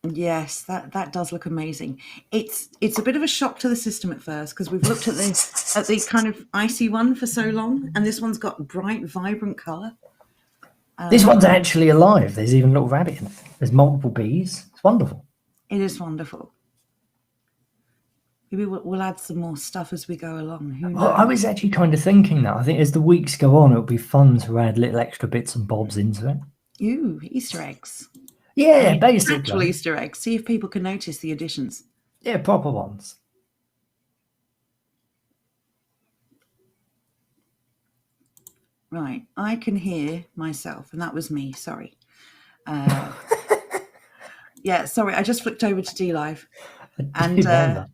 Yes, that does look amazing. It's a bit of a shock to the system at first because we've looked at the kind of icy one for so long, and this one's got bright, vibrant color. This one's actually alive. There's even a little rabbit in it. There's multiple bees. It's wonderful. It is wonderful. Maybe we'll add some more stuff as we go along. Who knows? Well, I was actually kind of thinking that. I think as the weeks go on, it'll be fun to add little extra bits and bobs into it. Ooh, Easter eggs. Yeah, Actual basically. Easter eggs. See if people can notice the additions. Yeah, proper ones. Right, I can hear myself, and that was me. Sorry. Yeah, sorry. I just flicked over to D Live, and I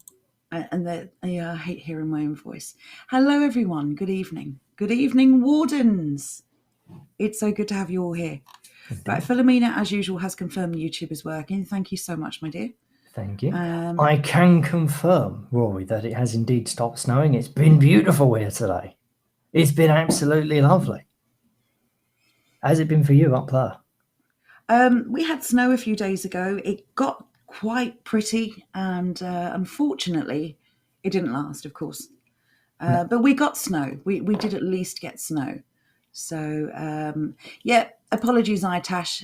hate hearing my own voice. Hello, everyone. Good evening. Good evening, Wardens. It's so good to have you all here. Right, Philomena, as usual, has confirmed YouTube is working. Thank you so much, my dear. Thank you. I can confirm, Rory, that it has indeed stopped snowing. It's been beautiful here today. It's been absolutely lovely. How's it been for you up there? We had snow a few days ago. It got quite pretty, and unfortunately, it didn't last, of course. No. But we got snow. We did at least get snow. So, yeah, apologies, Itash.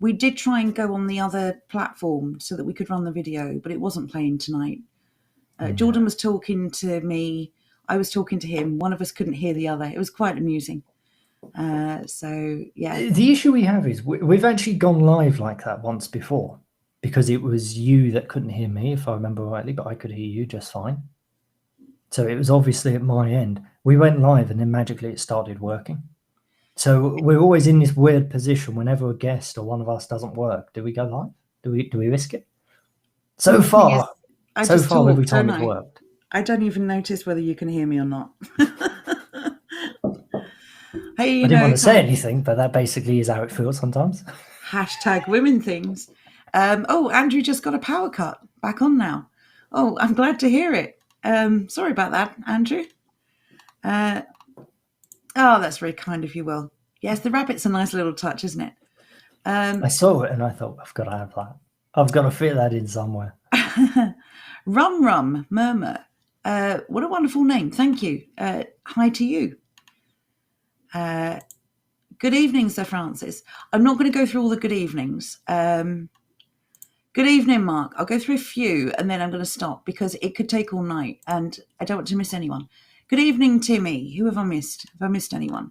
We did try and go on the other platform so that we could run the video, but it wasn't playing tonight. Jordan was talking to me. I was talking to him. One of us couldn't hear the other. It was quite amusing. So, yeah. The issue we have is we've actually gone live like that once before because it was you that couldn't hear me, if I remember rightly, but I could hear you just fine. So it was obviously at my end. We went live and then magically it started working. So we're always in this weird position whenever a guest or one of us doesn't work. Do we go live? Do we risk it? So far, every time it's worked. I don't even notice whether you can hear me or not. Hey, I didn't want to say anything, but that basically is how it feels sometimes. Hashtag women things. Oh, Andrew just got a power cut. Back on now. Oh, I'm glad to hear it. Sorry about that, Andrew. Oh, that's very kind of you, Will. Yes, the rabbit's a nice little touch, isn't it? I saw it and I thought, I've got to have that. I've got to fit that in somewhere. Rum Murmur. What a wonderful name. Thank you. Hi to you. Good evening, Sir Francis. I'm not going to go through all the good evenings. Good evening, Mark. I'll go through a few and then I'm going to stop because it could take all night and I don't want to miss anyone. Good evening, Timmy. Who have I missed? Have I missed anyone?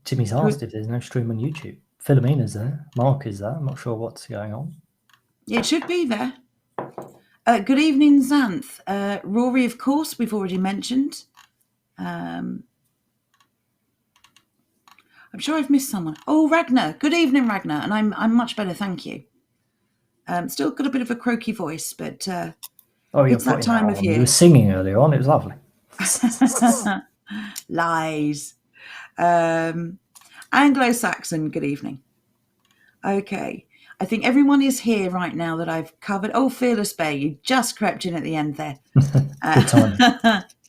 Timmy's asked if there's no stream on YouTube. Philomena's there. Mark is there. I'm not sure what's going on. It should be there. Good evening, Xanth. Rory, of course, we've already mentioned. I'm sure I've missed someone. Oh, Ragnar. Good evening, Ragnar. And I'm much better, thank you. Still got a bit of a croaky voice, but it's that time of year. You were singing earlier on. It was lovely. Lies. Anglo-Saxon, good evening. Okay. I think everyone is here right now that I've covered. Oh, Fearless Bear, you just crept in at the end there. Good timing.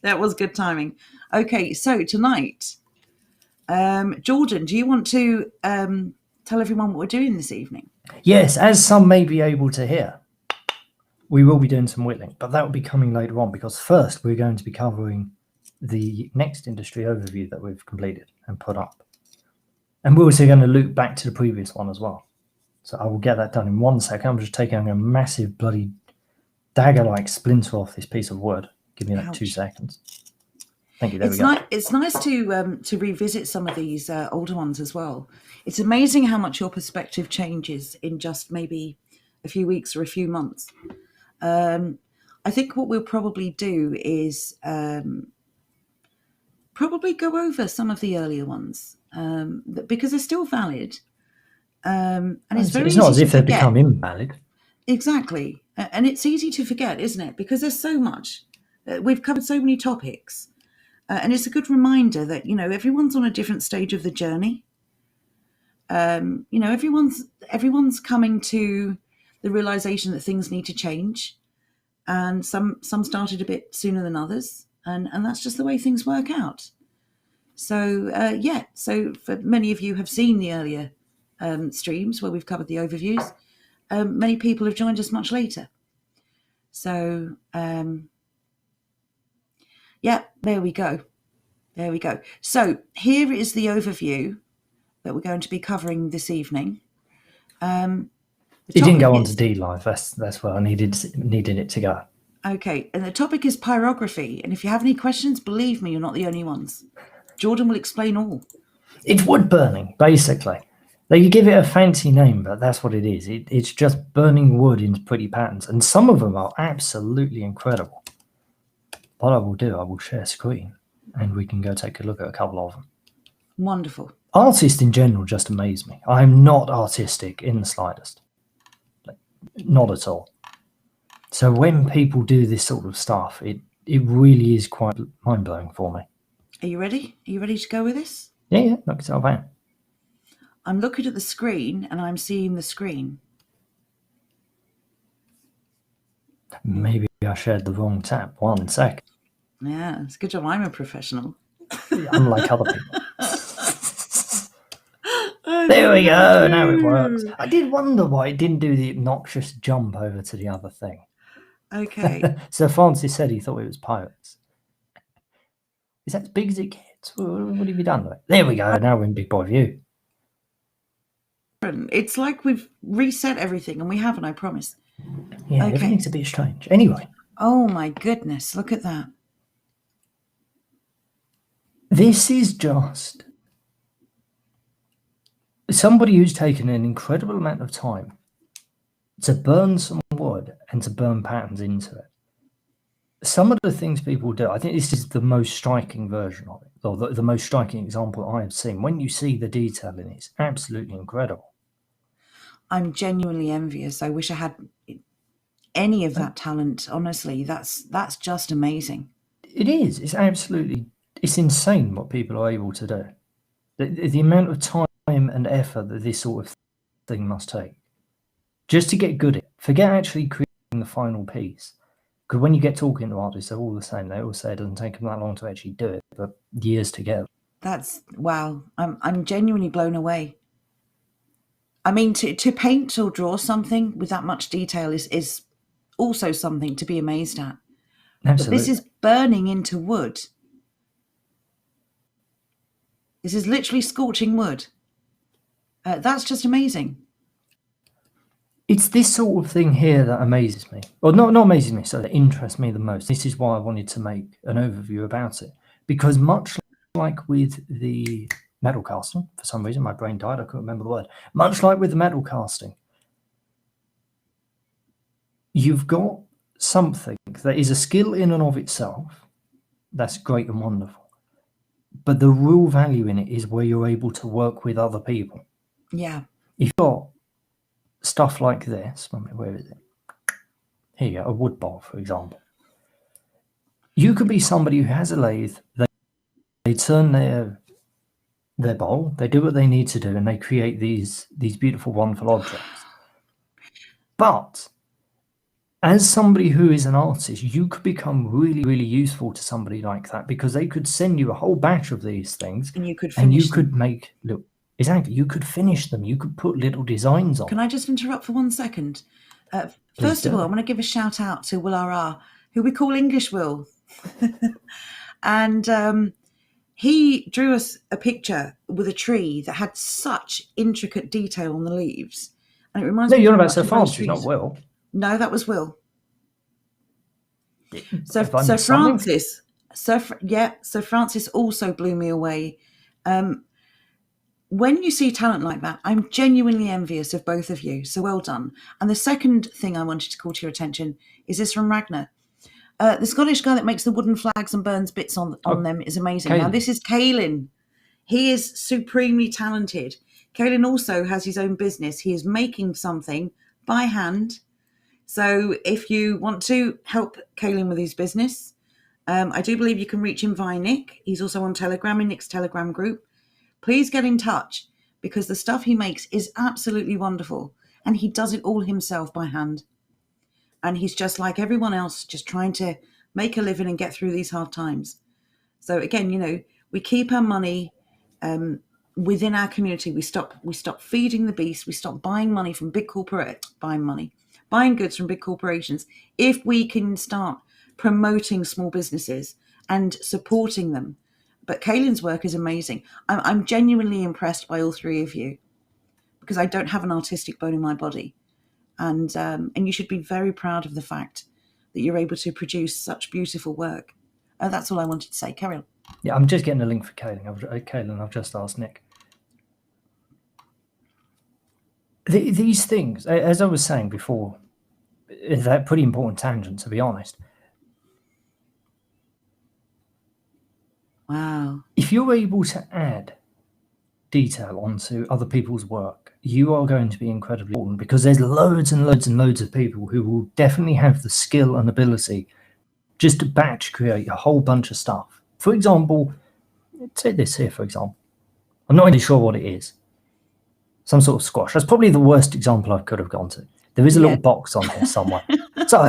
That was good timing. Okay, so tonight, Jordan, do you want to tell everyone what we're doing this evening? Yes, as some may be able to hear, we will be doing some whittling, but that will be coming later on because first we're going to be covering the next industry overview that we've completed and put up. And we're also going to loop back to the previous one as well. So I will get that done in 1 second. I'm just taking a massive bloody dagger-like splinter off this piece of wood. Give me like 2 seconds. Thank you. There we go. It's nice to revisit some of these older ones as well. It's amazing how much your perspective changes in just maybe a few weeks or a few months. I think what we'll probably do is probably go over some of the earlier ones because they're still valid. And it's not as if they become invalid. Exactly. And it's easy to forget, isn't it? Because there's so much. We've covered so many topics. And it's a good reminder that, everyone's on a different stage of the journey. Everyone's coming to the realization that things need to change. And some started a bit sooner than others. And that's just the way things work out. So, so for many of you have seen the earlier streams where we've covered the overviews. many people have joined us much later. So, yeah, there we go. There we go. So here is the overview that we're going to be covering this evening. It didn't go on to D Live. That's where I needed it to go. Okay, and the topic is pyrography. And if you have any questions, believe me, you're not the only ones. Jordan will explain all. It's wood burning, basically. They give it a fancy name, but that's what it is. It's just burning wood into pretty patterns, and some of them are absolutely incredible. What I will do, I will share screen, and we can go take a look at a couple of them. Wonderful. Artists in general just amaze me. I'm not artistic in the slightest. Not at all. So when people do this sort of stuff, it really is quite mind-blowing for me. Are you ready? Are you ready to go with this? Yeah, knock yourself out. I'm looking at the screen and I'm seeing the screen. Maybe I shared the wrong tab. 1 sec. Yeah, it's a good job I'm a professional. Unlike other people. There we go. Now it works. I did wonder why it didn't do the obnoxious jump over to the other thing. Okay. So Francis said he thought it was pirates. Is that as big as it gets? What have you done with it? There we go. Now we're in big boy view. It's like we've reset everything, and we haven't, I promise. Yeah, Okay. everything's a bit strange. Anyway. Oh my goodness, look at that. This is just somebody who's taken an incredible amount of time to burn some wood and to burn patterns into it. Some of the things people do, I think this is the most striking version of it, or the most striking example I have seen. When you see the detail in it, it's absolutely incredible. I'm genuinely envious. I wish I had any of that talent. Honestly, that's just amazing. It is. It's insane what people are able to do. The amount of time and effort that this sort of thing must take just to get good at it. Forget actually creating the final piece. Because when you get talking to artists, they're all the same. They all say it doesn't take them that long to actually do it, but years together. That's wow. I'm genuinely blown away. I mean, to paint or draw something with that much detail is also something to be amazed at. Absolutely. But this is burning into wood. This is literally scorching wood. That's just amazing. It's this sort of thing here that amazes me. Well, not amazes me, so that interests me the most. This is why I wanted to make an overview about it. Because much like with the metal casting, for some reason my brain died, I couldn't remember the word. Much like with the metal casting, you've got something that is a skill in and of itself. That's great and wonderful. But the real value in it is where you're able to work with other people. Yeah. If you've got stuff like this, where is it? Here you go, a wood bowl, for example. You could be somebody who has a lathe, they turn their bowl, they do what they need to do, and they create these beautiful, wonderful objects. But as somebody who is an artist, you could become really, really useful to somebody like that, because they could send you a whole batch of these things, and you could make look. Exactly, you could finish them. You could put little designs on. Can I just interrupt for 1 second? First of all, I want to give a shout out to Will R.R., who we call English Will. And he drew us a picture with a tree that had such intricate detail on the leaves. And it reminds me. No, you're about Sir Francis, not Will. No, that was Will. So Francis also blew me away. When you see talent like that, I'm genuinely envious of both of you. So well done. And the second thing I wanted to call to your attention is this from Ragnar. The Scottish guy that makes the wooden flags and burns bits on them is amazing. Now, this is Caelan. He is supremely talented. Caelan also has his own business. He is making something by hand. So if you want to help Caelan with his business, I do believe you can reach him via Nick. He's also on Telegram, in Nick's Telegram group. Please get in touch, because the stuff he makes is absolutely wonderful. And he does it all himself by hand. And he's just like everyone else, just trying to make a living and get through these hard times. So again, we keep our money within our community, we stop feeding the beast. We stop buying money from buying goods from big corporations. If we can start promoting small businesses and supporting them. But Kaylin's work is amazing. I'm genuinely impressed by all three of you, because I don't have an artistic bone in my body. And you should be very proud of the fact that you're able to produce such beautiful work. That's all I wanted to say. Carry on. Yeah, I'm just getting a link for Kaylin. I've just asked Nick. These things, as I was saying before, they're pretty important tangent, to be honest. Wow. If you're able to add detail onto other people's work, you are going to be incredibly important, because there's loads and loads and loads of people who will definitely have the skill and ability just to batch create a whole bunch of stuff. For example, take this here, for example. I'm not really sure what it is. Some sort of squash. That's probably the worst example I could have gone to. There is a little box on here somewhere. So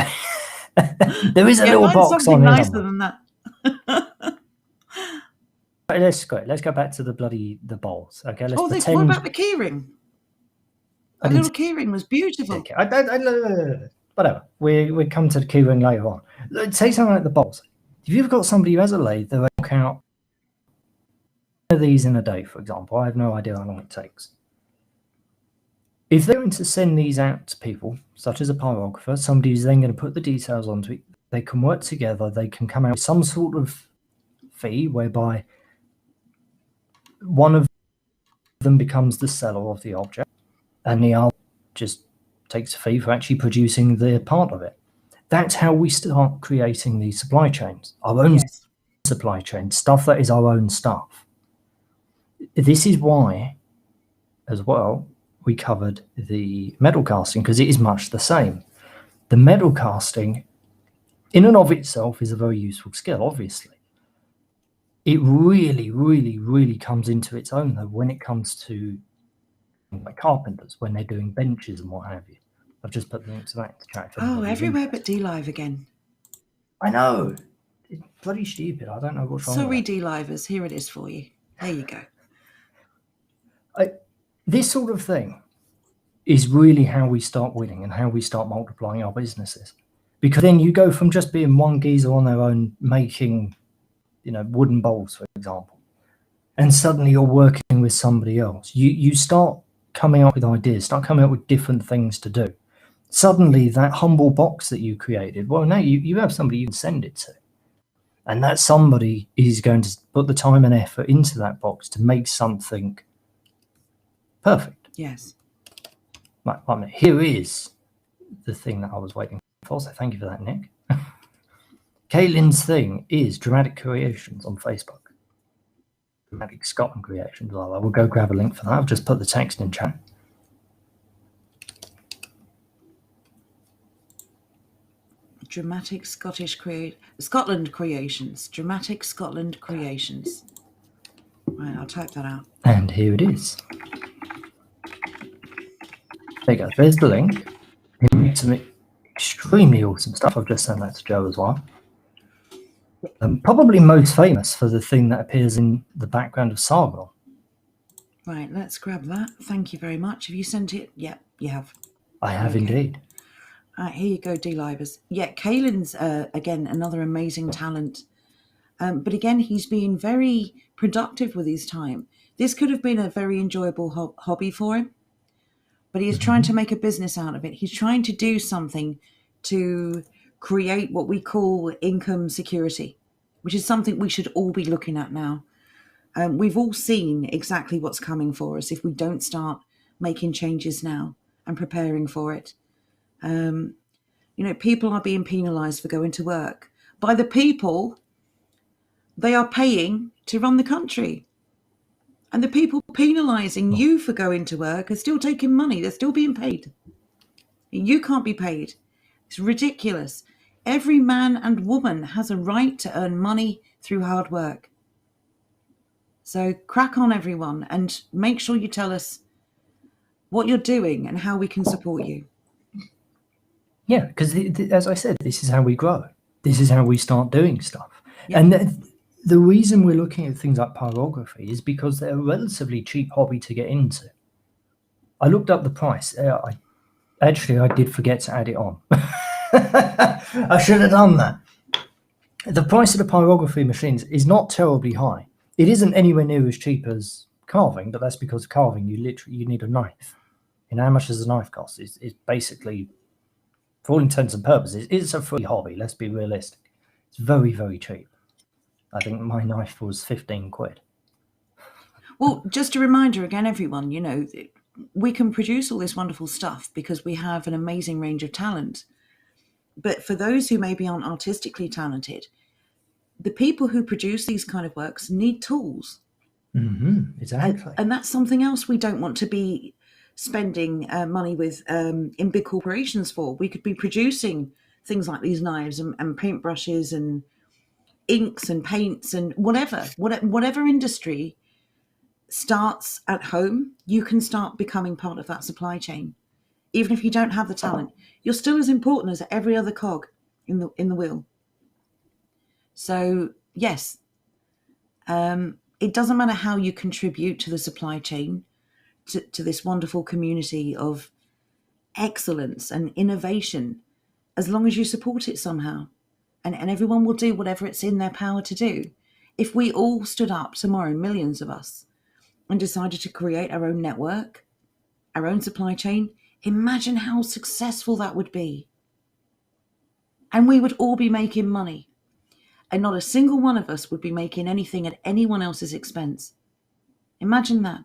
there is a little box on here. Nicer than that. Let's go back to the bowls. Okay, let's pretend. What about the keyring? A little keyring was beautiful. Whatever. We come to the keyring later on. Say something like the bowls. If you've got somebody who has a lathe, they'll knock out one of these in a day, for example. I have no idea how long it takes. If they're going to send these out to people, such as a pyrographer, somebody who's then going to put the details onto it, they can work together, they can come out with some sort of fee whereby one of them becomes the seller of the object and the other just takes a fee for actually producing the part of it. That's how we start creating these supply chains, our own supply chain, stuff that is our own stuff. This is why, as well, we covered the metal casting, because it is much the same. The metal casting, in and of itself, is a very useful skill, obviously. It really, really, really comes into its own, though, when it comes to like carpenters, when they're doing benches and what have you. I've just put the links to that in the chat. Oh, everywhere but D-Live again. I know. It's bloody stupid. I don't know what's wrong. Sorry, D-Livers. Here it is for you. There you go. This sort of thing is really how we start winning and how we start multiplying our businesses. Because then you go from just being one geezer on their own making, wooden bowls, for example, and suddenly you're working with somebody else. You start coming up with ideas, start coming up with different things to do. Suddenly that humble box that you created, well, now you have somebody you can send it to. And that somebody is going to put the time and effort into that box to make something perfect. Yes. Right, here is the thing that I was waiting for. So thank you for that, Nick. Kaylin's thing is Dramatic Creations on Facebook. Dramatic Scotland Creations. Well, I will go grab a link for that. I've just put the text in chat. Dramatic Scotland Creations. Dramatic Scotland Creations. Right, I'll type that out. And here it is. There you go. There's the link. He made some extremely awesome stuff. I've just sent that to Joe as well. Probably most famous for the thing that appears in the background of Sargon. Right, let's grab that. Thank you very much. Have you sent it? Yep, you have. I have indeed. All right, here you go, D-Livers. Yeah, Kaylin's, again, another amazing talent. But again, he's been very productive with his time. This could have been a very enjoyable hobby for him. But he is trying to make a business out of it. He's trying to do something to create what we call income security, which is something we should all be looking at now. We've all seen exactly what's coming for us if we don't start making changes now and preparing for it. People are being penalised for going to work by the people they are paying to run the country. And the people penalising you for going to work are still taking money. They're still being paid. You can't be paid. It's ridiculous. Every man and woman has a right to earn money through hard work. So crack on, everyone, and make sure you tell us what you're doing and how we can support you. Yeah, because as I said, this is how we grow. This is how we start doing stuff. Yeah. And the reason we're looking at things like pyrography is because they're a relatively cheap hobby to get into. I looked up the price. I did forget to add it on. I should have done that. The price of the pyrography machines is not terribly high. It isn't anywhere near as cheap as carving, but that's because carving you need a knife. You know how much does a knife cost? It's basically, for all intents and purposes, it's a free hobby. Let's be realistic. It's very, very cheap. I think my knife was 15 quid. Well, just a reminder again, everyone, we can produce all this wonderful stuff because we have an amazing range of talent. But for those who maybe aren't artistically talented, the people who produce these kind of works need tools. Exactly. And that's something else we don't want to be spending money with in big corporations for. We could be producing things like these knives and paintbrushes and inks and paints and whatever industry starts at home, you can start becoming part of that supply chain. Even if you don't have the talent, you're still as important as every other cog in the wheel. So yes, it doesn't matter how you contribute to the supply chain, to this wonderful community of excellence and innovation, as long as you support it somehow. And everyone will do whatever it's in their power to do. If we all stood up tomorrow, millions of us, and decided to create our own network, our own supply chain, imagine how successful that would be. And we would all be making money. And not a single one of us would be making anything at anyone else's expense. Imagine that.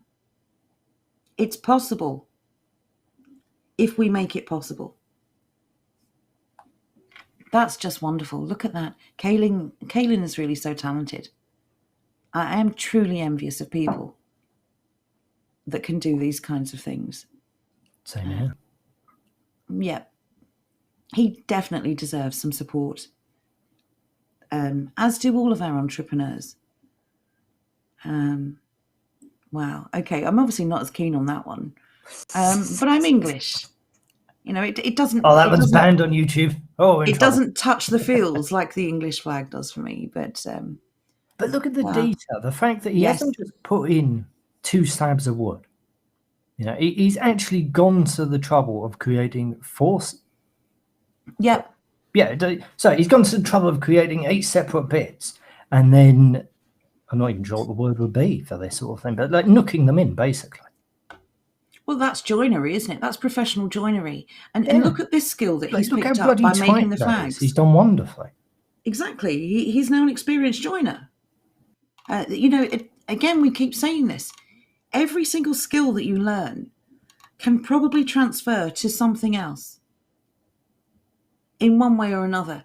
It's possible if we make it possible. That's just wonderful. Look at that. Kaylin is really so talented. I am truly envious of people that can do these kinds of things. Same here. Yeah. He definitely deserves some support. As do all of our entrepreneurs. Wow. Okay. I'm obviously not as keen on that one. But I'm English. It doesn't. Oh, that one's banned on YouTube. Oh, it doesn't touch the feels like the English flag does for me. But look at the wow. detail. The fact that he hasn't just put in 2 slabs of wood. He's actually gone to the trouble of creating 4. Yep. Yeah. So he's gone to the trouble of creating 8 separate bits, and then I'm not even sure what the word would be for this sort of thing, but like nooking them in, basically. Well, that's joinery, isn't it? That's professional joinery. And look at this skill that he's picked up by making the flags. He's done wonderfully. Exactly. He's now an experienced joiner. Again, we keep saying this. Every single skill that you learn can probably transfer to something else in one way or another.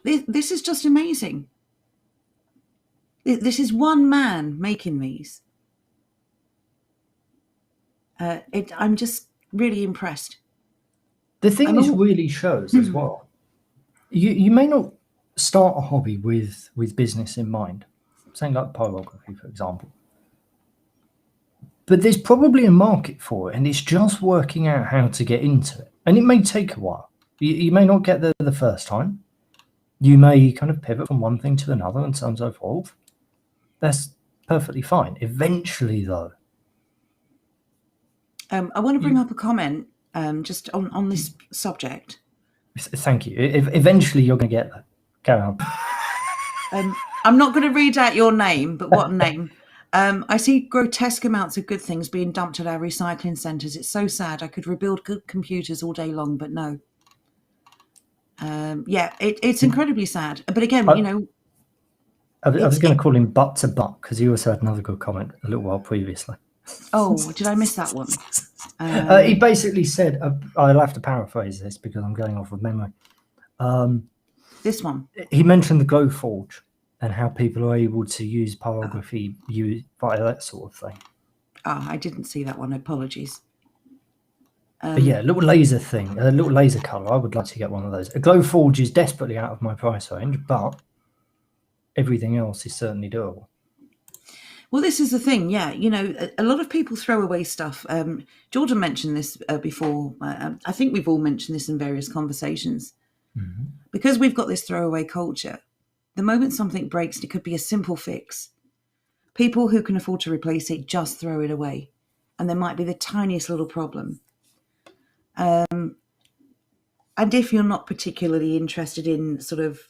This is just amazing. This is one man making these. I'm just really impressed. The thing this really shows as well, you may not start a hobby with business in mind, something like pyrography, for example. But there's probably a market for it, and it's just working out how to get into it. And it may take a while. You may not get there the first time. You may kind of pivot from one thing to another and so on and so forth. That's perfectly fine. Eventually, though. I want to bring up a comment just on this subject. Thank you. Eventually, you're going to get that. Carry on. I'm not going to read out your name, but what a name. I see grotesque amounts of good things being dumped at our recycling centres. It's so sad. I could rebuild good computers all day long, but no. It's incredibly sad. But again, I was going to call him butt to butt because he also had another good comment a little while previously. Oh, did I miss that one? He basically said, I'll have to paraphrase this because I'm going off of memory. This one. He mentioned the glow forge and how people are able to use pyrography via that sort of thing. I didn't see that one. Apologies. But yeah, a little laser thing, a little laser colour. I would like to get one of those. A glow forge is desperately out of my price range, but everything else is certainly doable. Well, this is the thing. Yeah, a lot of people throw away stuff. Jordan mentioned this before. I think we've all mentioned this in various conversations. Mm-hmm. Because we've got this throwaway culture, The moment something breaks, it could be a simple fix. People who can afford to replace it just throw it away. And there might be the tiniest little problem. And if you're not particularly interested in sort of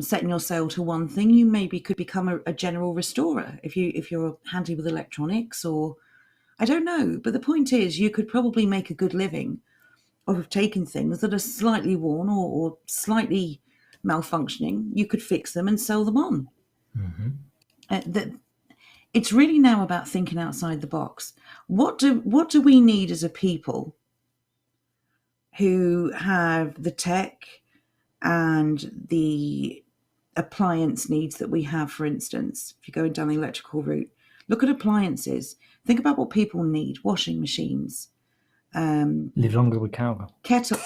setting your sail to one thing, you maybe could become a general restorer if you're handy with electronics, or I don't know. But the point is, you could probably make a good living of taking things that are slightly worn or slightly malfunctioning. You could fix them and sell them on. It's really now about thinking outside the box. What do we need as a people who have the tech and the appliance needs that we have? For instance, if you're going down the electrical route, look at appliances. Think about what people need: washing machines, Live longer with cowgirl. kettle.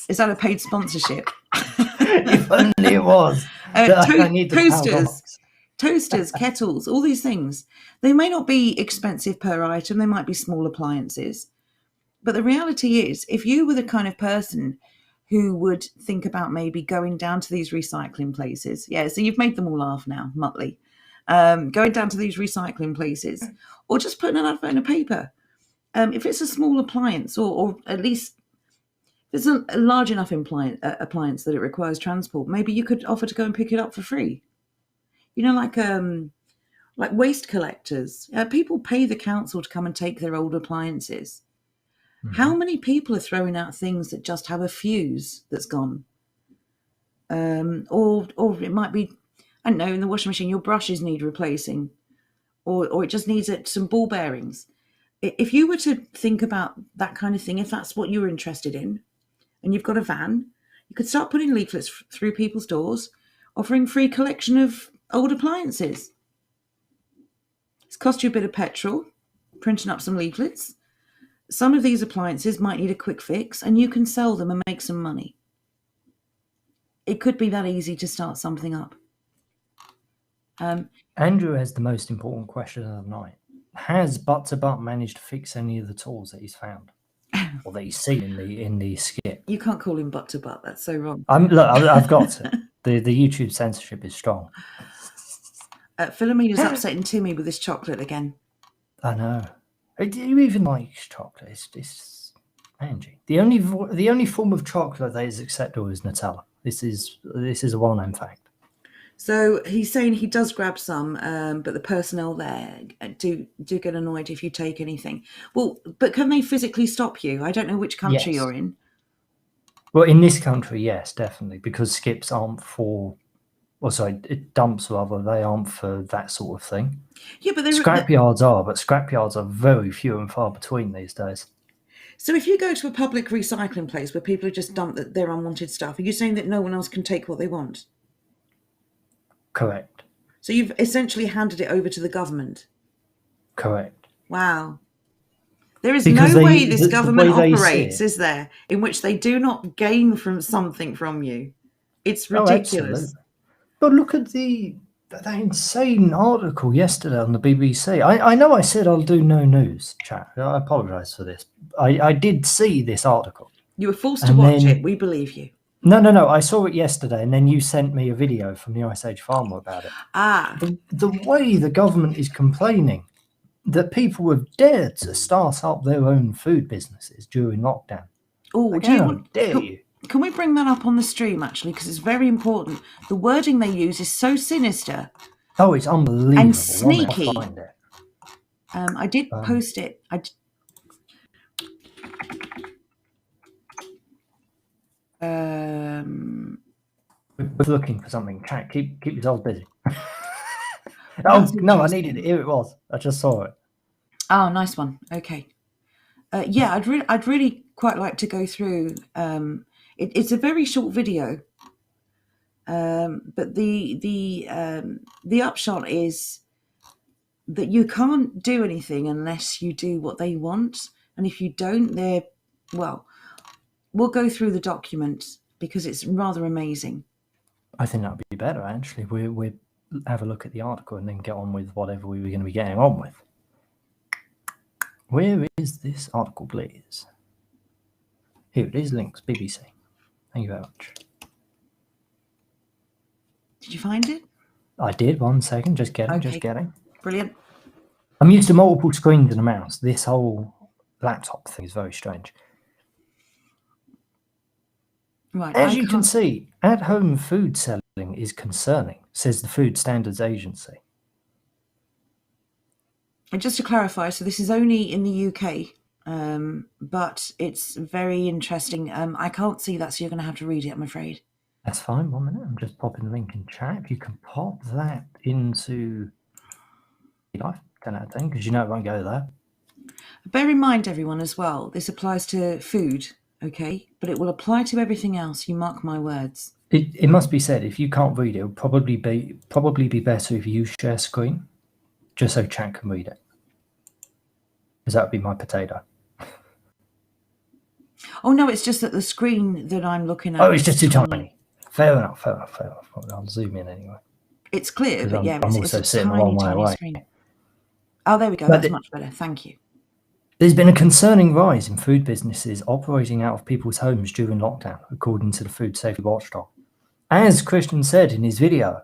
Is that a paid sponsorship? If only it was. I need the Toasters, kettles, all these things. They may not be expensive per item. They might be small appliances. But the reality is, if you were the kind of person who would think about maybe going down to these recycling places. Yeah, so you've made them all laugh now, Muttley. Going down to these recycling places, or just putting an advert in a paper. If it's a small appliance, or at least if it's a large enough appliance that it requires transport, maybe you could offer to go and pick it up for free. You know, like waste collectors. People pay the council to come and take their old appliances. How many people are throwing out things that just have a fuse that's gone? Or it might be, I don't know, in the washing machine, your brushes need replacing, or it just needs some ball bearings. If you were to think about that kind of thing, if that's what you're interested in, and you've got a van, you could start putting leaflets through people's doors, offering free collection of old appliances. It's cost you a bit of petrol, printing up some leaflets. Some of these appliances might need a quick fix, and you can sell them and make some money. It could be that easy to start something up. Andrew has the most important question of the night. Has Butt to Butt managed to fix any of the tools that he's found, or that he's seen in the skit? You can't call him Butt to Butt. That's so wrong. Look, I've got to. The YouTube censorship is strong. Philomena's upsetting Timmy with this chocolate again. I know. Do you even like chocolate? It's Angie. The only form of chocolate that is acceptable is Nutella. This is a well-known fact. So he's saying he does grab some, but the personnel there do get annoyed if you take anything. Well, but can they physically stop you? I don't know which country you're in. Well, in this country, yes, definitely, because skips aren't for. Well, sorry, dumps rather. They aren't for that sort of thing. Yeah, but scrapyards are, but scrapyards are very few and far between these days. So if you go to a public recycling place where people have just dumped their unwanted stuff, are you saying that no one else can take what they want? Correct. So you've essentially handed it over to the government? Correct. Wow. There is no way this government operates, is there, in which they do not gain from something from you. It's ridiculous. But look at that insane article yesterday on the BBC. I know I said I'll do no news, chat. I apologise for this. I did see this article. You were forced to watch it. We believe you. No. I saw it yesterday, and then you sent me a video from the Ice Age Farmer about it. The way the government is complaining that people have dared to start up their own food businesses during lockdown. Oh, how dare you? Can we bring that up on the stream, actually, because it's very important. The wording they use is so sinister. Oh, it's unbelievable. And sneaky. I did post it. We're looking for something. Chat, keep yourself busy. Oh, no, I needed it. Here it was. I just saw it. Oh, nice one. Okay. Yeah, I'd really quite like to go through. It's a very short video, but the upshot is that you can't do anything unless you do what they want, and if you don't, we'll go through the document because it's rather amazing. I think that'd be better, actually. We have a look at the article and then get on with whatever we were going to be getting on with. Where is this article, please? Here it is, links, BBC. Thank you very much. Did you find it? I did. 1 second. Just getting. Okay. Just getting. Brilliant. I'm used to multiple screens and a mouse. This whole laptop thing is very strange. Right. As you can see, at-home food selling is concerning, says the Food Standards Agency. And just to clarify, so this is only in the UK, but it's very interesting. I can't see that, so you're going to have to read it, I'm afraid. That's fine. 1 minute. I'm just popping the link in chat. If you can pop that into life, 10 out of 10, because you know it won't go there. Bear in mind, everyone, as well, this applies to food, okay? But it will apply to everything else, you mark my words. It must be said, if you can't read it, it'll probably be better if you share screen, just so chat can read it. Because that would be my potato. Oh, no, it's just that the screen that I'm looking at... Oh, it's just too tiny. Fair enough. I'll zoom in anyway. It's clear, but yeah, I'm it's also a sitting tiny, a long way tiny away. screen. Oh, there we go. That's much better. Thank you. There's been a concerning rise in food businesses operating out of people's homes during lockdown, according to the Food Safety Watchdog. As Christian said in his video,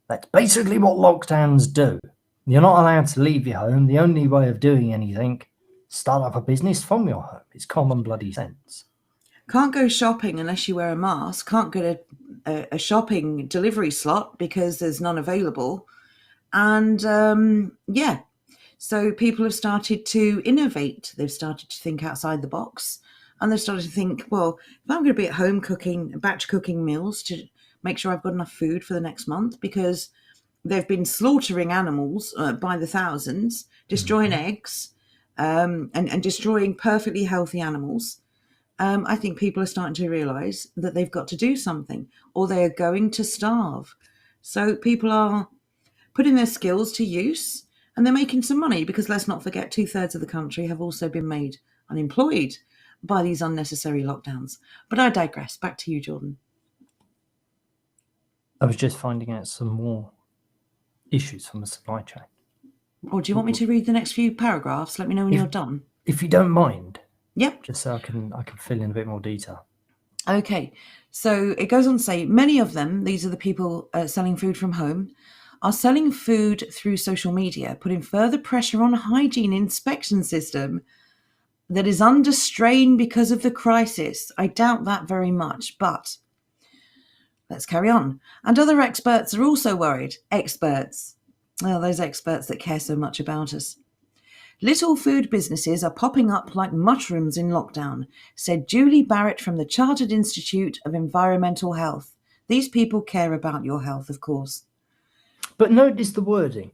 that's basically what lockdowns do. You're not allowed to leave your home. The only way of doing anything, start up a business from your home. It's common bloody sense. Can't go shopping unless you wear a mask. Can't get a shopping delivery slot because there's none available. And yeah, so people have started to innovate. They've started to think outside the box. And they've started to think, well, if I'm going to be at home cooking, batch cooking meals to make sure I've got enough food for the next month, because they've been slaughtering animals by the thousands, destroying eggs, and destroying perfectly healthy animals. I think people are starting to realise that they've got to do something, or they are going to starve. So people are putting their skills to use, and they're making some money, because let's not forget 2/3 of the country have also been made unemployed by these unnecessary lockdowns. But I digress. Back to you, Jordan. I was just finding out some more issues from the supply chain. Or do you want me to read the next few paragraphs? Let me know when you're done. If you don't mind. Yep. Just so I can fill in a bit more detail. Okay. So it goes on to say, many of them, these are the people selling food from home, are selling food through social media, putting further pressure on hygiene inspection system that is under strain because of the crisis. I doubt that very much, but let's carry on. And other experts are also worried. Experts. Well, those experts that care so much about us. Little food businesses are popping up like mushrooms in lockdown, said Julie Barrett from the Chartered Institute of Environmental Health. These people care about your health, of course. But notice the wording.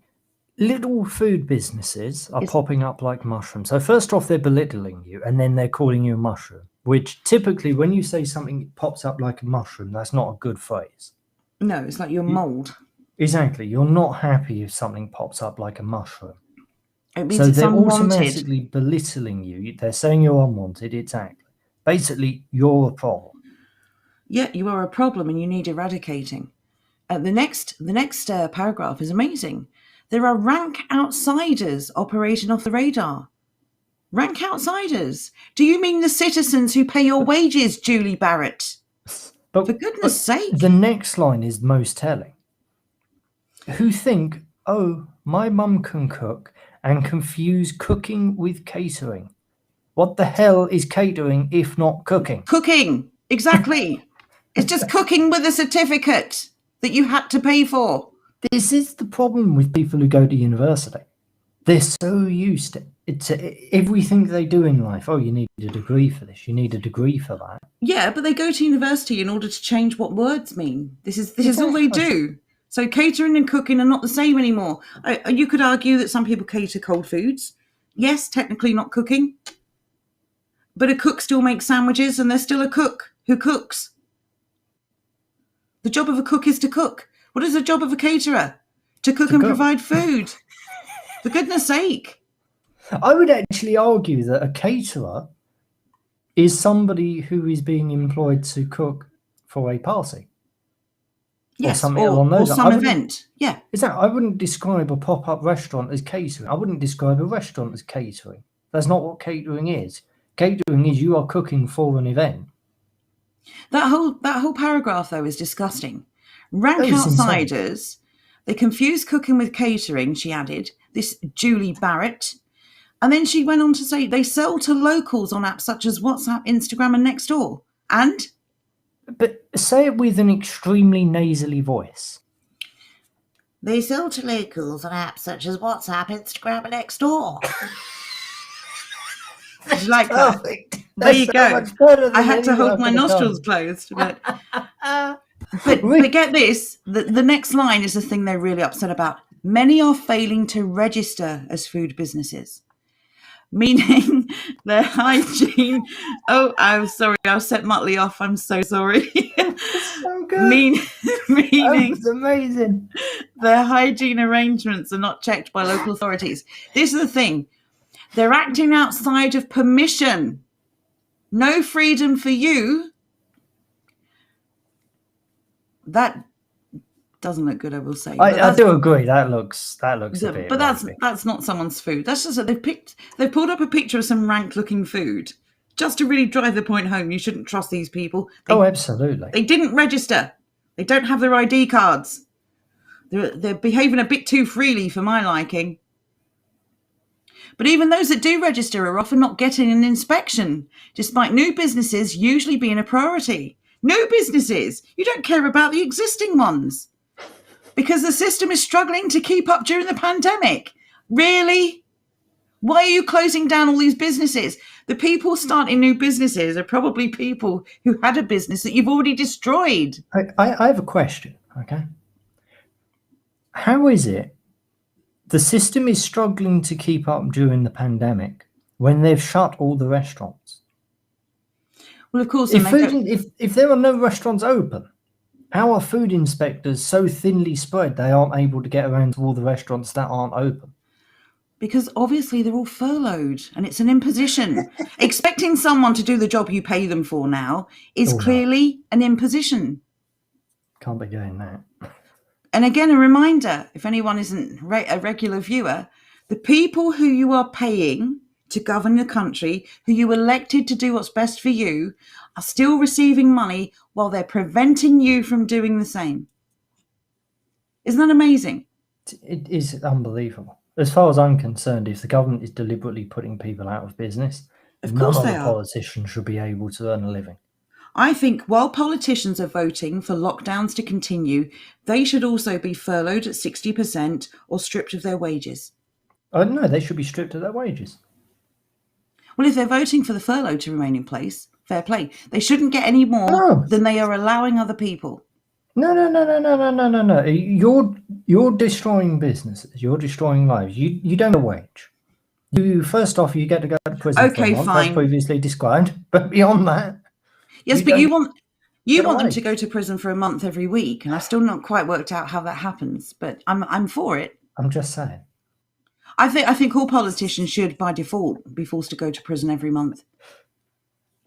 Little food businesses are popping up like mushrooms. So first off, they're belittling you, and then they're calling you a mushroom, which typically when you say something pops up like a mushroom, that's not a good phrase. No, it's like you're mold. Exactly. You're not happy if something pops up like a mushroom. It means so it's they're unwanted. Automatically belittling you. They're saying you're unwanted. Exactly. Basically, you're a problem. Yeah, you are a problem and you need eradicating. The next paragraph is amazing. There are rank outsiders operating off the radar. Rank outsiders? Do you mean the citizens who pay your wages, Julie Barrett? But for goodness sake. The next line is most telling. Who think, oh, my mum can cook, and confuse cooking with catering. What the hell is catering if not cooking? Cooking, exactly. It's just cooking with a certificate that you had to pay for. This is the problem with people who go to university. They're so used to everything they do in life. Oh, you need a degree for this. You need a degree for that. Yeah, but they go to university in order to change what words mean. This is all they do. So catering and cooking are not the same anymore. You could argue that some people cater cold foods. Yes, technically not cooking. But a cook still makes sandwiches, and they're still a cook who cooks. The job of a cook is to cook. What is the job of a caterer? To cook and provide food. For goodness sake. I would actually argue that a caterer is somebody who is being employed to cook for a party. Yes, or some event. Yeah. I wouldn't describe a pop-up restaurant as catering. I wouldn't describe a restaurant as catering. That's not what catering is. Catering is you are cooking for an event. That whole paragraph, though, is disgusting. Rank That is insane. outsiders. They confuse cooking with catering, she added. This Julie Barrett. And then she went on to say they sell to locals on apps such as WhatsApp, Instagram, and Nextdoor. And? But say it with an extremely nasally voice. They sell to locals on apps such as WhatsApp, Instagram, and Nextdoor. Did you like that? Perfect. There you go. I had to anything hold I my could have nostrils done. closed. But get this, the next line is the thing they're really upset about. Many are failing to register as food businesses, meaning their hygiene. Oh, I'm sorry, I'll set Muttley off. I'm so sorry. So good. Meaning That's amazing. their hygiene arrangements are not checked by local authorities. This is the thing. They're acting outside of permission. No freedom for you. That doesn't look good, I will say. I do agree. That looks a bit. But that's not someone's food. That's just that they've pulled up a picture of some rank-looking food just to really drive the point home. You shouldn't trust these people. Absolutely. They didn't register. They don't have their ID cards. They're behaving a bit too freely for my liking. But even those that do register are often not getting an inspection, despite new businesses usually being a priority. New businesses! You don't care about the existing ones because the system is struggling to keep up during the pandemic. Really? Why are you closing down all these businesses? The people starting new businesses are probably people who had a business that you've already destroyed. I have a question, okay? How is it the system is struggling to keep up during the pandemic when they've shut all the restaurants? Well, of course, if there are no restaurants open, how are food inspectors so thinly spread they aren't able to get around to all the restaurants that aren't open? Because obviously they're all furloughed and it's an imposition. Expecting someone to do the job you pay them for now is clearly an imposition. Can't be doing that. And again, a reminder, if anyone isn't a regular viewer, the people who you are paying to govern the country, who you elected to do what's best for you, are still receiving money while they're preventing you from doing the same. Isn't that amazing? It is unbelievable. As far as I'm concerned, if the government is deliberately putting people out of business, none of the politicians should be able to earn a living. I think while politicians are voting for lockdowns to continue, they should also be furloughed at 60% or stripped of their wages. Oh, no, they should be stripped of their wages. Well, if they're voting for the furlough to remain in place, fair play. They shouldn't get any more than they are allowing other people. No. You're destroying businesses. You're destroying lives. You don't have a wage. First off, you get to go to prison for a month, as previously described. But beyond that, yes, but you want them to go to prison for a month every week, and I've still not quite worked out how that happens. But I'm for it. I'm just saying. I think all politicians should, by default, be forced to go to prison every month.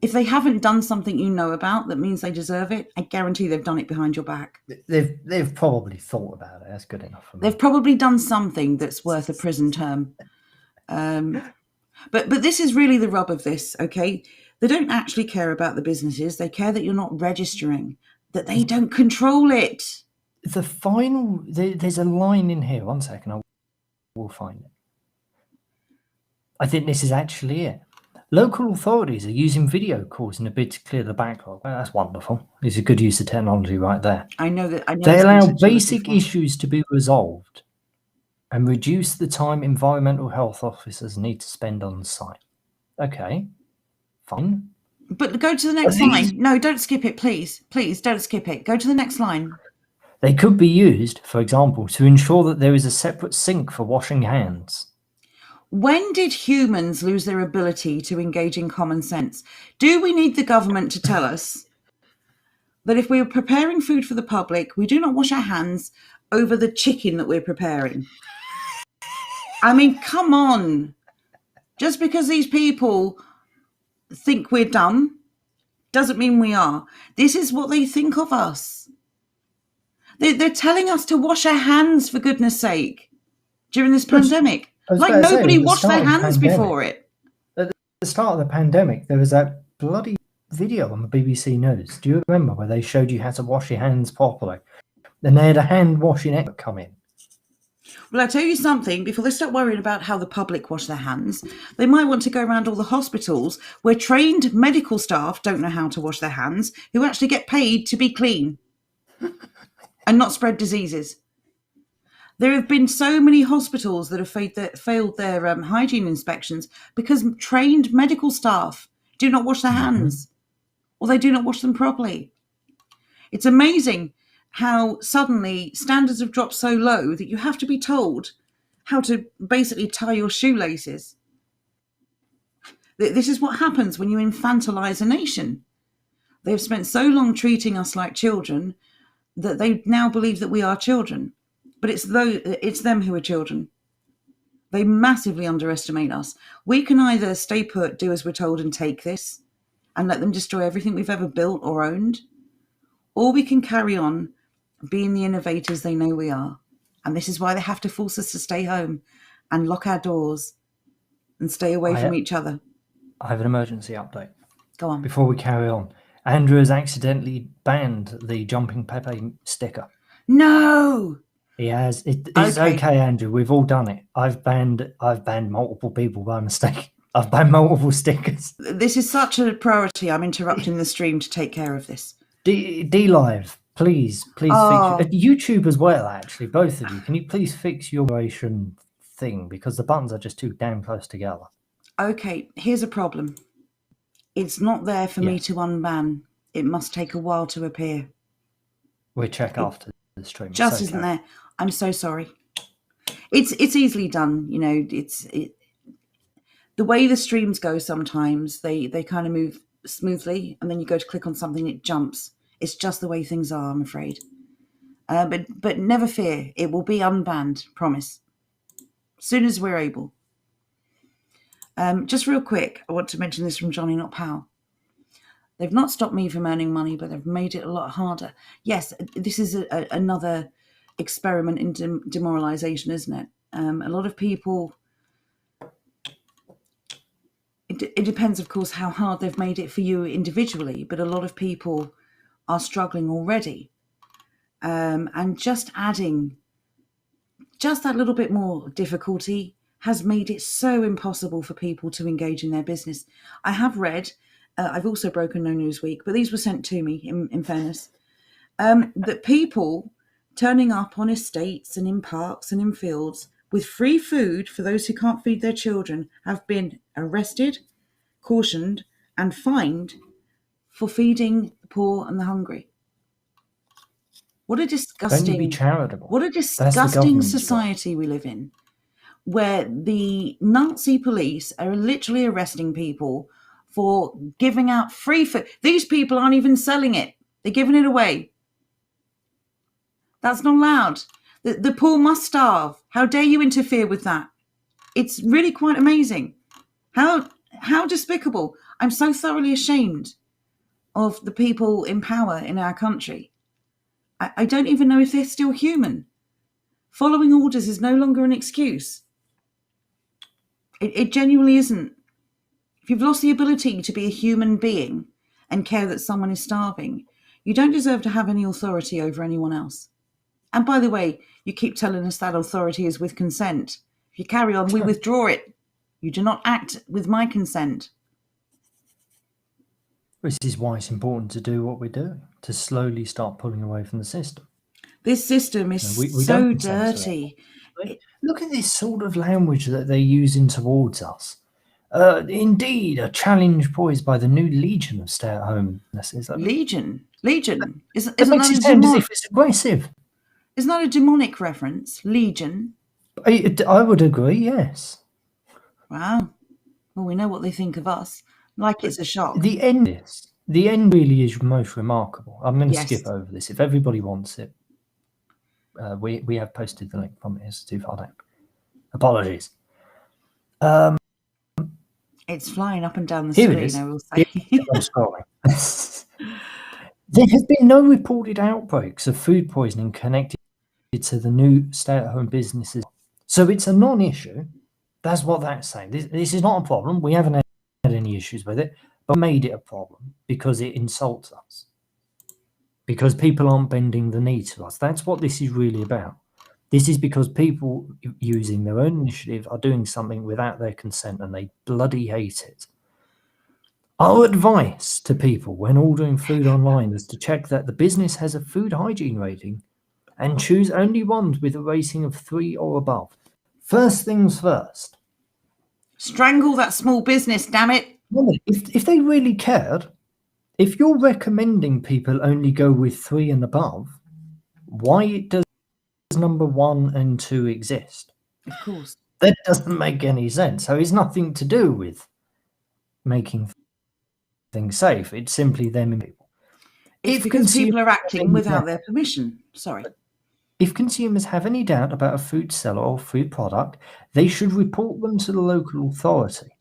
If they haven't done something you know about that means they deserve it, I guarantee they've done it behind your back. They've probably thought about it. That's good enough for me. They've probably done something that's worth a prison term. But this is really the rub of this, okay? They don't actually care about the businesses. They care that you're not registering, that they don't control it. There's a line in here. One second, I will find it. I think this is actually it. Local authorities are using video calls in a bid to clear the backlog. Well, that's wonderful. It's a good use of technology right there. I know that. They allow basic issues to be resolved and reduce the time environmental health officers need to spend on site. Okay, fine. But go to the next line. No, don't skip it, please. Please don't skip it. Go to the next line. They could be used, for example, to ensure that there is a separate sink for washing hands. When did humans lose their ability to engage in common sense? Do we need the government to tell us that if we are preparing food for the public, we do not wash our hands over the chicken that we're preparing? I mean, come on. Just because these people think we're dumb doesn't mean we are. This is what they think of us. They're telling us to wash our hands, for goodness sake, during this pandemic. Like nobody washed their hands before it. At the start of the pandemic, there was that bloody video on the BBC News. Do you remember where they showed you how to wash your hands properly? Then they had a hand washing expert come in. Well, I tell you something, before they start worrying about how the public wash their hands, they might want to go around all the hospitals where trained medical staff don't know how to wash their hands, who actually get paid to be clean and not spread diseases. There have been so many hospitals that have failed their hygiene inspections because trained medical staff do not wash their hands, or they do not wash them properly. It's amazing how suddenly standards have dropped so low that you have to be told how to basically tie your shoelaces. This is what happens when you infantilize a nation. They've spent so long treating us like children that they now believe that we are children. But it's them who are children. They massively underestimate us. We can either stay put, do as we're told, and take this, and let them destroy everything we've ever built or owned, or we can carry on being the innovators they know we are. And this is why they have to force us to stay home and lock our doors and stay away from each other. I have an emergency update. Go on. Before we carry on, Andrew has accidentally banned the Jumping Pepe sticker. No! He has. It's okay, Andrew. We've all done it. I've banned multiple people by mistake. I've banned multiple stickers. This is such a priority. I'm interrupting the stream to take care of this. D Live, please fix YouTube as well. Actually, both of you. Can you please fix your operation thing, because the buttons are just too damn close together. Okay, here's a problem. It's not there for me to unban. It must take a while to appear. We'll check after the stream. Just isn't there. I'm so sorry. It's easily done. You know, the way the streams go sometimes, they kind of move smoothly, and then you go to click on something, it jumps. It's just the way things are, I'm afraid. But never fear, it will be unbanned, promise. As soon as we're able. Just real quick, I want to mention this from Johnny Not Pal. They've not stopped me from earning money, but they've made it a lot harder. Yes, this is another experiment in demoralisation, isn't it? A lot of people... It depends, of course, how hard they've made it for you individually, but a lot of people are struggling already. And just adding just that little bit more difficulty has made it so impossible for people to engage in their business. I have read, I've also broken No News Week, but these were sent to me in fairness, that people turning up on estates and in parks and in fields with free food for those who can't feed their children have been arrested, cautioned, and fined for feeding the poor and the hungry. What a disgusting... Don't you be charitable. What a disgusting society we live in, where the Nazi police are literally arresting people for giving out free food. These people aren't even selling it. They're giving it away. That's not allowed. The poor must starve. How dare you interfere with that? It's really quite amazing. How despicable. I'm so thoroughly ashamed of the people in power in our country. I don't even know if they're still human. Following orders is no longer an excuse. It genuinely isn't. If you've lost the ability to be a human being and care that someone is starving, you don't deserve to have any authority over anyone else. And by the way, you keep telling us that authority is with consent. If you carry on, we withdraw it. You do not act with my consent. This is why it's important to do what we're doing, to slowly start pulling away from the system. This system is so dirty. Look at this sort of language that they're using towards us. Indeed, a challenge poised by the new legion of stay-at-home. Legion? Isn't it makes it sound as if it's aggressive. Isn't that a demonic reference? Legion? I would agree, yes. Wow. Well, we know what they think of us. Like it's a shock. The end really is most remarkable. I'm going to skip over this. If everybody wants it, we have posted the link from it. It's too far down. Apologies. It's flying up and down the Here screen, it is. I will say. I'm scrolling. There have been no reported outbreaks of food poisoning connected to the new stay-at-home businesses. So it's a non-issue. That's what that's saying. This is not a problem. We haven't had any issues with it, but made it a problem because it insults us. because people aren't bending the knee to us. That's what this is really about. This is because people using their own initiative are doing something without their consent, and they bloody hate it. Our advice to people when ordering food online is to check that the business has a food hygiene rating and choose only ones with a rating of 3 or above. First things first. Strangle that small business, damn it. If they really cared, if you're recommending people only go with 3 and above, why does number 1 and 2 exist? Of course. That doesn't make any sense. So it's nothing to do with making things safe. It's simply them and people. It's because people are acting without their permission. Sorry. If consumers have any doubt about a food seller or food product, they should report them to the local authority.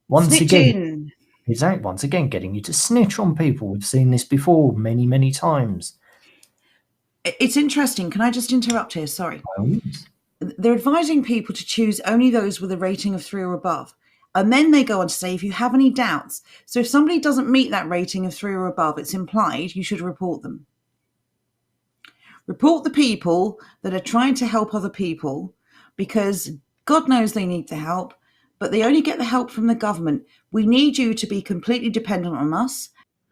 Once again, getting you to snitch on people. We've seen this before many, many times. It's interesting. Can I just interrupt here? Sorry. They're advising people to choose only those with a rating of 3 or above. And then they go on to say, if you have any doubts, so if somebody doesn't meet that rating of 3 or above, it's implied you should report them. Report the people that are trying to help other people, because God knows they need the help, but they only get the help from the government. We need you to be completely dependent on us.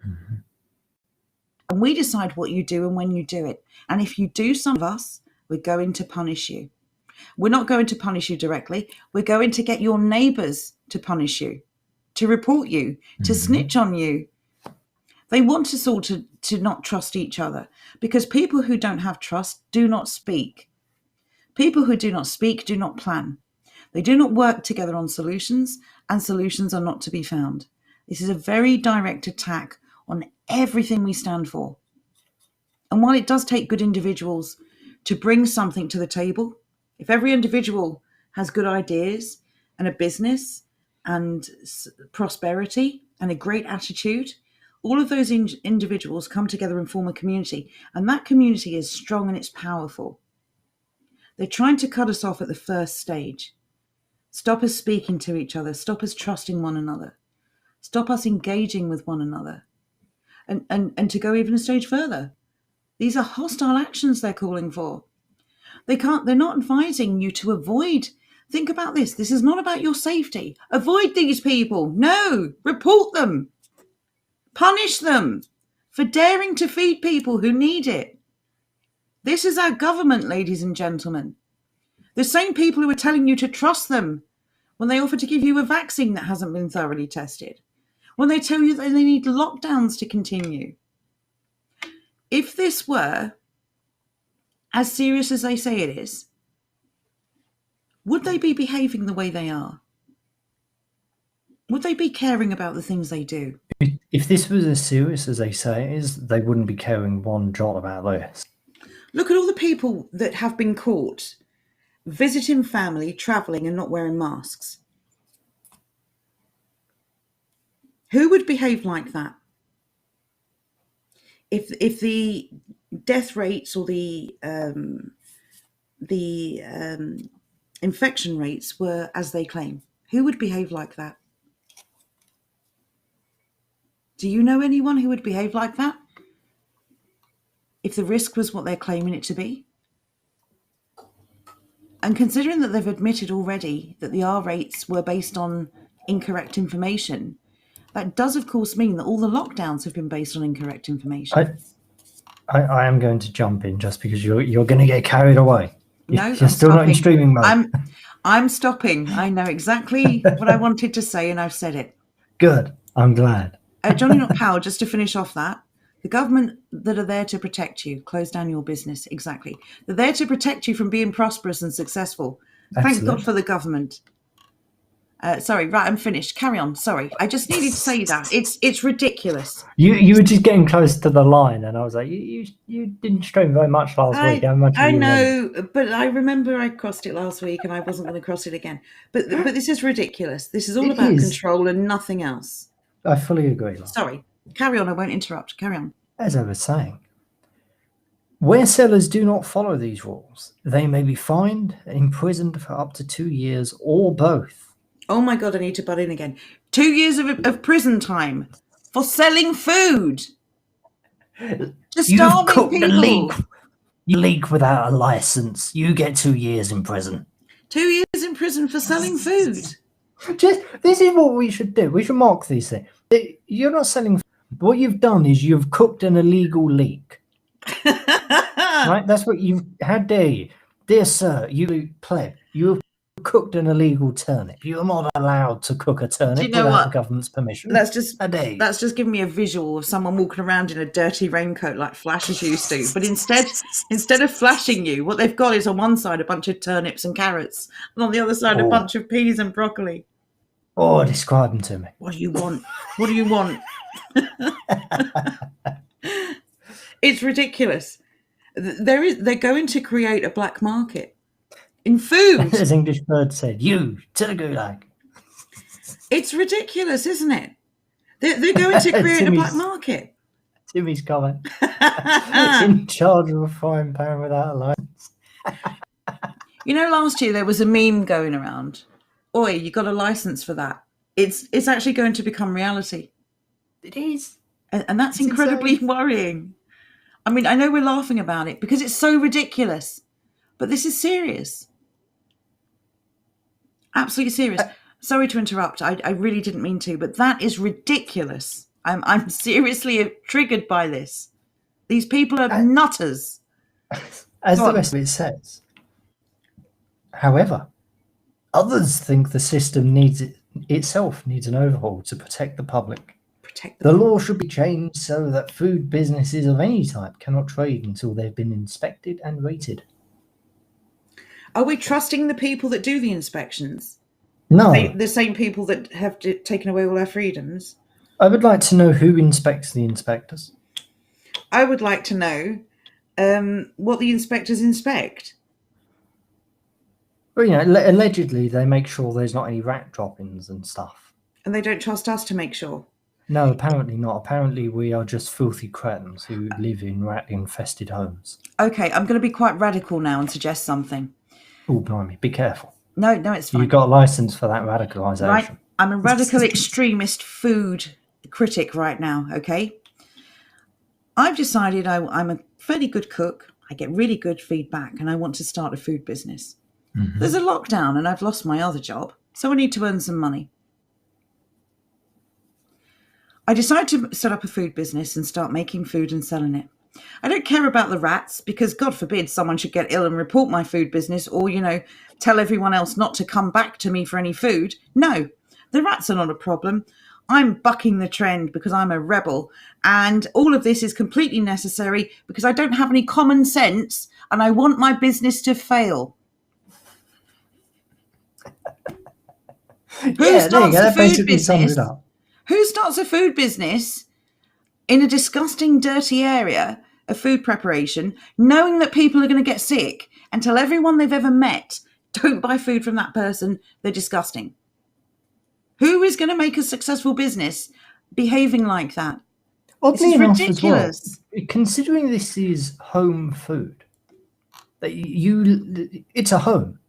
Mm-hmm. And we decide what you do and when you do it. And if you do some of us, we're going to punish you. We're not going to punish you directly. We're going to get your neighbours to punish you, to report you, to snitch on you. They want us all to not trust each other, because people who don't have trust do not speak. People who do not speak do not plan. They do not work together on solutions, and solutions are not to be found. This is a very direct attack on everything we stand for. And while it does take good individuals to bring something to the table, if every individual has good ideas and a business and prosperity and a great attitude, all of those individuals come together and form a community, and that community is strong and it's powerful. They're trying to cut us off at the first stage. Stop us speaking to each other. Stop us trusting one another. Stop us engaging with one another. And to go even a stage further, these are hostile actions they're calling for. They're not advising you to avoid. Think about this. This is not about your safety. Avoid these people. No, report them. Punish them for daring to feed people who need it. This is our government, ladies and gentlemen. The same people who are telling you to trust them when they offer to give you a vaccine that hasn't been thoroughly tested, when they tell you that they need lockdowns to continue. If this were as serious as they say it is, would they be behaving the way they are? Would they be caring about the things they do? If this was as serious as they say it is, they wouldn't be caring one jot about this. Look at all the people that have been caught visiting family, travelling and not wearing masks. Who would behave like that? If the death rates or the infection rates were as they claim, who would behave like that? Do you know anyone who would behave like that if the risk was what they're claiming it to be? And considering that they've admitted already that the R rates were based on incorrect information, that does, of course, mean that all the lockdowns have been based on incorrect information. I am going to jump in just because you're going to get carried away. No, you're still not in streaming mode. I'm stopping. I know exactly what I wanted to say, and I've said it. Good. I'm glad. Johnny Not Power, just to finish off that, the government that are there to protect you, close down your business, exactly. They're there to protect you from being prosperous and successful. Absolutely. Thank God for the government. Sorry, right, I'm finished. Carry on. Sorry, I just needed to say that. It's ridiculous. You were just getting close to the line, and I was like, you didn't stream very much last week. I know, but I remember I crossed it last week, and I wasn't going to cross it again. But this is ridiculous. This is all about control and nothing else. I fully agree. Sorry, carry on. I won't interrupt. Carry on. As I was saying, where sellers do not follow these rules, they may be fined, imprisoned for up to 2 years, or both. Oh my God, I need to butt in again. 2 years of prison time for selling food. Just You've starving cooked a leek. people. You leak without a license. You get 2 years in prison. 2 years in prison for selling food. This is what we should do. We should mark these things. You're not selling. What you've done is you've cooked an illegal leek. Right? That's what you've. How dare you, dear sir? You pleb. You have cooked an illegal turnip. You are not allowed to cook a turnip Do you know without what? the government's permission. That's just How dare you? that's just giving me a visual of someone walking around in a dirty raincoat like Flashes used to. But instead of flashing you, what they've got is on one side a bunch of turnips and carrots, and on the other side a bunch of peas and broccoli. Oh, describe them to me. What do you want? What do you want? It's ridiculous. They're going to create a black market in food. As English Bird said, you to the gulag. It's ridiculous, isn't it? They're going to create a black market. Timmy's comment. In charge of a frying pan without a license. You know, last year there was a meme going around. Oi, you got a license for that. It's actually going to become reality. It is. And that's incredibly worrying. I mean, I know we're laughing about it because it's so ridiculous, but this is serious. Absolutely serious. Sorry to interrupt. I really didn't mean to, but that is ridiculous. I'm seriously triggered by this. These people are nutters. As the rest of it says. However, others think the system itself needs an overhaul to protect the public. The law should be changed so that food businesses of any type cannot trade until they've been inspected and rated. Are we trusting the people that do the inspections? No. The same people that have taken away all our freedoms? I would like to know who inspects the inspectors. I would like to know what the inspectors inspect. Well, allegedly they make sure there's not any rat droppings and stuff. And they don't trust us to make sure? No, apparently not. Apparently we are just filthy cretins who live in rat-infested homes. Okay, I'm going to be quite radical now and suggest something. Oh, blimey, be careful. No, it's fine. You've got a license for that radicalisation. Right, I'm a radical extremist food critic right now, okay? I've decided I'm a fairly good cook. I get really good feedback and I want to start a food business. Mm-hmm. There's a lockdown and I've lost my other job, so I need to earn some money. I decided to set up a food business and start making food and selling it. I don't care about the rats because, God forbid, someone should get ill and report my food business or, tell everyone else not to come back to me for any food. No, the rats are not a problem. I'm bucking the trend because I'm a rebel. And all of this is completely necessary because I don't have any common sense and I want my business to fail. Who starts a food business? Who starts a food business in a disgusting, dirty area of food preparation, knowing that people are going to get sick, and tell everyone they've ever met, don't buy food from that person, they're disgusting? Who is going to make a successful business behaving like that? Oddly enough, ridiculous. As well, considering this is home food, it's a home.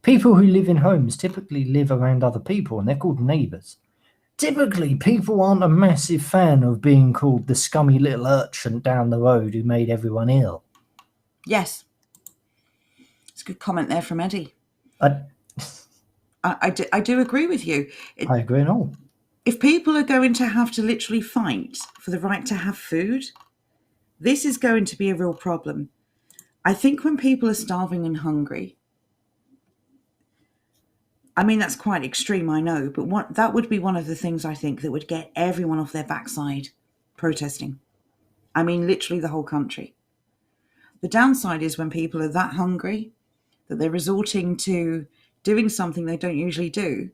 People who live in homes typically live around other people, and they're called neighbours. Typically, people aren't a massive fan of being called the scummy little urchin down the road who made everyone ill. Yes. It's a good comment there from Eddie. I do agree with you. I agree and all. If people are going to have to literally fight for the right to have food, this is going to be a real problem. I think when people are starving and hungry, I mean, that's quite extreme, I know, but that would be one of the things I think that would get everyone off their backside protesting. I mean, literally the whole country. The downside is when people are that hungry that they're resorting to doing something they don't usually do,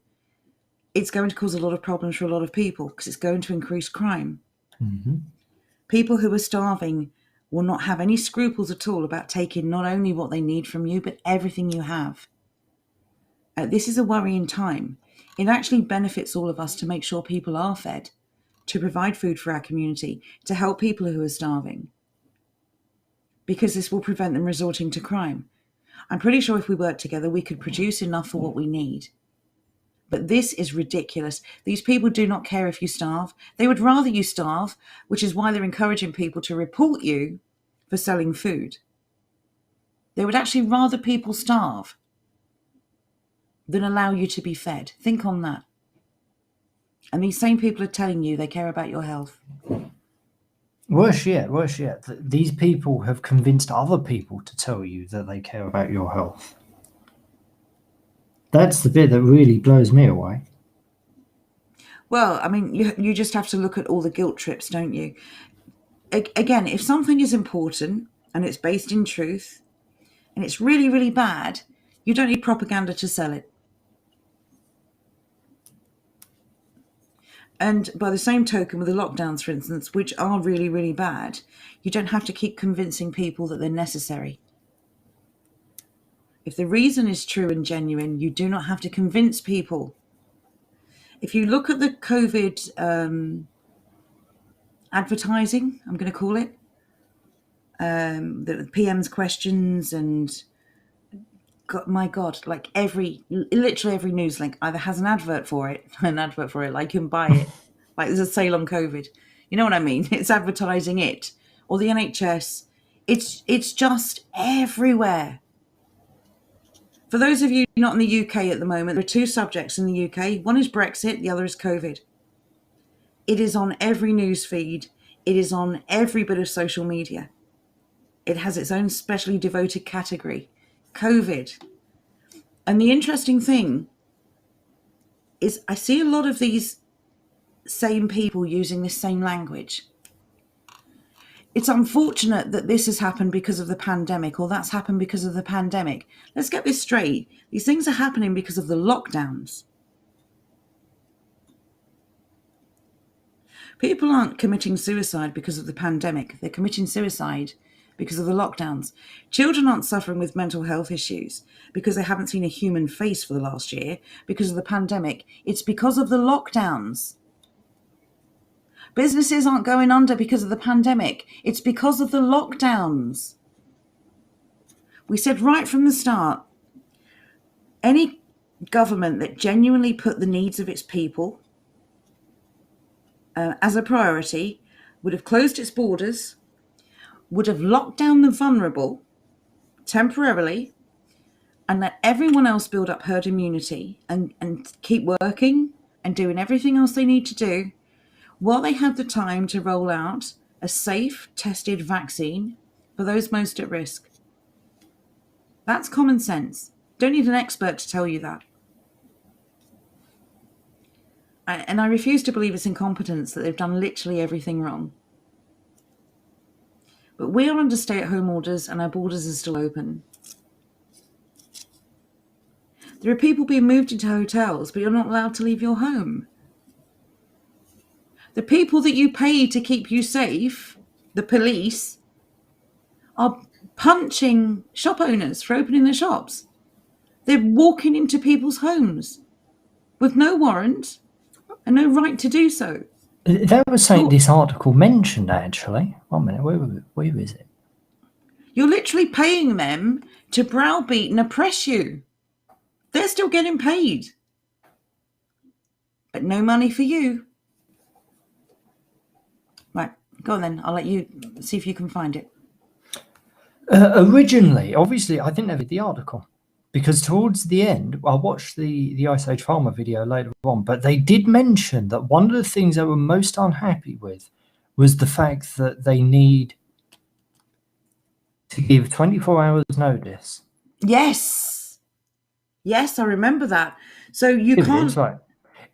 it's going to cause a lot of problems for a lot of people because it's going to increase crime. Mm-hmm. People who are starving will not have any scruples at all about taking not only what they need from you, but everything you have. This is a worrying time. It actually benefits all of us to make sure people are fed, to provide food for our community, to help people who are starving, because this will prevent them resorting to crime. I'm pretty sure if we work together, we could produce enough for what we need. But this is ridiculous. These people do not care if you starve. They would rather you starve, which is why they're encouraging people to report you for selling food. They would actually rather people starve than allow you to be fed. Think on that. And these same people are telling you they care about your health. Worse yet, these people have convinced other people to tell you that they care about your health. That's the bit that really blows me away. Well, I mean, you just have to look at all the guilt trips, don't you? Again, if something is important and it's based in truth and it's really, really bad, you don't need propaganda to sell it. And by the same token, with the lockdowns, for instance, which are really, really bad, you don't have to keep convincing people that they're necessary. If the reason is true and genuine, you do not have to convince people. If you look at the COVID advertising, I'm going to call it, the PM's questions and my God, like literally every news link either has an advert for it, like you can buy it, like there's a sale on COVID. You know what I mean? It's advertising it, or the NHS. It's just everywhere. For those of you not in the UK at the moment, there are two subjects in the UK. One is Brexit, the other is COVID. It is on every news feed. It is on every bit of social media. It has its own specially devoted category, COVID. And the interesting thing is I see a lot of these same people using this same language. It's unfortunate that this has happened because of the pandemic, or that's happened because of the pandemic. Let's get this straight. These things are happening because of the lockdowns. People aren't committing suicide because of the pandemic. They're committing suicide because of the lockdowns. Children aren't suffering with mental health issues because they haven't seen a human face for the last year because of the pandemic. It's because of the lockdowns. Businesses aren't going under because of the pandemic. It's because of the lockdowns. We said right from the start, any government that genuinely put the needs of its people as a priority would have closed its borders, would have locked down the vulnerable temporarily, and let everyone else build up herd immunity and keep working and doing everything else they need to do while they have the time to roll out a safe, tested vaccine for those most at risk. That's common sense. Don't need an expert to tell you that. And I refuse to believe it's incompetence that they've done literally everything wrong. But we are under stay-at-home orders and our borders are still open. There are people being moved into hotels, but you're not allowed to leave your home. The people that you pay to keep you safe, the police, are punching shop owners for opening their shops. They're walking into people's homes with no warrant and no right to do so. That was something this article mentioned, actually. 1 minute, where is it? You're literally paying them to browbeat and oppress you. They're still getting paid. But no money for you. Right, go on then. I'll let you see if you can find it. Originally, obviously, I didn't have the article because towards the end, I watched the Ice Age Farmer video later on, but they did mention that one of the things they were most unhappy with was the fact that they need to give 24 hours notice. Yes, I remember that. So you can't... It's right.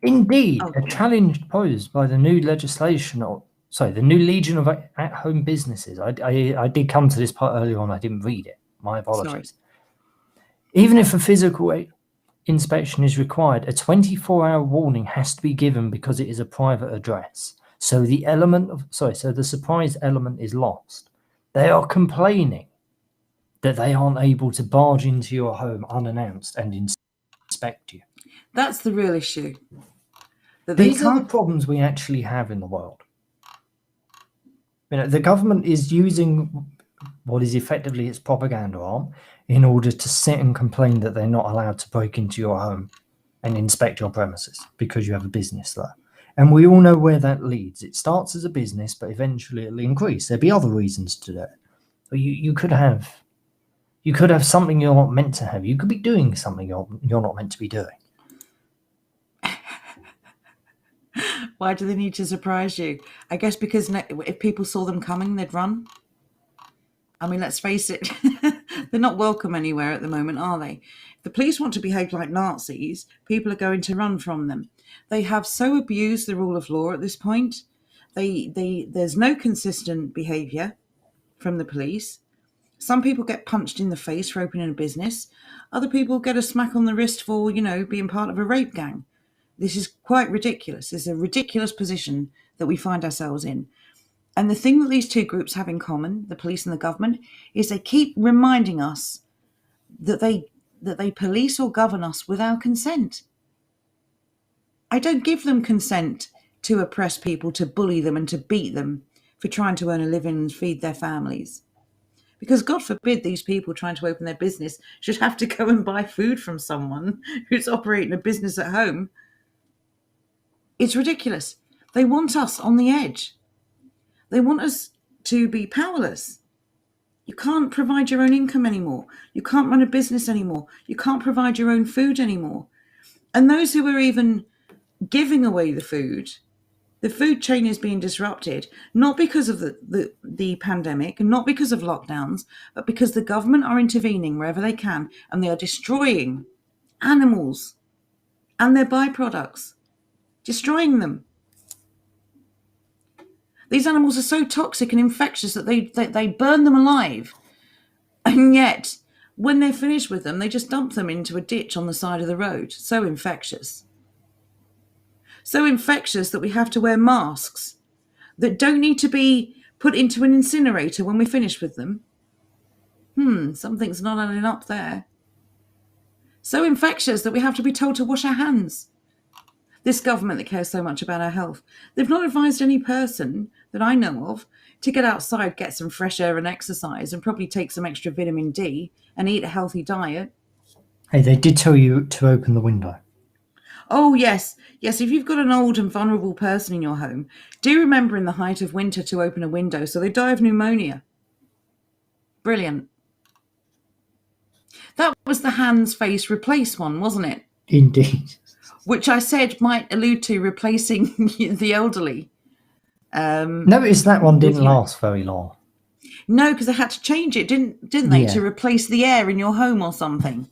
Indeed, a challenge posed by the new legislation, the new Legion of at-home businesses. I did come to this part earlier on. I didn't read it. My apologies. Sorry. Even if a physical inspection is required, a 24-hour warning has to be given because it is a private address. So the surprise element is lost. They are complaining that they aren't able to barge into your home unannounced and inspect you. That's the real issue. These are the problems we actually have in the world. The government is using what is effectively its propaganda arm in order to sit and complain that they're not allowed to break into your home and inspect your premises because you have a business there. And we all know where that leads. It starts as a business, but eventually it'll increase. There'll be other reasons to do it. But you could have something you're not meant to have. You could be doing something you're not meant to be doing. Why do they need to surprise you? I guess because if people saw them coming, they'd run. I mean, let's face it, they're not welcome anywhere at the moment, are they? If the police want to behave like Nazis, people are going to run from them. They have so abused the rule of law at this point. There's no consistent behaviour from the police. Some people get punched in the face for opening a business. Other people get a smack on the wrist for, being part of a rape gang. This is quite ridiculous. It's a ridiculous position that we find ourselves in. And the thing that these two groups have in common, the police and the government, is they keep reminding us that they police or govern us with our consent. I don't give them consent to oppress people, to bully them and to beat them for trying to earn a living and feed their families. Because God forbid these people trying to open their business should have to go and buy food from someone who's operating a business at home. It's ridiculous. They want us on the edge. They want us to be powerless. You can't provide your own income anymore. You can't run a business anymore. You can't provide your own food anymore. And those who are even giving away the food chain is being disrupted, not because of the pandemic and not because of lockdowns, but because the government are intervening wherever they can, and they are destroying animals and their byproducts, destroying them. These animals are so toxic and infectious that they burn them alive. And yet, when they're finished with them, they just dump them into a ditch on the side of the road. So infectious. So infectious that we have to wear masks that don't need to be put into an incinerator when we're finished with them. Something's not adding up there. So infectious that we have to be told to wash our hands. This government that cares so much about our health, they've not advised any person that I know of to get outside, get some fresh air and exercise, and probably take some extra vitamin D and eat a healthy diet. Hey, they did tell you to open the window. Oh, yes. Yes, if you've got an old and vulnerable person in your home, do remember in the height of winter to open a window so they die of pneumonia. Brilliant. That was the hands, face, replace one, wasn't it? Indeed. Which I said might allude to replacing the elderly. Notice that one didn't last very long. No, because they had to change it, didn't they, to replace the air in your home or something.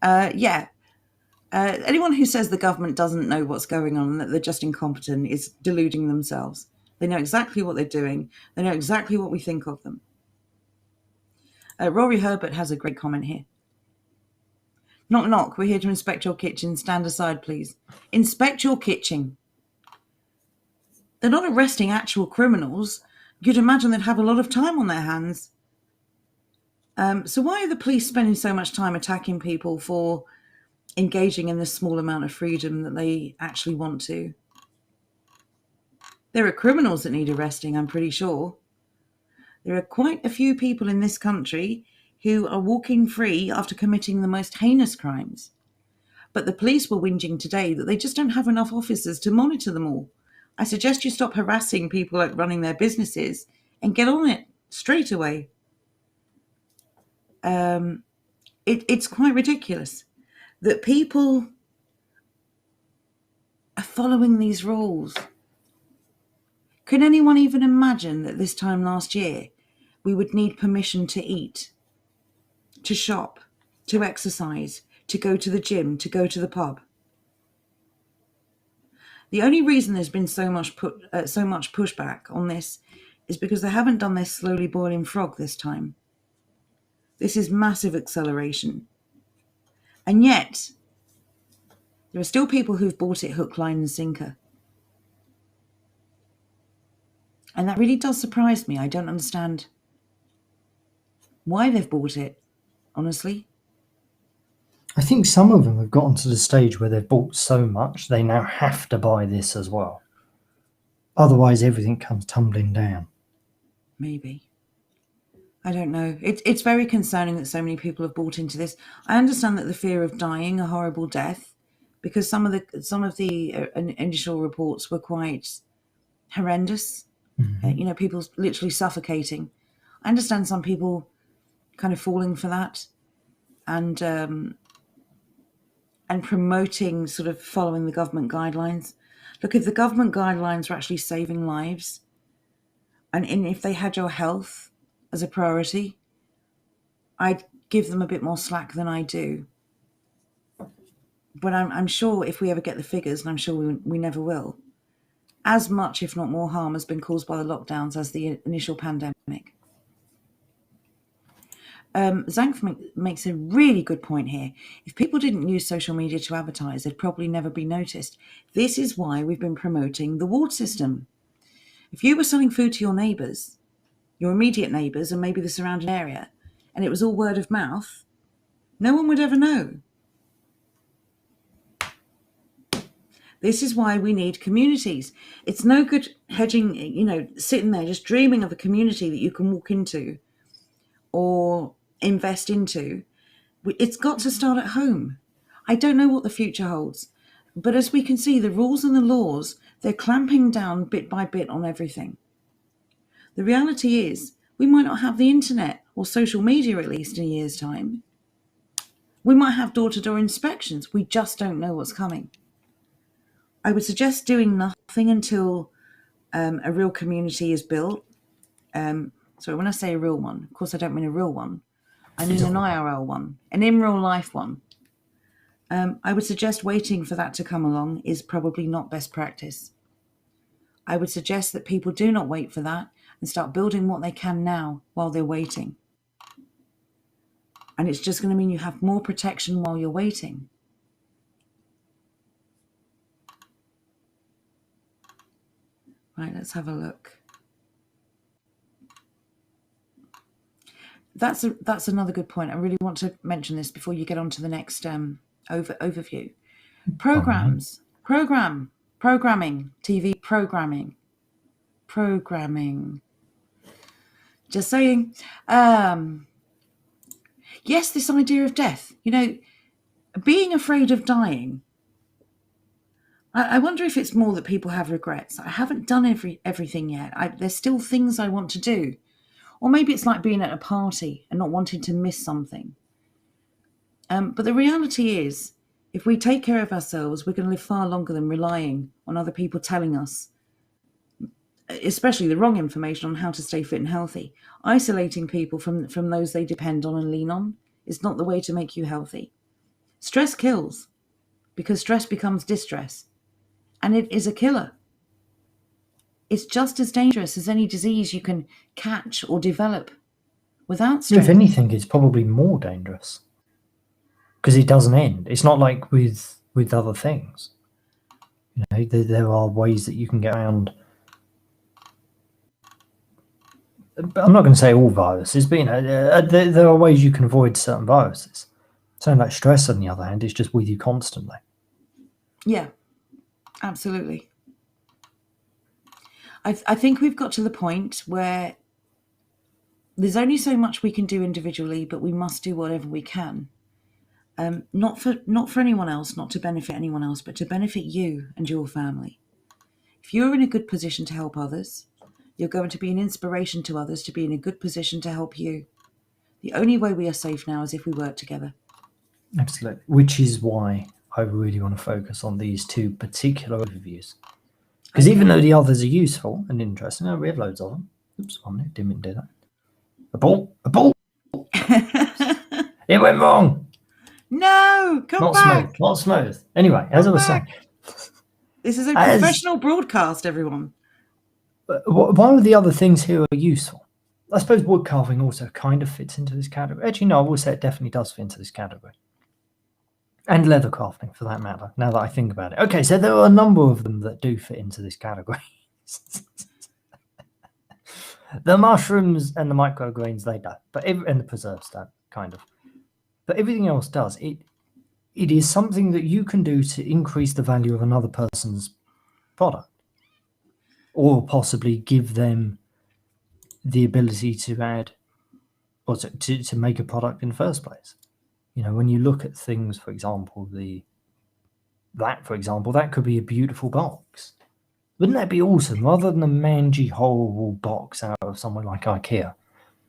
Anyone who says the government doesn't know what's going on and that they're just incompetent is deluding themselves. They know exactly what they're doing. They know exactly what we think of them. Rory Herbert has a great comment here. Knock, knock. We're here to inspect your kitchen. Stand aside, please. Inspect your kitchen. They're not arresting actual criminals. You'd imagine they'd have a lot of time on their hands. So why are the police spending so much time attacking people for engaging in this small amount of freedom that they actually want to? There are criminals that need arresting, I'm pretty sure. There are quite a few people in this country who are walking free after committing the most heinous crimes. But the police were whinging today that they just don't have enough officers to monitor them all. I suggest you stop harassing people like running their businesses and get on it straight away. It's quite ridiculous that people are following these rules. Can anyone even imagine that this time last year we would need permission to eat, to shop, to exercise, to go to the gym, to go to the pub? The only reason there's been so much pushback on this is because they haven't done their slowly boiling frog this time. This is massive acceleration. And yet, there are still people who've bought it hook, line and sinker. And that really does surprise me. I don't understand why they've bought it, honestly. I think some of them have gotten to the stage where they've bought so much they now have to buy this as well. Otherwise, everything comes tumbling down. Maybe. I don't know. It's very concerning that so many people have bought into this. I understand that the fear of dying a horrible death because some of the initial reports were quite horrendous. People literally suffocating. I understand some people kind of falling for that and promoting sort of following the government guidelines. Look, if the government guidelines were actually saving lives, and if they had your health as a priority, I'd give them a bit more slack than I do. But I'm sure if we ever get the figures, and I'm sure we never will, as much, if not more, harm has been caused by the lockdowns as the initial pandemic. Zank makes a really good point here. If people didn't use social media to advertise, they'd probably never be noticed. This is why we've been promoting the ward system. If you were selling food to your neighbours, your immediate neighbours, and maybe the surrounding area, and it was all word of mouth, no one would ever know. This is why we need communities. It's no good hedging, sitting there just dreaming of a community that you can walk into or invest into. It's got to start at home. I don't know what the future holds, but as we can see, the rules and the laws, they're clamping down bit by bit on everything. The reality is we might not have the internet or social media, at least in a year's time. We might have door-to-door inspections. We just don't know what's coming. I would suggest doing nothing until a real community is built. Sorry, when I say a real one, of course I don't mean a real one. I mean an IRL one, an in real life one. I would suggest waiting for that to come along is probably not best practice. I would suggest that people do not wait for that and start building what they can now while they're waiting. And it's just going to mean you have more protection while you're waiting. Right, let's have a look. That's another good point. I really want to mention this before you get on to the next overview. Programming, TV programming. Just saying. Yes, this idea of death. Being afraid of dying. I wonder if it's more that people have regrets. I haven't done everything yet. There's still things I want to do. Or maybe it's like being at a party and not wanting to miss something. But the reality is, if we take care of ourselves, we're going to live far longer than relying on other people telling us, especially the wrong information on how to stay fit and healthy. Isolating people from those they depend on and lean on is not the way to make you healthy. Stress kills, because stress becomes distress. And it is a killer. It's just as dangerous as any disease you can catch or develop without stress. If anything, it's probably more dangerous because it doesn't end. It's not like with other things. There are ways that you can get around. I'm not going to say all viruses, but there are ways you can avoid certain viruses. Something like stress, on the other hand, is just with you constantly. Yeah, absolutely. I think we've got to the point where there's only so much we can do individually, but we must do whatever we can. Not for anyone else, not to benefit anyone else, but to benefit you and your family. If you're in a good position to help others, you're going to be an inspiration to others to be in a good position to help you. The only way we are safe now is if we work together. Absolutely. Which is why I really want to focus on these two particular overviews. Because even though the others are useful and interesting, we have loads of them. Oops, 1 minute, didn't mean to do that. A ball! It went wrong! No, come back! Not smooth. Anyway, as I was saying. This is a professional broadcast, everyone. One of the other things here are useful. I suppose wood carving also kind of fits into this category. Actually, no, I will say it definitely does fit into this category. And leather crafting, for that matter, now that I think about it. Okay, so there are a number of them that do fit into this category. The mushrooms and the micrograins, they don't. And the preserves don't, kind of. But everything else does. It is something that you can do to increase the value of another person's product. Or possibly give them the ability to add, or to make a product in the first place. When you look at things, for example, the That, for example, that could be a beautiful box. Wouldn't that be awesome? Rather than a mangy, horrible box out of somewhere like IKEA,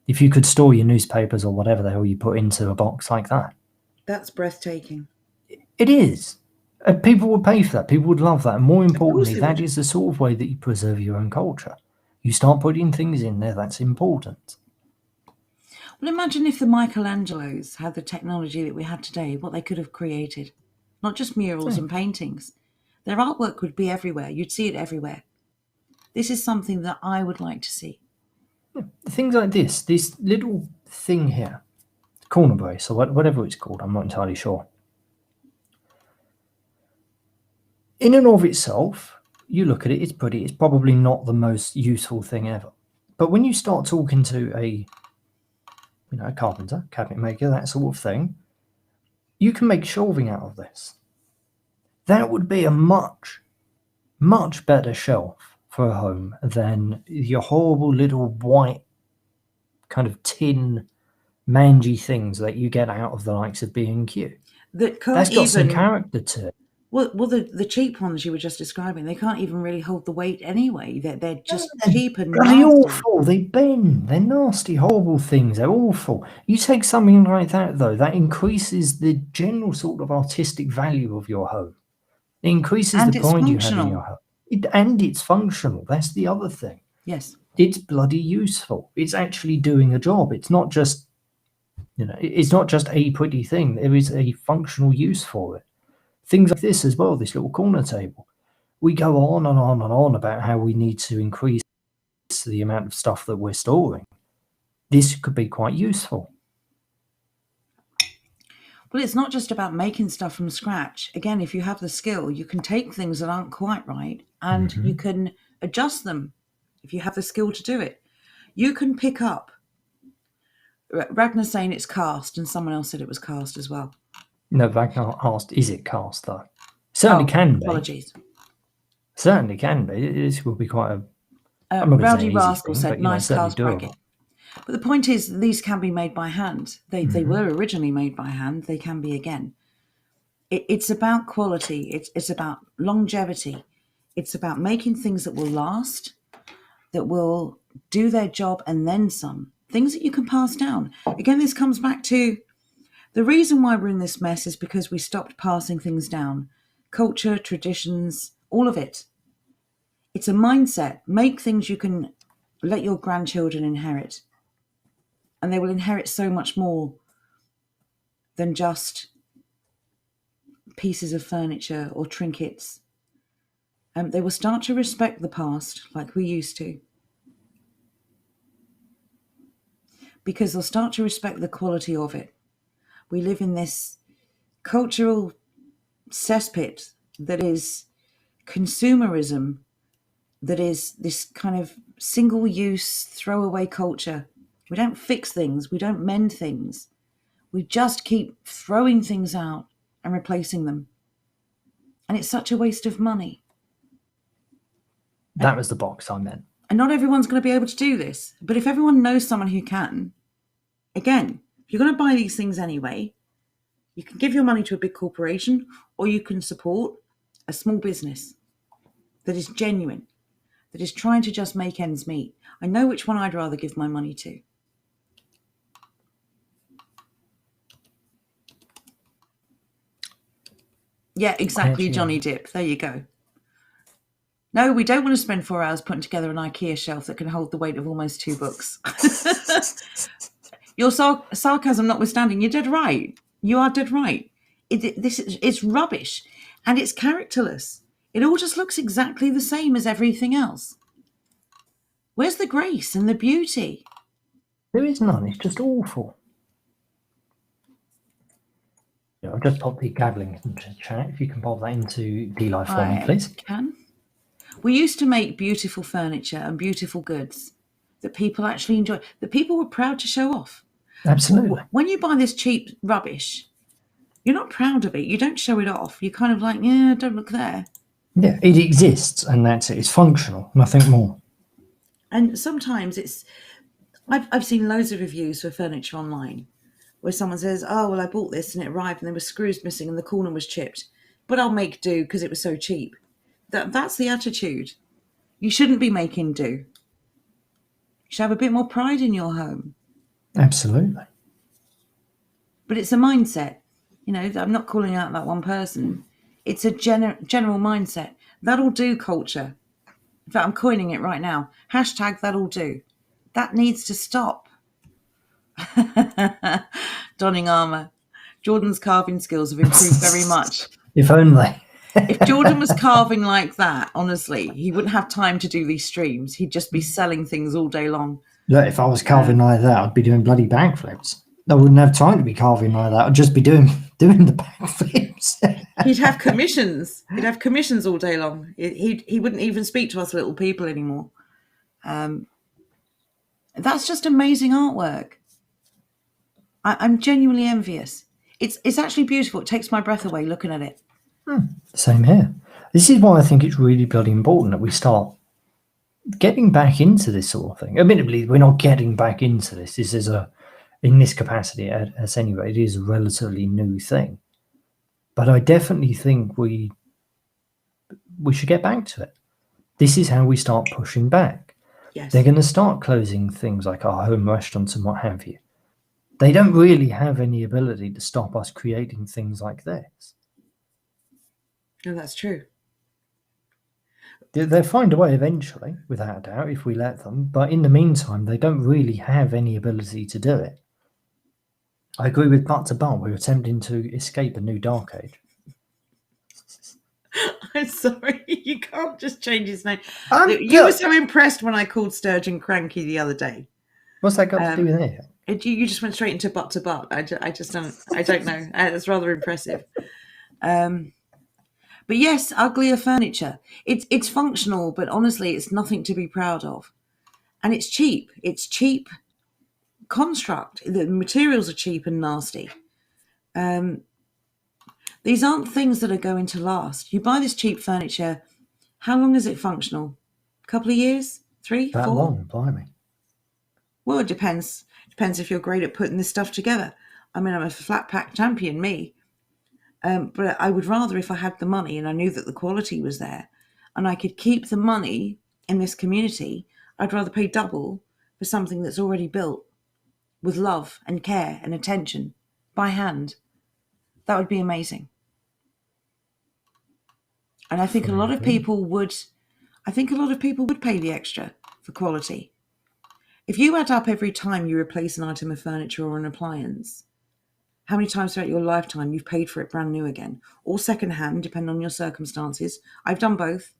if you could store your newspapers or whatever the hell you put into a box like that. That's breathtaking. It is. People would pay for that. People would love that. And more Of course importantly, they that would. is the sort of way that you preserve your own culture. You start putting things in there that's important. Well, imagine if the Michelangelos had the technology that we have today, what they could have created. Not just murals and paintings. Their artwork would be everywhere. You'd see it everywhere. This is something that I would like to see. Things like this little thing here, corner brace or whatever it's called, I'm not entirely sure. In and of itself, you look at it, it's pretty, it's probably not the most useful thing ever. But when you start talking to a carpenter, cabinet maker, that sort of thing, you can make shelving out of this. That would be a much, much better shelf for a home than your horrible little white kind of tin mangy things that you get out of the likes of B&Q. That can't That's got some even. character to it. Well, the cheap ones you were just describing, they can't even really hold the weight anyway. They're just cheap and Bloody nasty. awful. They bend. They're nasty, horrible things. They're awful. You take something like that, though, that increases the general sort of artistic value of your home. It increases And the it's pride you have in functional. your home. And it's functional. That's the other thing. Yes. It's bloody useful. It's actually doing a job. It's not just, it's not just a pretty thing. There is a functional use for it. Things like this as well, this little corner table. We go on and on and on about how we need to increase the amount of stuff that we're storing. This could be quite useful. Well, it's not just about making stuff from scratch. Again, if you have the skill, you can take things that aren't quite right and you can adjust them if you have the skill to do it. You can pick up. Ragnar's saying it's cast, and someone else said it was cast as well. No, Wagner asked, is it cast, though? Certainly can be. Apologies. Certainly can be. This will be quite a... Rowdy Rascal thing, said, but, nice cast doable. bracket. But the point is, these can be made by hand. They were originally made by hand. They can be again. It's about quality. It's about longevity. It's about making things that will last, that will do their job and then some. Things that you can pass down. Again, this comes back to the reason why we're in this mess is because we stopped passing things down. Culture, traditions, all of it. It's a mindset. Make things you can let your grandchildren inherit. And they will inherit so much more than just pieces of furniture or trinkets. They will start to respect the past like we used to. Because they'll start to respect the quality of it. We live in this cultural cesspit that is consumerism, that is this kind of single-use, throwaway culture. We don't fix things. We don't mend things. We just keep throwing things out and replacing them. And it's such a waste of money. That was the box I meant. And not everyone's going to be able to do this. But if everyone knows someone who can, again, if you're going to buy these things anyway, you can give your money to a big corporation or you can support a small business that is genuine, that is trying to just make ends meet. I know which one I'd rather give my money to. Yeah, exactly, Johnny Dip. There you go. No, we don't want to spend 4 hours putting together an IKEA shelf that can hold the weight of almost 2 books. Your sarcasm notwithstanding, you're dead right. You are dead right. It's rubbish and it's characterless. It all just looks exactly the same as everything else. Where's the grace and the beauty? There is none. It's just awful. I've just popped the gabbling into chat. If you can pop that into D-Live for me, please. Can. We used to make beautiful furniture and beautiful goods that people actually enjoy, that people were proud to show off. Absolutely. When you buy this cheap rubbish, you're not proud of it. You don't show it off. You're kind of like, yeah, don't look there. Yeah, it exists and that's it. It's functional, nothing more. And sometimes I've seen loads of reviews for furniture online where someone says, oh, well, I bought this and it arrived and there were screws missing and the corner was chipped. but I'll make do because it was so cheap. That's the attitude. You shouldn't be making do. You should have a bit more pride in your home. Absolutely. But it's a mindset. You know, I'm not calling out that one person. It's a general mindset. That'll do culture. In fact, I'm coining it right now. Hashtag that'll do. That needs to stop. Donning armour. Jordan's carving skills have improved very much. If only. If Jordan was carving like that, honestly, he wouldn't have time to do these streams. He'd just be selling things all day long. Look, if I was carving like that, I'd be doing bloody backflips. I wouldn't have time to be carving like that. I'd just be doing the backflips. He'd have commissions. He'd have commissions all day long. He wouldn't even speak to us little people anymore. That's just amazing artwork. I'm genuinely envious. It's actually beautiful. It takes my breath away looking at it. Same here. This is why I think it's really bloody important that we start getting back into this sort of thing. Admittedly, we're not getting back into this. This is in this capacity, at any rate, it is a relatively new thing. But I definitely think we should get back to it. This is how we start pushing back. Yes. They're going to start closing things like our home restaurants and what have you. They don't really have any ability to stop us creating things like this. No, that's true. They'll find a way eventually, without a doubt, if we let them. But in the meantime, they don't really have any ability to do it. I agree with Butt to Butt. We're attempting to escape a new dark age. I'm sorry, you can't just change his name. You You were so impressed when I called Sturgeon cranky the other day. What's that got to do with it? You just went straight into Butt to Butt. I don't know. It's rather impressive. But yes, uglier furniture. It's functional, but honestly, it's nothing to be proud of. And it's cheap. It's cheap construct. The materials are cheap and nasty. These aren't things that are going to last. You buy this cheap furniture, how long is it functional? A couple of years? 3, 4? That long, blimey. Well, it depends. Depends if you're great at putting this stuff together. I mean, I'm a flat pack champion, me. But I would rather, if I had the money and I knew that the quality was there and I could keep the money in this community, I'd rather pay double for something that's already built with love and care and attention by hand. That would be amazing. And I think a lot of people would pay the extra for quality. If you add up every time you replace an item of furniture or an appliance, how many times throughout your lifetime you've paid for it brand new again, or secondhand, depending on your circumstances. I've done both.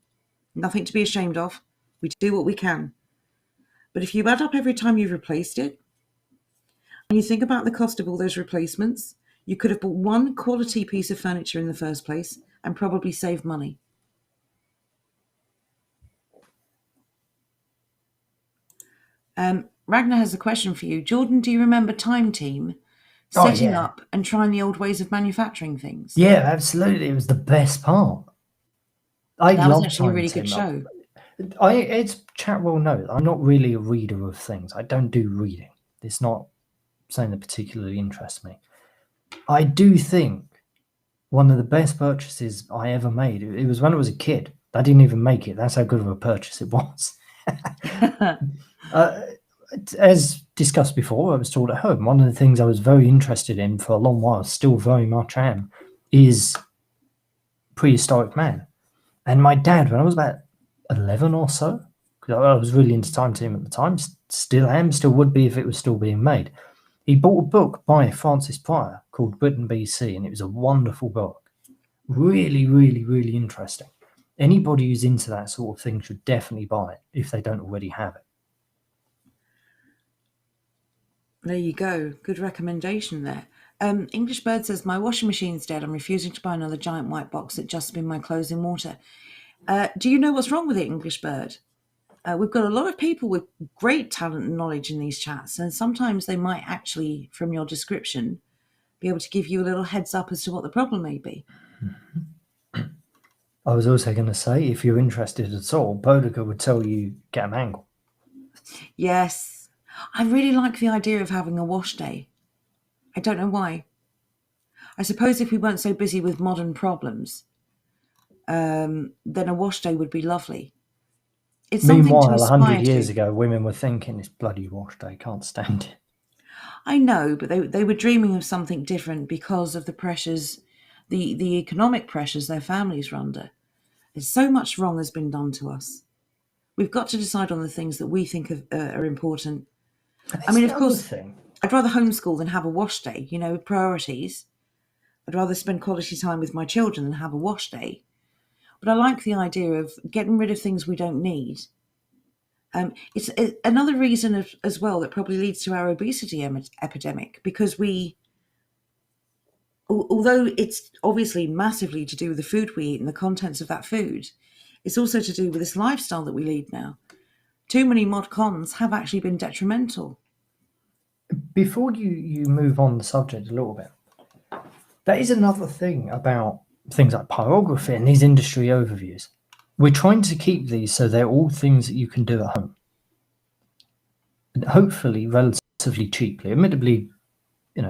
Nothing to be ashamed of. We do what we can. But if you add up every time you've replaced it, and you think about the cost of all those replacements, you could have bought one quality piece of furniture in the first place and probably saved money. Ragnar has a question for you. Jordan, do you remember Time Team setting up and trying the old ways of manufacturing things? Yeah, absolutely. It was the best part. That was actually a really good show. It's chat well known. I'm not really a reader of things. I don't do reading. It's not something that particularly interests me. I do think one of the best purchases I ever made, it was when I was a kid. I didn't even make it. That's how good of a purchase it was. As discussed before, I was taught at home. One of the things I was very interested in for a long while, still very much am, is prehistoric man. And my dad, when I was about 11 or so, because I was really into Time Team at the time, still am, still would be if it was still being made. He bought a book by Francis Pryor called Britain BC, and it was a wonderful book. Really, really, really interesting. Anybody who's into that sort of thing should definitely buy it if they don't already have it. There you go. Good recommendation there. English Bird says, my washing machine's dead. I'm refusing to buy another giant white box that just spin my clothes in water. Do you know what's wrong with it, English Bird? We've got a lot of people with great talent and knowledge in these chats, and sometimes they might actually, from your description, be able to give you a little heads up as to what the problem may be. I was also going to say, if you're interested at all, Bodica would tell you get a mangle. Yes. I really like the idea of having a wash day. I don't know why. I suppose if we weren't so busy with modern problems, then a wash day would be lovely. It's something to Meanwhile, aspire 100 years to. ago, women were thinking, this bloody wash day, can't stand it. I know, but they were dreaming of something different because of the pressures, the economic pressures their families were under. There's so much wrong has been done to us. We've got to decide on the things that we think are important. And I that's mean, the of other course, thing. I'd rather homeschool than have a wash day, priorities. I'd rather spend quality time with my children than have a wash day. But I like the idea of getting rid of things we don't need. It's another reason as well that probably leads to our obesity epidemic, because although it's obviously massively to do with the food we eat and the contents of that food, it's also to do with this lifestyle that we lead now. Too many mod cons have actually been detrimental. Before you move on the subject a little bit, that is another thing about things like pyrography and these industry overviews. We're trying to keep these so they're all things that you can do at home. And hopefully relatively cheaply. Admittedly,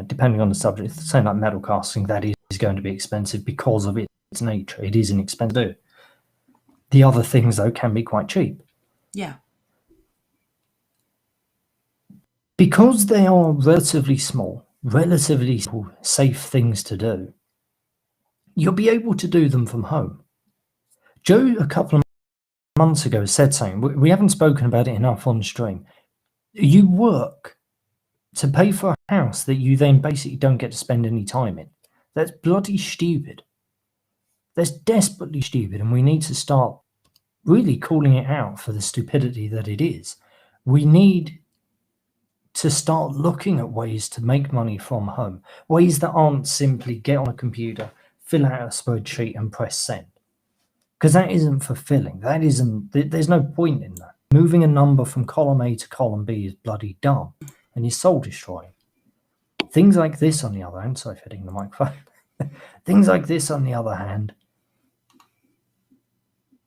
depending on the subject, saying like metal casting, that is going to be expensive because of its nature. It is an expensive to do. The other things, though, can be quite cheap. Yeah. Because they are relatively small, relatively safe things to do, you'll be able to do them from home. Joe, a couple of months ago, said something. We haven't spoken about it enough on stream. You work to pay for a house that you then basically don't get to spend any time in. That's bloody stupid. That's desperately stupid, and we need to start really calling it out for the stupidity that it is. We need to start looking at ways to make money from home, ways that aren't simply get on a computer, fill out a spreadsheet and press send. Because that isn't fulfilling. There's no point in that. Moving a number from column A to column B is bloody dumb and is soul destroying. Things like this, on the other hand, sorry for hitting the microphone. Things like this, on the other hand,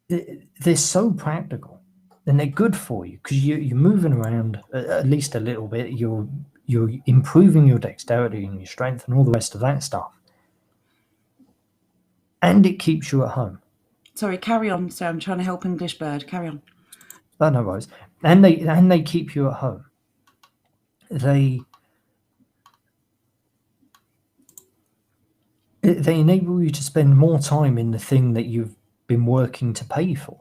they're so practical and they're good for you because you're moving around at least a little bit. You're improving your dexterity and your strength and all the rest of that stuff. And it keeps you at home. Sorry, carry on. So I'm trying to help English Bird. Carry on. Oh, no worries. And they keep you at home. They enable you to spend more time in the thing that you've been working to pay for.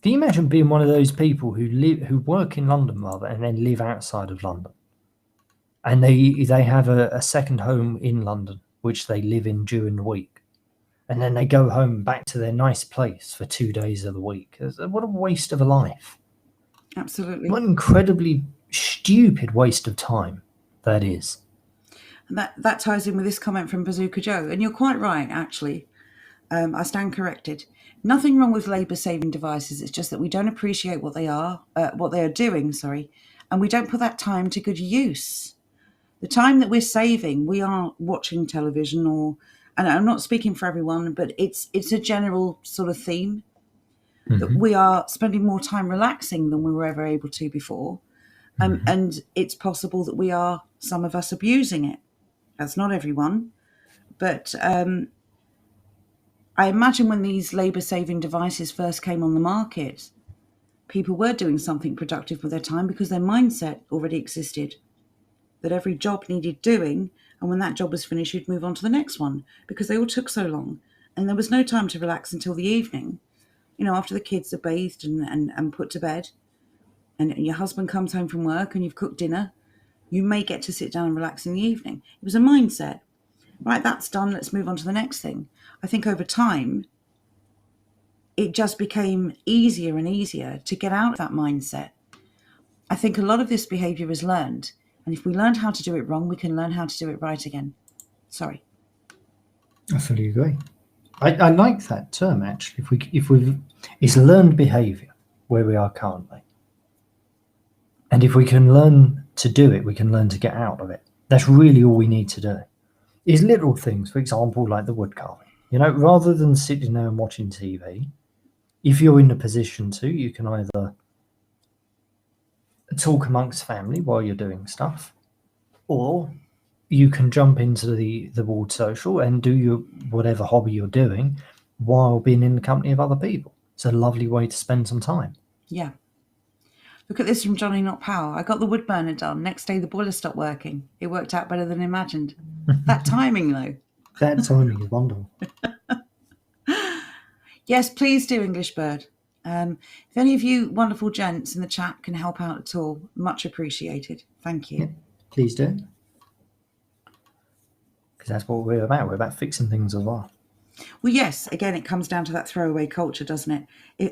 Can you imagine being one of those people who work in London rather and then live outside of London, and they have a second home in London which they live in during the week, and then they go home back to their nice place for 2 days of the week? What a waste of a life! Absolutely. What an incredibly stupid waste of time that is. And that ties in with this comment from Bazooka Joe. And you're quite right, actually. I stand corrected. Nothing wrong with labour-saving devices. It's just that we don't appreciate what they are doing, and we don't put that time to good use. The time that we're saving, we are watching television, and I'm not speaking for everyone, but it's a general sort of theme that we are spending more time relaxing than we were ever able to before. And it's possible that we are, some of us, abusing it. That's not everyone, but I imagine when these labour-saving devices first came on the market, people were doing something productive with their time because their mindset already existed, that every job needed doing, and when that job was finished, you'd move on to the next one because they all took so long, and there was no time to relax until the evening. After the kids are bathed and put to bed, and your husband comes home from work and you've cooked dinner, you may get to sit down and relax in the evening. It was a mindset. Right, that's done, let's move on to the next thing. I think over time, it just became easier and easier to get out of that mindset. I think a lot of this behaviour is learned. And if we learned how to do it wrong, we can learn how to do it right again. Sorry. I fully agree. I like that term, actually. It's learned behaviour where we are currently. And if we can learn to do it, we can learn to get out of it. That's really all we need to do. Is little things, for example, like the wood carving. Rather than sitting there and watching TV, if you're in a position to, you can either talk amongst family while you're doing stuff, or you can jump into the walled social and do your whatever hobby you're doing, while being in the company of other people. It's a lovely way to spend some time. Yeah. Look at this from Johnny Not Power. I got the wood burner done. Next day, the boiler stopped working. It worked out better than imagined. That timing, though. That timing is wonderful. Yes, please do, English Bird. If any of you wonderful gents in the chat can help out at all, much appreciated. Thank you. Yeah, please do. Because that's what we're about. We're about fixing things as well. Well, yes, again, it comes down to that throwaway culture, doesn't it?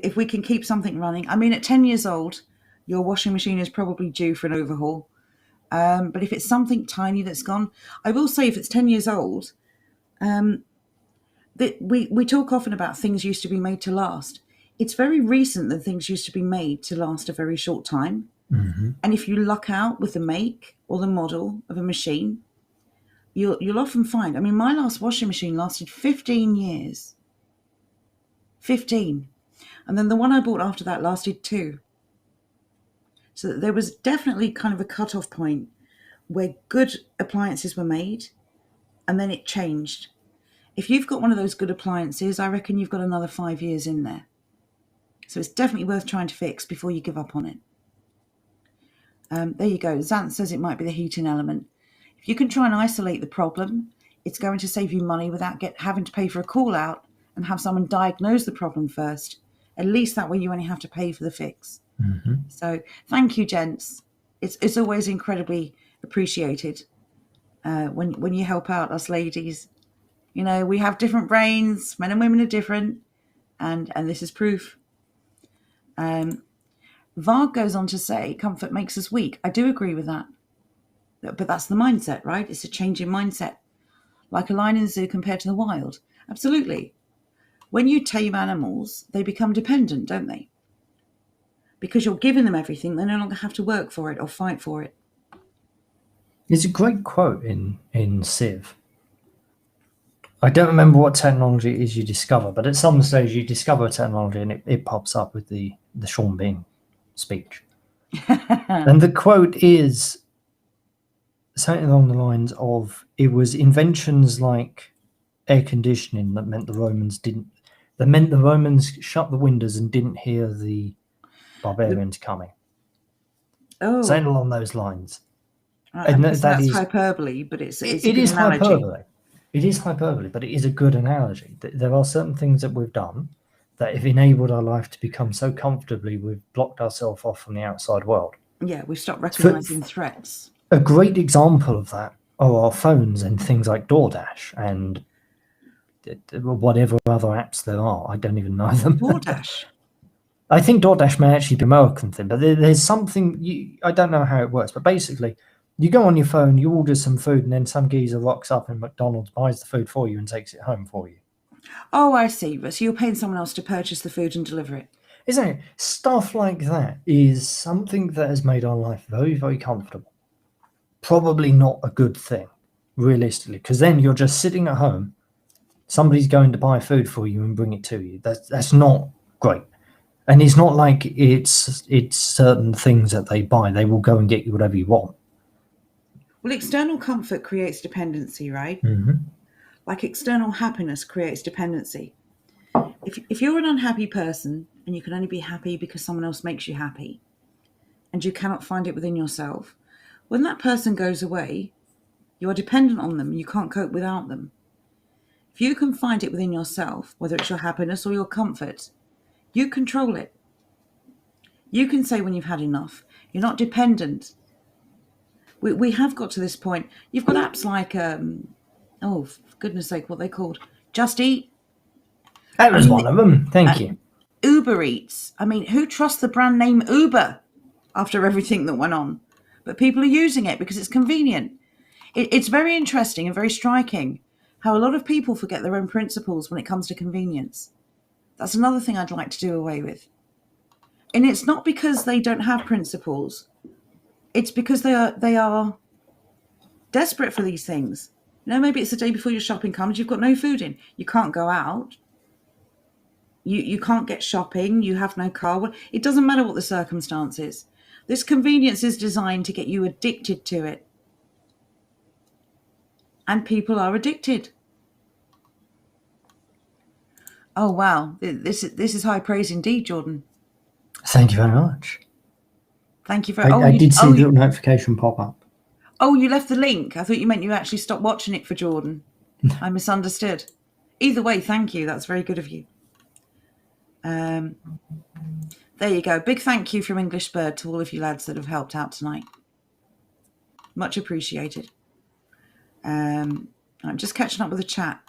If we can keep something running. I mean, at 10 years old, your washing machine is probably due for an overhaul. But if it's something tiny that's gone, I will say if it's 10 years old, we talk often about things used to be made to last. It's very recent that things used to be made to last a very short time. Mm-hmm. And if you luck out with the make or the model of a machine, you'll often find, I mean, my last washing machine lasted 15 years. 15. And then the one I bought after that lasted 2. So there was definitely kind of a cut-off point where good appliances were made, and then it changed. If you've got one of those good appliances, I reckon you've got another 5 years in there. So it's definitely worth trying to fix before you give up on it. There you go. Zant says it might be the heating element. If you can try and isolate the problem, it's going to save you money without having to pay for a call out and have someone diagnose the problem first. At least that way you only have to pay for the fix. Mm-hmm. So thank you, gents. It's always incredibly appreciated when you help out us ladies. You know, we have different brains. Men and women are different. And this is proof. Varg goes on to say, comfort makes us weak. I do agree with that. But that's the mindset, right? It's a change in mindset. Like a lion in the zoo compared to the wild. Absolutely. When you tame animals, they become dependent, don't they? Because you're giving them everything, they no longer have to work for it or fight for it. There's a great quote in Civ. I don't remember what technology it is you discover, but at some stage you discover a technology and it pops up with the Sean Bean speech. And the quote is something along the lines of, it was inventions like air conditioning that meant the Romans shut the windows and didn't hear the barbarians coming. Oh, Something along those lines. and that's hyperbole, but it's a good analogy. Hyperbole. It is hyperbole, but it is a good analogy. There are certain things that we've done that have enabled our life to become so comfortably we've blocked ourselves off from the outside world. Yeah, we've stopped recognising threats. A great example of that are our phones and things like DoorDash and whatever other apps there are. I don't even know them. DoorDash? I think DoorDash may actually be an American thing, but there's something, I don't know how it works, but basically you go on your phone, you order some food, and then some geezer rocks up in McDonald's, buys the food for you and takes it home for you. Oh, I see. So you're paying someone else to purchase the food and deliver it. Isn't it? Stuff like that is something that has made our life very, very comfortable. Probably not a good thing, realistically, because then you're just sitting at home, somebody's going to buy food for you and bring it to you. That's not great. And it's not like it's certain things that they buy. They will go and get you whatever you want. Well, external comfort creates dependency, right? Mm-hmm. Like external happiness creates dependency. If you're an unhappy person and you can only be happy because someone else makes you happy and you cannot find it within yourself, when that person goes away, you are dependent on them and you can't cope without them. If you can find it within yourself, whether it's your happiness or your comfort, you control it. You can say when you've had enough. You're not dependent. We have got to this point. You've got apps like, oh, for goodness sake, what are they called? Just Eat. That was one of them. Thank you. Uber Eats. I mean, who trusts the brand name Uber after everything that went on? But people are using it because it's convenient. It's very interesting and very striking how a lot of people forget their own principles when it comes to convenience. That's another thing I'd like to do away with. And it's not because they don't have principles. It's because they are desperate for these things. You know, maybe it's the day before your shopping comes, you've got no food in. You can't go out. You can't get shopping. You have no car. It doesn't matter what the circumstance is. This convenience is designed to get you addicted to it. And people are addicted. Oh wow, this is high praise indeed, Jordan. Thank you very much. Thank you for. I did see the little notification pop up. Oh, you left the link. I thought you meant you actually stopped watching it for Jordan. I misunderstood. Either way, thank you. That's very good of you. There you go. Big thank you from English Bird to all of you lads that have helped out tonight. Much appreciated. I'm just catching up with the chat.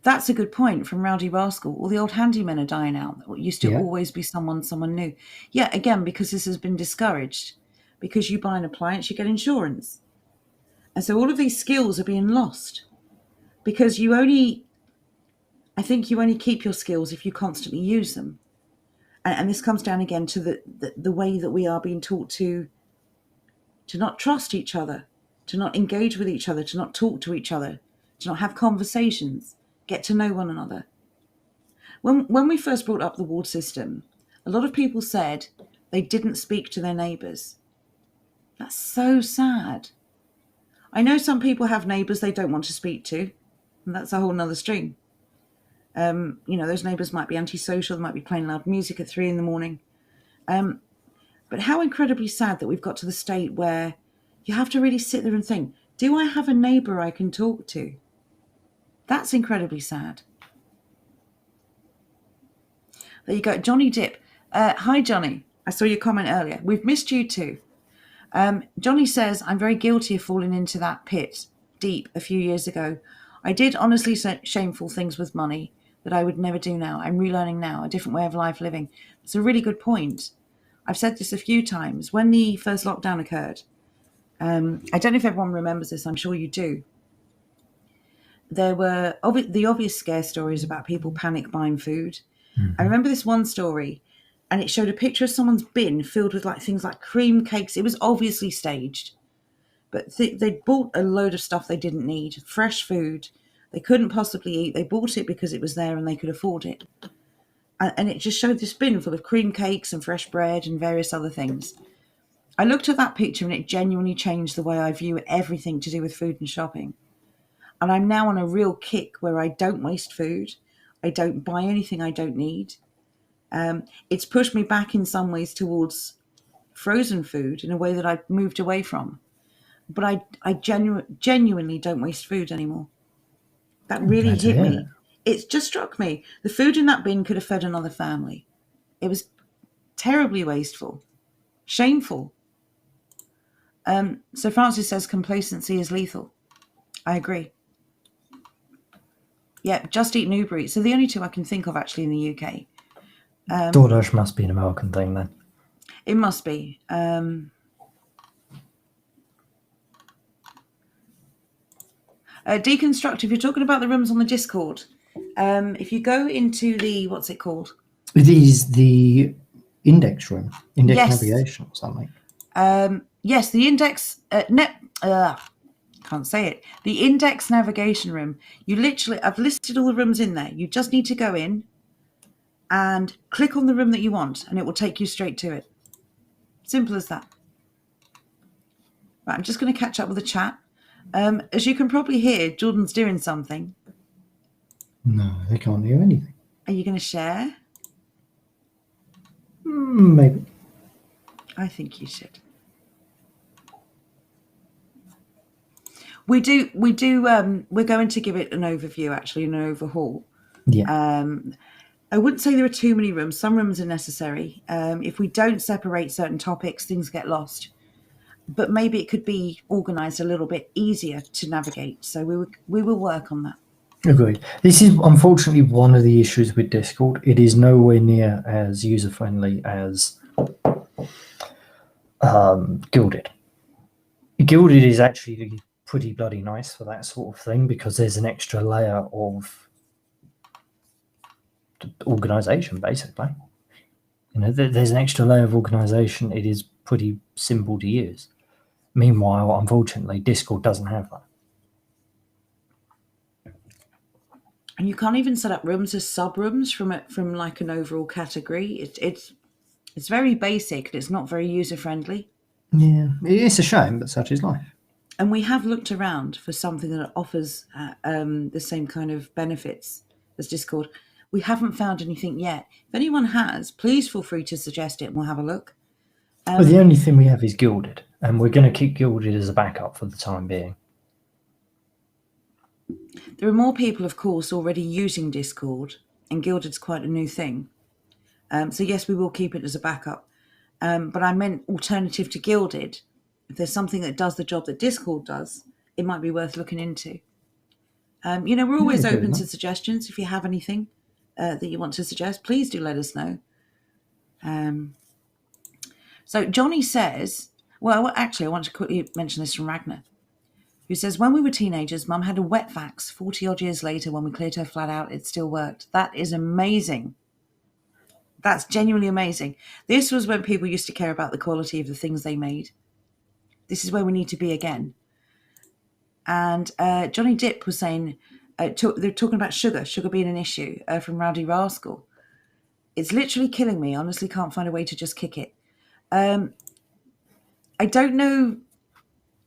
That's a good point from Rowdy Rascal. All the old handymen are dying out. There used to always be someone new. Yeah, again, because this has been discouraged. Because you buy an appliance, you get insurance. And so all of these skills are being lost. Because I think you only keep your skills if you constantly use them. And this comes down again to the way that we are being taught to not trust each other, to not engage with each other, to not talk to each other, to not have conversations, get to know one another. When we first brought up the ward system, a lot of people said they didn't speak to their neighbours. That's so sad. I know some people have neighbours they don't want to speak to, and that's a whole nother stream. Those neighbours might be antisocial, they might be playing loud music at 3 a.m. But how incredibly sad that we've got to the state where you have to really sit there and think, do I have a neighbour I can talk to? That's incredibly sad. There you go. Johnny Dip. Hi, Johnny. I saw your comment earlier. We've missed you too. Johnny says, I'm very guilty of falling into that pit deep a few years ago. I did honestly shameful things with money that I would never do now. I'm relearning now, a different way of life living. It's a really good point. I've said this a few times. When the first lockdown occurred, I don't know if everyone remembers this, I'm sure you do. There were the obvious scare stories about people panic buying food. Mm-hmm. I remember this one story, and it showed a picture of someone's bin filled with things like cream cakes. It was obviously staged, but they'd bought a load of stuff they didn't need, fresh food they couldn't possibly eat. They bought it because it was there and they could afford it. And it just showed this bin full of cream cakes and fresh bread and various other things. I looked at that picture and it genuinely changed the way I view everything to do with food and shopping. And I'm now on a real kick where I don't waste food. I don't buy anything I don't need. It's pushed me back in some ways towards frozen food in a way that I've moved away from. But I genuinely don't waste food anymore. That really hit me. It just struck me. The food in that bin could have fed another family. It was terribly wasteful. Shameful. So Francis says complacency is lethal. I agree. Yeah, Just Eat and Uber Eats. So the only two I can think of actually in the UK. DoorDash must be an American thing then. It must be. Deconstruct, if you're talking about the rooms on the Discord, if you go into the, what's it called? It is the index room, navigation or something. Yes, the index, can't say it. The index navigation room. I've listed all the rooms in there. You just need to go in and click on the room that you want and it will take you straight to it. Simple as that. Right, I'm just going to catch up with the chat. As you can probably hear, Jordan's doing something. No, they can't hear anything. Are you going to share? Maybe. I think you should. We do. We're going to give it an overview, actually, an overhaul. Yeah. I wouldn't say there are too many rooms. Some rooms are necessary. If we don't separate certain topics, things get lost. But maybe it could be organised a little bit easier to navigate. So we will work on that. Agreed. This is unfortunately one of the issues with Discord. It is nowhere near as user-friendly as Guilded. Guilded is actually pretty bloody nice for that sort of thing because there's an extra layer of organisation, basically. There's an extra layer of organisation. It is pretty simple to use. Meanwhile, unfortunately, Discord doesn't have that. And you can't even set up rooms as sub-rooms from like an overall category. It's very basic and it's not very user-friendly. Yeah, it's a shame, but such is life. And we have looked around for something that offers the same kind of benefits as Discord. We haven't found anything yet. If anyone has, please feel free to suggest it and we'll have a look. Well, the only thing we have is Gilded, and we're going to keep Gilded as a backup for the time being. There are more people, of course, already using Discord, and Gilded's quite a new thing. So yes, we will keep it as a backup. But I meant alternative to Gilded. If there's something that does the job that Discord does, it might be worth looking into. We're always open to suggestions. If you have anything that you want to suggest, please do let us know. So Johnny says, well, actually, I want to quickly mention this from Ragnar, who says, when we were teenagers, Mum had a wet vax. 40 odd years later, when we cleared her flat out, it still worked. That is amazing. That's genuinely amazing. This was when people used to care about the quality of the things they made. This is where we need to be again. And Johnny Dipp was saying, they're talking about sugar being an issue from Rowdy Rascal. It's literally killing me. Honestly, can't find a way to just kick it. I don't know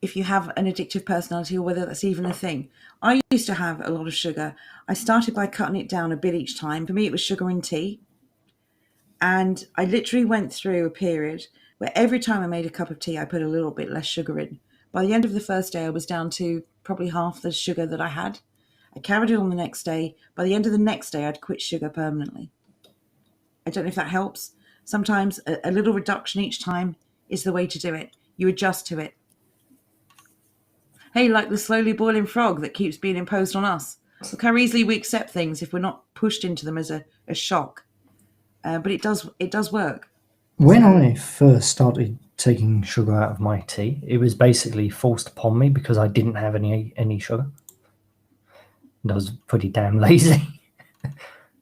if you have an addictive personality or whether that's even a thing. I used to have a lot of sugar. I started by cutting it down a bit each time. For me, it was sugar and tea. And I literally went through a period where every time I made a cup of tea, I put a little bit less sugar in. By the end of the first day, I was down to probably half the sugar that I had. I carried it on the next day. By the end of the next day, I'd quit sugar permanently. I don't know if that helps. Sometimes a little reduction each time is the way to do it. You adjust to it. Hey, like the slowly boiling frog that keeps being imposed on us. Look how easily we accept things if we're not pushed into them as a shock. But it does work. When I first started taking sugar out of my tea, it was basically forced upon me because I didn't have any sugar. And I was pretty damn lazy.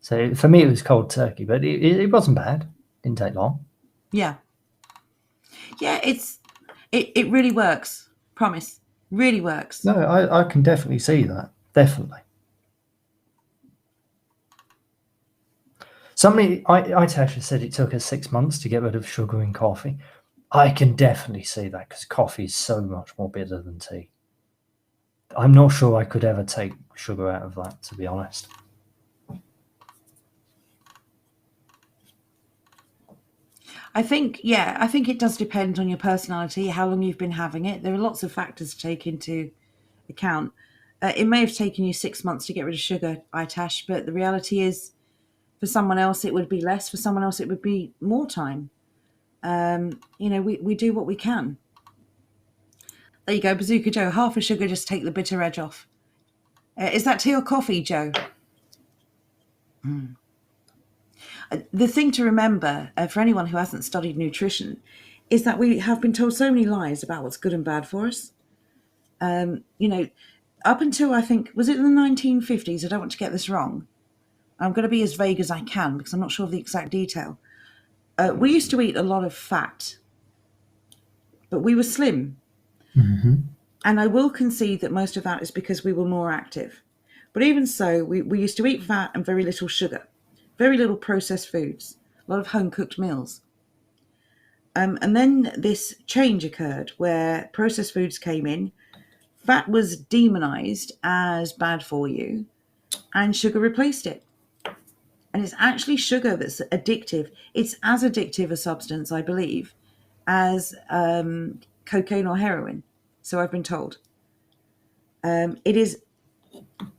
So for me, it was cold turkey, but it wasn't bad. Didn't take long. Yeah. Yeah, it really works. Promise. Really works. No, I can definitely see that. Definitely. Somebody, Tasha said it took her 6 months to get rid of sugar in coffee. I can definitely see that because coffee is so much more bitter than tea. I'm not sure I could ever take sugar out of that, to be honest. I think it does depend on your personality, how long you've been having it. There are lots of factors to take into account. It may have taken you 6 months to get rid of sugar, Tash, but the reality is, for someone else, it would be less. For someone else, it would be more time. We do what we can. There you go, Bazooka Joe. Half a sugar, just take the bitter edge off. Is that tea or coffee, Joe? The thing to remember, for anyone who hasn't studied nutrition, is that we have been told so many lies about what's good and bad for us. Up until, I think, was it in the 1950s? I don't want to get this wrong. I'm going to be as vague as I can because I'm not sure of the exact detail. We used to eat a lot of fat, but we were slim. Mm-hmm. And I will concede that most of that is because we were more active. But even so, we used to eat fat and very little sugar, very little processed foods, a lot of home-cooked meals. And then this change occurred where processed foods came in, fat was demonized as bad for you, and sugar replaced it. And it's actually sugar that's addictive. It's as addictive a substance, I believe, as cocaine or heroin. So I've been told. It is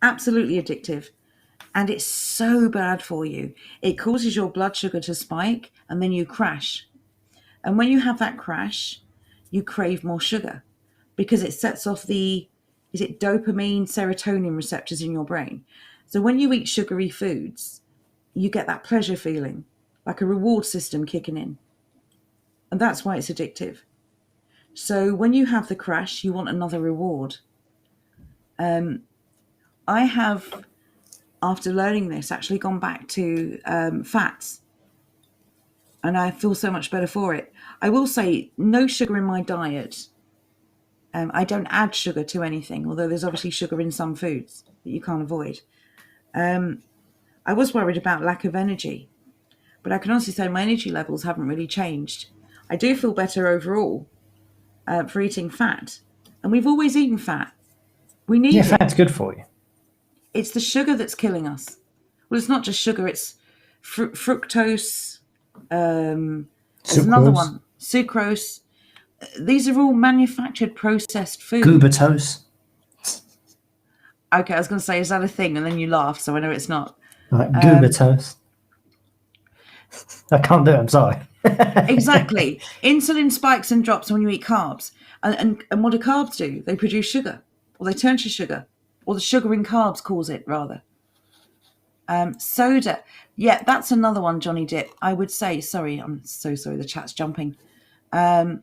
absolutely addictive. And it's so bad for you. It causes your blood sugar to spike and then you crash. And when you have that crash, you crave more sugar because it sets off dopamine, serotonin receptors in your brain. So when you eat sugary foods, you get that pleasure feeling, like a reward system kicking in. And that's why it's addictive. So when you have the crash, you want another reward. I have, after learning this, actually gone back to fats. And I feel so much better for it. I will say, no sugar in my diet. I don't add sugar to anything, although there's obviously sugar in some foods that you can't avoid. I was worried about lack of energy, but I can honestly say my energy levels haven't really changed. I do feel better overall for eating fat. And we've always eaten fat. We need it. Yeah, fat's good for you. It's the sugar that's killing us. Well, it's not just sugar, it's fructose. There's another Sucrose, one, sucrose. These are all manufactured processed food. glubatose. Okay, I was going to say, is that a thing? And then you laugh, so I know it's not. Right, glubatose. I can't do it, I'm sorry. Exactly. Insulin spikes and drops when you eat carbs. And what do carbs do? They produce sugar, or they turn to sugar, or the sugar in carbs cause it, rather. Soda. Yeah, that's another one, Johnny Dip. I would say, sorry, I'm so sorry, the chat's jumping. Yeah,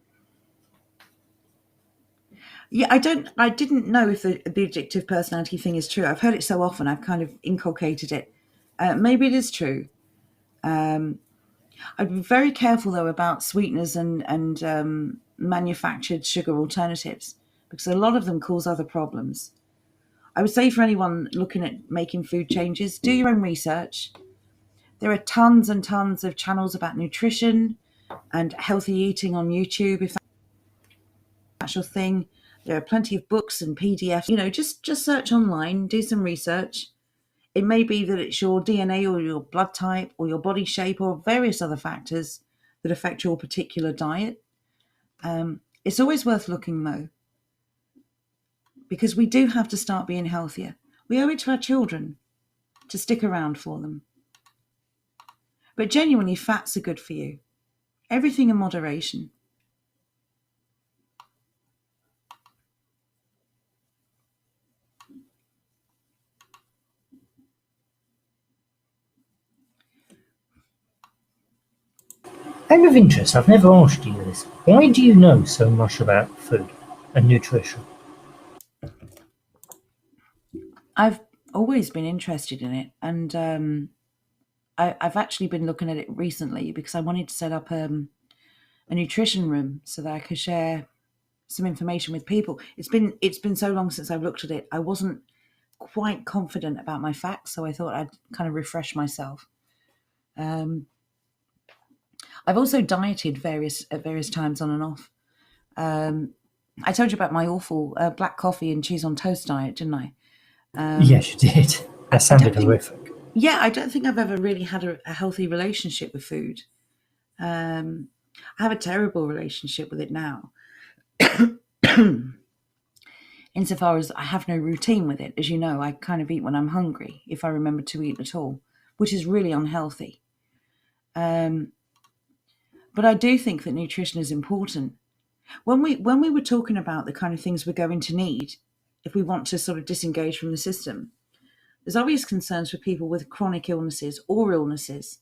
I didn't know if the addictive personality thing is true. I've heard it so often, I've kind of inculcated it. Maybe it is true. I'd be very careful, though, about sweeteners and manufactured sugar alternatives, because a lot of them cause other problems. I would say for anyone looking at making food changes, do your own research. There are tons and tons of channels about nutrition and healthy eating on YouTube, if that's your thing. There are plenty of books and PDFs. Just search online, do some research. It may be that it's your DNA or your blood type or your body shape or various other factors that affect your particular diet. It's always worth looking, though, because we do have to start being healthier. We owe it to our children to stick around for them. But genuinely, fats are good for you. Everything in moderation. Out of interest, I've never asked you this. Why do you know so much about food and nutrition? I've always been interested in it, and I've actually been looking at it recently because I wanted to set up a nutrition room so that I could share some information with people. It's been so long since I've looked at it. I wasn't quite confident about my facts, so I thought I'd kind of refresh myself. I've also dieted at various times on and off. I told you about my awful black coffee and cheese on toast diet, didn't I? Yes, you did. That sounded horrific. Yeah, I don't think I've ever really had a healthy relationship with food. I have a terrible relationship with it now. Insofar as I have no routine with it. As you know, I kind of eat when I'm hungry, if I remember to eat at all, which is really unhealthy. But I do think that nutrition is important. When we were talking about the kind of things we're going to need if we want to sort of disengage from the system, there's obvious concerns for people with chronic illnesses or illnesses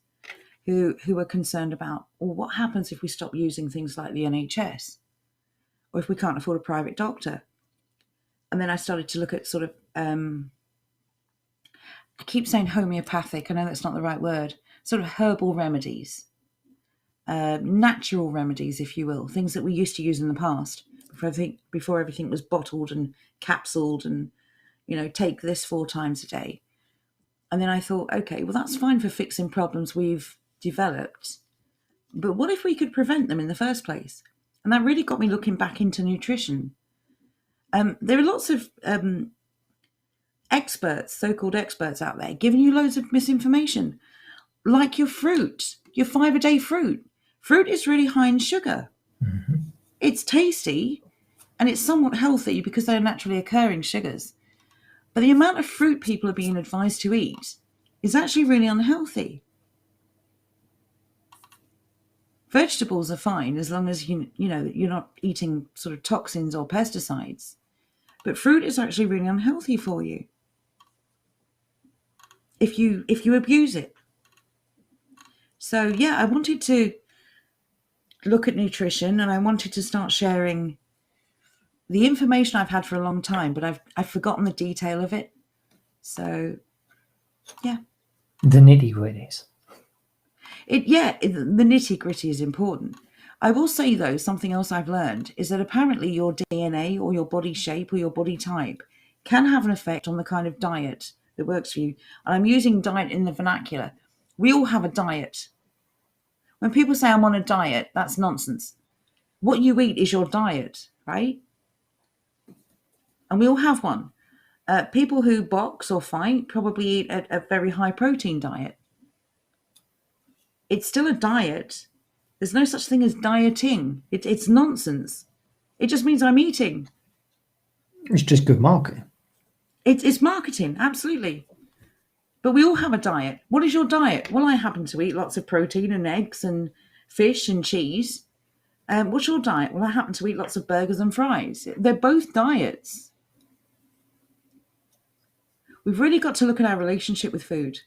who are concerned about, well, what happens if we stop using things like the NHS, or if we can't afford a private doctor? And then I started to look at sort of, I keep saying homeopathic, I know that's not the right word, sort of herbal remedies, natural remedies, if you will, things that we used to use in the past, before everything was bottled and capsuled and, take this 4 times a day. And then I thought, okay, well, that's fine for fixing problems we've developed, but what if we could prevent them in the first place? And that really got me looking back into nutrition. There are lots of experts, so-called experts out there, giving you loads of misinformation, like your fruit, your 5-a-day fruit. Fruit is really high in sugar. Mm-hmm. It's tasty, and it's somewhat healthy because they're naturally occurring sugars. But the amount of fruit people are being advised to eat is actually really unhealthy. Vegetables are fine as long as you're not eating sort of toxins or pesticides. But fruit is actually really unhealthy for you if you abuse it. So yeah, I wanted to look at nutrition, and I wanted to start sharing the information I've had for a long time, but I've forgotten the detail of it. So yeah. The nitty-gritties. The nitty-gritty is important. I will say, though, something else I've learned is that apparently your DNA or your body shape or your body type can have an effect on the kind of diet that works for you. And I'm using diet in the vernacular. We all have a diet. When people say I'm on a diet, that's nonsense. What you eat is your diet, right? And we all have one. People who box or fight probably eat a very high protein diet. It's still a diet. There's no such thing as dieting. It's nonsense. It just means I'm eating. It's just good marketing. It's marketing, absolutely. But we all have a diet. What is your diet? Well, I happen to eat lots of protein and eggs and fish and cheese. What's your diet? Well, I happen to eat lots of burgers and fries. They're both diets. We've really got to look at our relationship with food.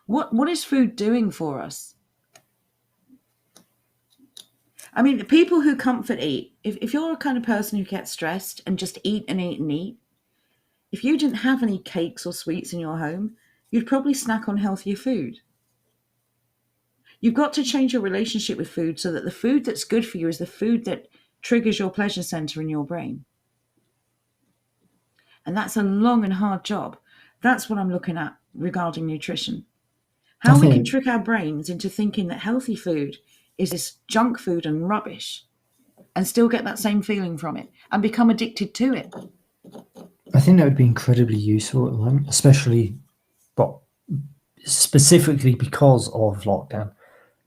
What is food doing for us? I mean, people who comfort eat, if you're a kind of person who gets stressed and just eat and eat and eat, if you didn't have any cakes or sweets in your home, you'd probably snack on healthier food. You've got to change your relationship with food so that the food that's good for you is the food that triggers your pleasure center in your brain. And that's a long and hard job. That's what I'm looking at regarding nutrition. I How we can think trick our brains into thinking that healthy food is this junk food and rubbish and still get that same feeling from it and become addicted to it. I think that would be incredibly useful at the moment, especially, well, specifically because of lockdown,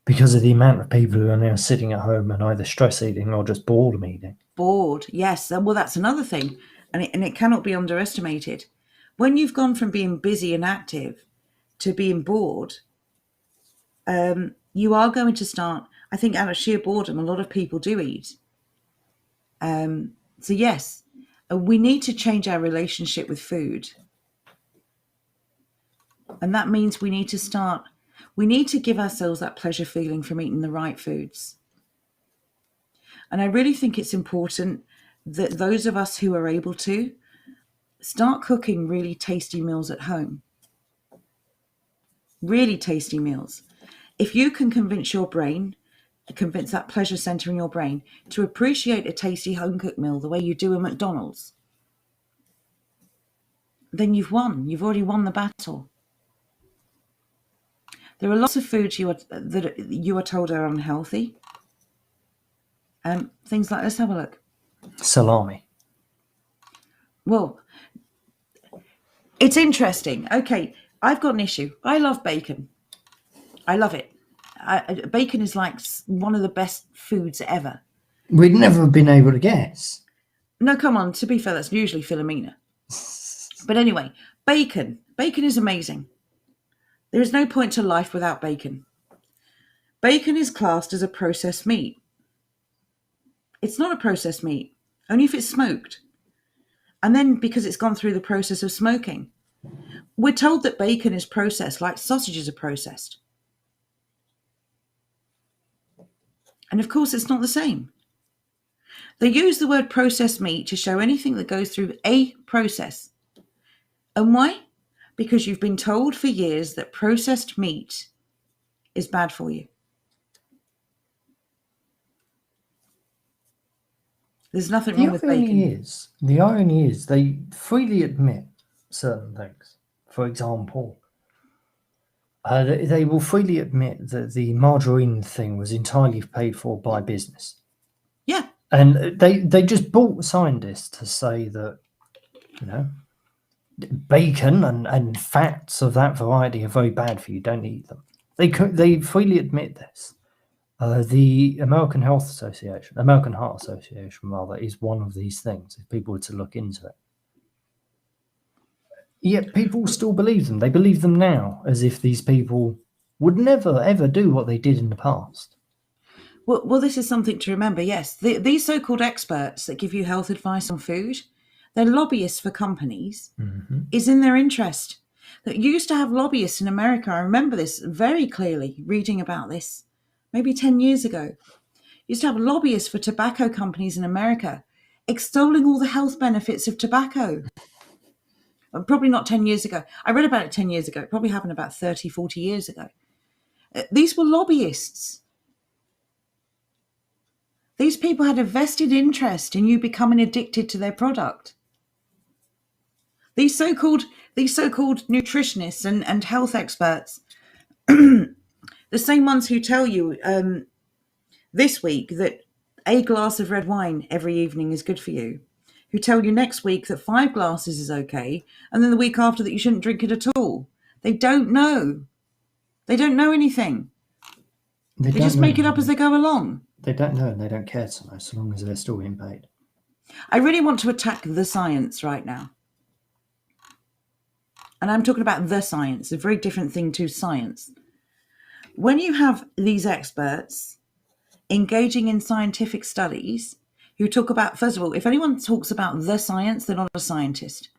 because of the amount of people who are now sitting at home and either stress eating or just boredom eating. Bored, yes. Well, that's another thing. And it cannot be underestimated. When you've gone from being busy and active to being bored, you are going to start, I think out of sheer boredom, a lot of people do eat. So yes, we need to change our relationship with food. And that means we need to give ourselves that pleasure feeling from eating the right foods. And I really think it's important that those of us who are able to start cooking really tasty meals at home. Really tasty meals. If you can convince that pleasure center in your brain to appreciate a tasty home cooked meal the way you do a McDonald's, then you've won. You've already won the battle. There are lots of foods that you are told are unhealthy. Things like, let's have a look. Salami. Well, it's interesting. Okay, I've got an issue. I love bacon. I love it. Bacon is like one of the best foods ever. We'd never have been able to guess. No, come on. To be fair, that's usually Philomena. But anyway, bacon. Bacon is amazing. There is no point to life without bacon. Bacon is classed as a processed meat. It's not a processed meat, only if it's smoked. And then because it's gone through the process of smoking. We're told that bacon is processed like sausages are processed. And of course, it's not the same. They use the word processed meat to show anything that goes through a process. And why? Because you've been told for years that processed meat is bad for you. There's nothing wrong with bacon. The irony is they freely admit certain things. For example, they will freely admit that the margarine thing was entirely paid for by business. Yeah. And they just bought scientists to say that, bacon and fats of that variety are very bad for you. Don't eat them. They freely admit this. The American Heart Association, rather, is one of these things, if people were to look into it. Yet people still believe them. They believe them now, as if these people would never, ever do what they did in the past. Well, this is something to remember, yes. These so-called experts that give you health advice on food, they're lobbyists for companies. Mm-hmm. Is in their interest. That used to have lobbyists in America. I remember this very clearly, reading about this maybe 10 years ago. Used to have lobbyists for tobacco companies in America, extolling all the health benefits of tobacco. Probably not 10 years ago. I read about it 10 years ago. It probably happened about 30, 40 years ago. These were lobbyists. These people had a vested interest in you becoming addicted to their product. These so-called nutritionists and health experts, the same ones who tell you this week that a glass of red wine every evening is good for you, who tell you next week that 5 glasses is okay, and then the week after that you shouldn't drink it at all. They don't know. They don't know anything. They just make it up as they go along. They don't know, and they don't care so much, so long as they're still being paid. I really want to attack the science right now. And I'm talking about the science, a very different thing to science. When you have these experts engaging in scientific studies who talk about, first of all, if anyone talks about the science, they're not a scientist.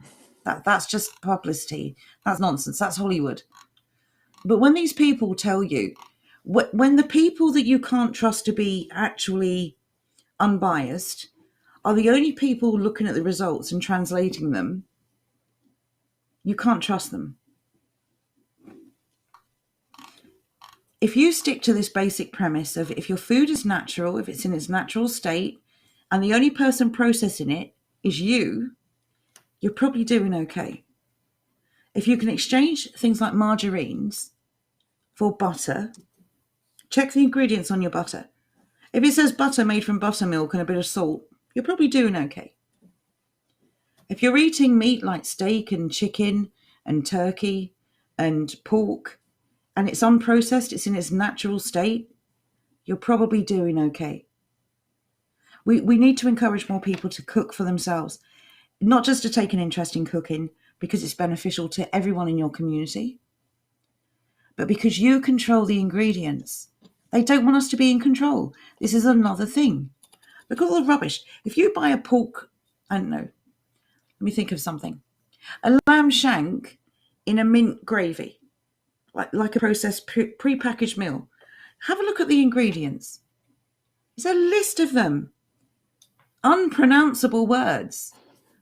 That's just publicity. That's nonsense. That's Hollywood. But when these people tell you, when the people that you can't trust to be actually unbiased are the only people looking at the results and translating them, you can't trust them. If you stick to this basic premise of if your food is natural, if it's in its natural state, and the only person processing it is you, you're probably doing okay. If you can exchange things like margarines for butter, check the ingredients on your butter. If it says butter made from buttermilk and a bit of salt, you're probably doing okay. If you're eating meat like steak and chicken and turkey and pork, and it's unprocessed, it's in its natural state, you're probably doing okay. We need to encourage more people to cook for themselves, not just to take an interest in cooking because it's beneficial to everyone in your community, but because you control the ingredients. They don't want us to be in control. This is another thing. Look at all the rubbish. If you buy a pork, I don't know, let me think of something. A lamb shank in a mint gravy, like a processed pre-packaged meal. Have a look at the ingredients. There's a list of them. Unpronounceable words.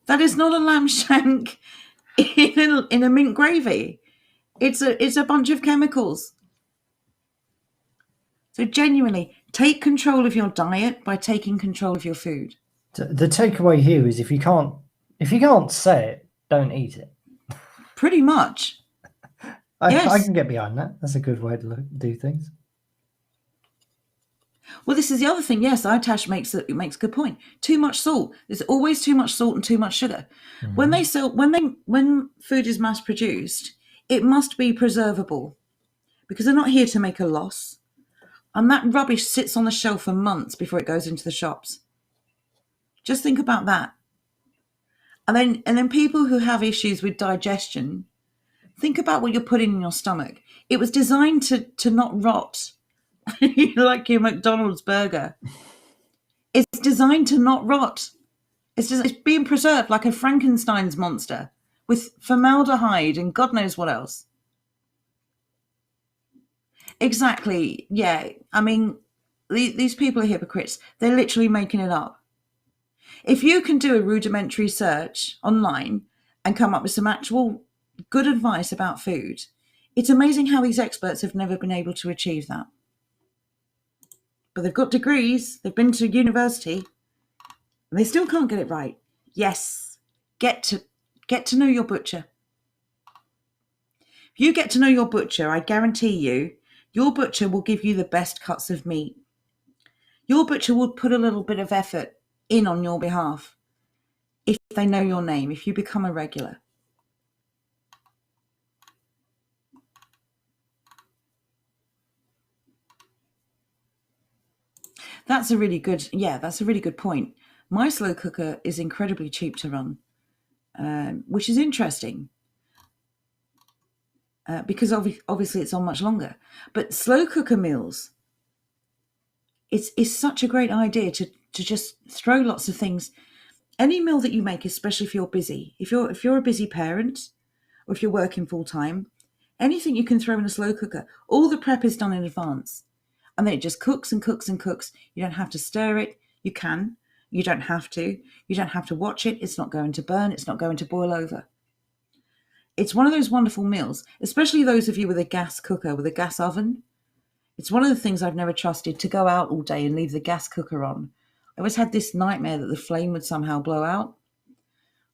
That is not a lamb shank in a mint gravy. It's a bunch of chemicals. So genuinely, take control of your diet by taking control of your food. The takeaway here is if you can't say it, don't eat it. Pretty much. Yes. I can get behind that. That's a good way to do things. Well, this is the other thing. Yes, Itash makes a good point. Too much salt. There's always too much salt and too much sugar. Mm-hmm. When food is mass produced, it must be preservable because they're not here to make a loss. And that rubbish sits on the shelf for months before it goes into the shops. Just think about that. And then people who have issues with digestion, think about what you're putting in your stomach. It was designed to not rot. Like your McDonald's burger. It's designed to not rot. It's being preserved like a Frankenstein's monster with formaldehyde and God knows what else. Exactly. Yeah. I mean, these people are hypocrites. They're literally making it up. If you can do a rudimentary search online and come up with some actual good advice about food, it's amazing how these experts have never been able to achieve that. But they've got degrees, they've been to university, and they still can't get it right. Yes, get to know your butcher. If you get to know your butcher, I guarantee you, your butcher will give you the best cuts of meat. Your butcher will put a little bit of effort in on your behalf if they know your name, if you become a regular. That's a really good point. My slow cooker is incredibly cheap to run, which is interesting because obviously it's on much longer. But slow cooker meals, it's such a great idea to just throw lots of things. Any meal that you make, especially if you're busy, if you're a busy parent or if you're working full time, anything you can throw in a slow cooker. All the prep is done in advance. And then it just cooks and cooks and cooks. You don't have to stir it. You can. You don't have to. You don't have to watch it. It's not going to burn. It's not going to boil over. It's one of those wonderful meals, especially those of you with a gas cooker, with a gas oven. It's one of the things I've never trusted, to go out all day and leave the gas cooker on. I always had this nightmare that the flame would somehow blow out.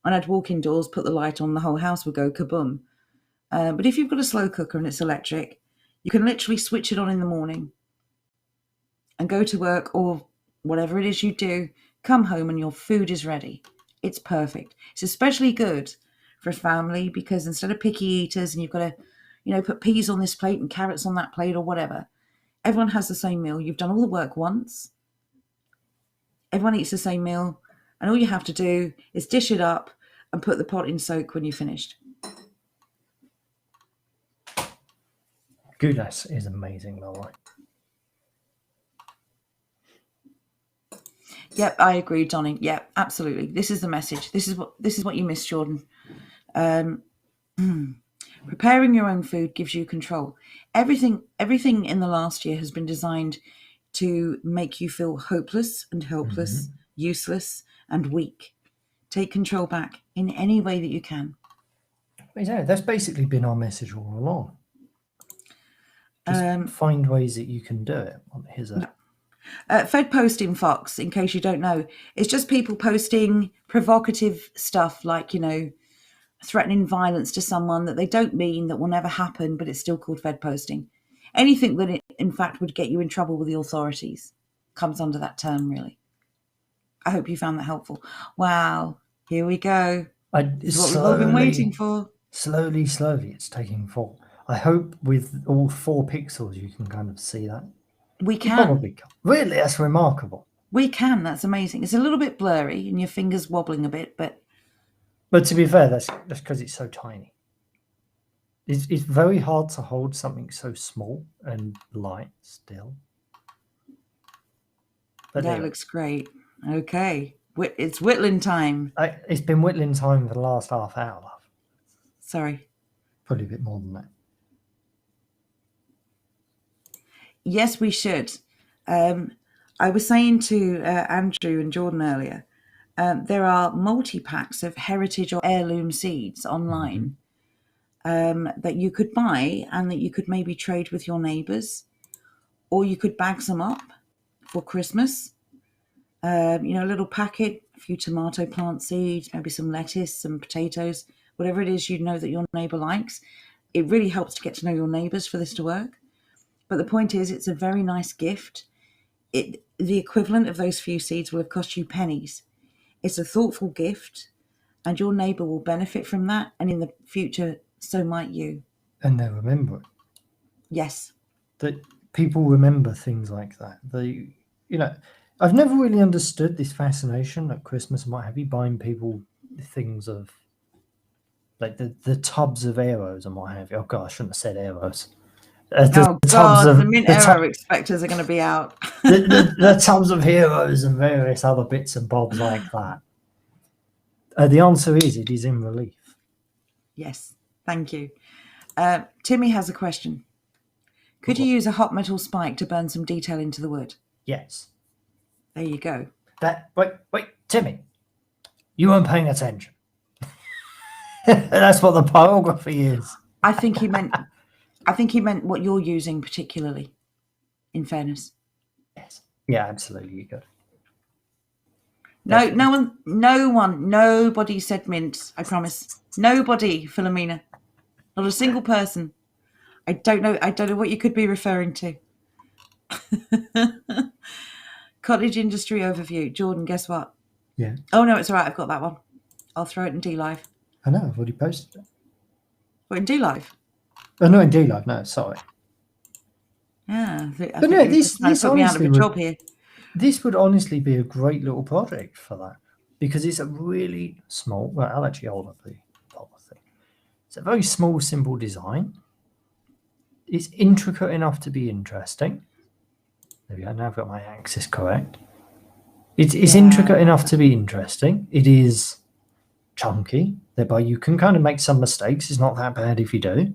And I'd walk indoors, put the light on, the whole house would go kaboom. But if you've got a slow cooker and it's electric, you can literally switch it on in the morning and go to work or whatever it is you do, come home and your food is ready. It's perfect. It's especially good for a family because instead of picky eaters and you've got to, put peas on this plate and carrots on that plate or whatever, everyone has the same meal. You've done all the work once. Everyone eats the same meal, and all you have to do is dish it up and put the pot in soak when you're finished. Goulash is amazing, by the way. Yep, I agree, Donnie. Yep, absolutely. This is the message. This is what you missed, Jordan. Preparing your own food gives you control. Everything in the last year has been designed to make you feel hopeless and helpless, useless and weak. Take control back in any way that you can. Yeah, that's basically been our message all along. Just find ways that you can do it. Here's a Fed posting, Fox, in case you don't know, it's just people posting provocative stuff like, threatening violence to someone that they don't mean, that will never happen, but it's still called Fed posting. Anything that, in fact, would get you in trouble with the authorities comes under that term, really. I hope you found that helpful. Wow, here we go. This is what we've all been waiting for. Slowly, it's taking form. I hope with all 4 pixels you can kind of see that. We can. Probably can. Really, that's remarkable. We can. That's amazing. It's a little bit blurry and your fingers wobbling a bit, but to be fair, that's because it's so tiny. It's very hard to hold something so small and light still. But that looks great. Okay, it's whittling time. It's been whittling time for the last half hour, love. Sorry. Probably a bit more than that. Yes, we should. I was saying to Andrew and Jordan earlier, there are multi-packs of heritage or heirloom seeds online that you could buy and that you could maybe trade with your neighbours, or you could bag some up for Christmas. A little packet, a few tomato plant seeds, maybe some lettuce, some potatoes, whatever it is that your neighbour likes. It really helps to get to know your neighbours for this to work. But the point is, it's a very nice gift. The equivalent of those few seeds will have cost you pennies. It's a thoughtful gift, and your neighbour will benefit from that, and in the future, so might you. And they'll remember it. Yes. That people remember things like that. I've never really understood this fascination at Christmas and what have you, buying people things of, like the tubs of arrows and what have you. Oh, God, I shouldn't have said arrows. The mint arrow expectors are going to be out. the tubs of heroes and various other bits and bobs like that. The answer is it is in relief. Yes, thank you. Timmy has a question. Could you use a hot metal spike to burn some detail into the wood? Yes. There you go. Wait, Timmy. You weren't paying attention. That's what the pyrography is. I think he meant what you're using particularly, in fairness. Yes. Yeah, absolutely, you could. Nobody said mint, I promise. Nobody, Philomena. Not a single person. I don't know what you could be referring to. Cottage industry overview. Jordan, guess what? Yeah. Oh, no, it's all right. I've got that one. I'll throw it in D-Live. I know, I've already posted it. What, in D-Live? Oh, no, in D-Live, no, sorry. Yeah. But no, this put me out of a job here. This would honestly be a great little project for that, because it's a really small, well, I'll actually hold up the bottle thing. It's a very small, simple design. It's intricate enough to be interesting. There we go, now I've got my axis correct. It's intricate enough to be interesting. It is chunky, thereby you can kind of make some mistakes. It's not that bad if you do.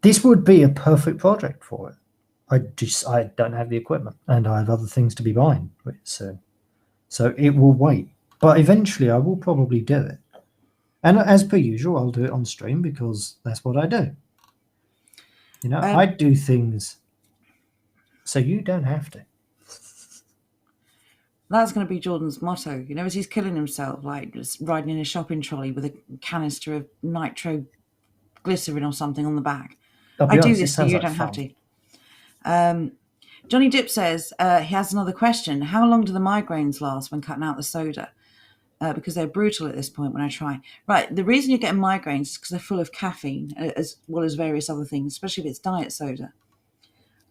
This would be a perfect project for it. I don't have the equipment, and I have other things to be buying soon. So it will wait. But eventually I will probably do it. And as per usual, I'll do it on stream because that's what I do. I do things so you don't have to. That's going to be Jordan's motto. As he's killing himself, like just riding in a shopping trolley with a canister of nitro glycerin or something on the back. I do this so you don't have to. Johnny Dip says he has another question. How long do the migraines last when cutting out the soda? because they're brutal at this point when I try. Right, the reason you're getting migraines is because they're full of caffeine as well as various other things, especially if it's diet soda.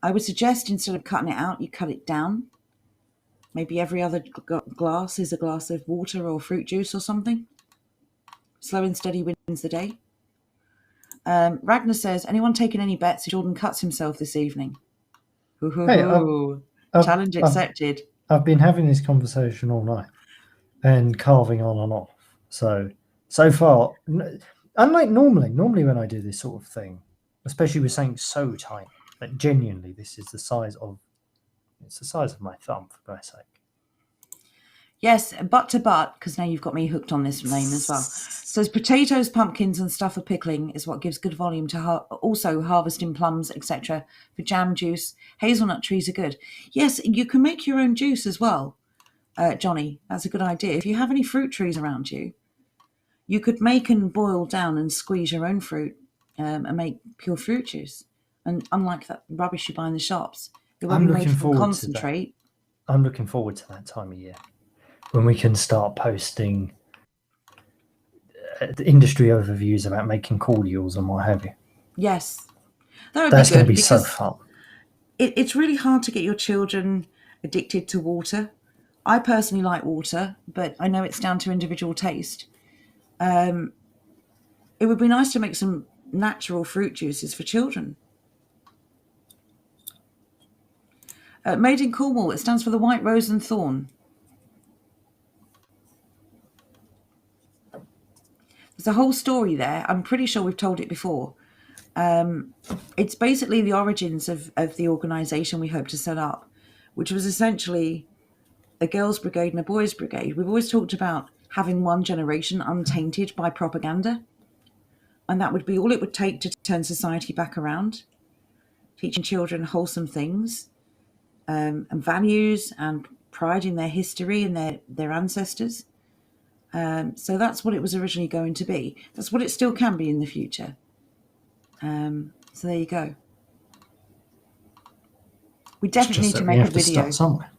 I would suggest instead of cutting it out, you cut it down. Maybe every other glass is a glass of water or fruit juice or something. Slow and steady wins the day. Ragnar says, anyone taking any bets if Jordan cuts himself this evening? Hey, Challenge accepted. I've been having this conversation all night and carving on and off. So far, unlike normally when I do this sort of thing, especially with something so tiny, that genuinely this is the size of my thumb, for Christ's sake. Yes, butt to butt, because now you've got me hooked on this name as well. So potatoes, pumpkins, and stuff for pickling is what gives good volume to also harvesting plums, etc. For jam juice. Hazelnut trees are good. Yes, you can make your own juice as well, Johnny. That's a good idea. If you have any fruit trees around you, you could make and boil down and squeeze your own fruit and make pure fruit juice. And unlike that rubbish you buy in the shops, it won't be made from concentrate. I'm looking forward to that time of year when we can start posting industry overviews about making cordials and what have you. Yes. That's going to be so fun. It's really hard to get your children addicted to water. I personally like water, but I know it's down to individual taste. It would be nice to make some natural fruit juices for children. Made in Cornwall, it stands for the white rose and thorn. There's a whole story there. I'm pretty sure we've told it before. It's basically the origins of the organisation we hope to set up, which was essentially a girls' brigade and a boys' brigade. We've always talked about having one generation untainted by propaganda, and that would be all it would take to turn society back around, teaching children wholesome things and values and pride in their history and their ancestors. So that's what it was originally going to be. That's what it still can be in the future. So there you go. We definitely need to make a video. Start somewhere.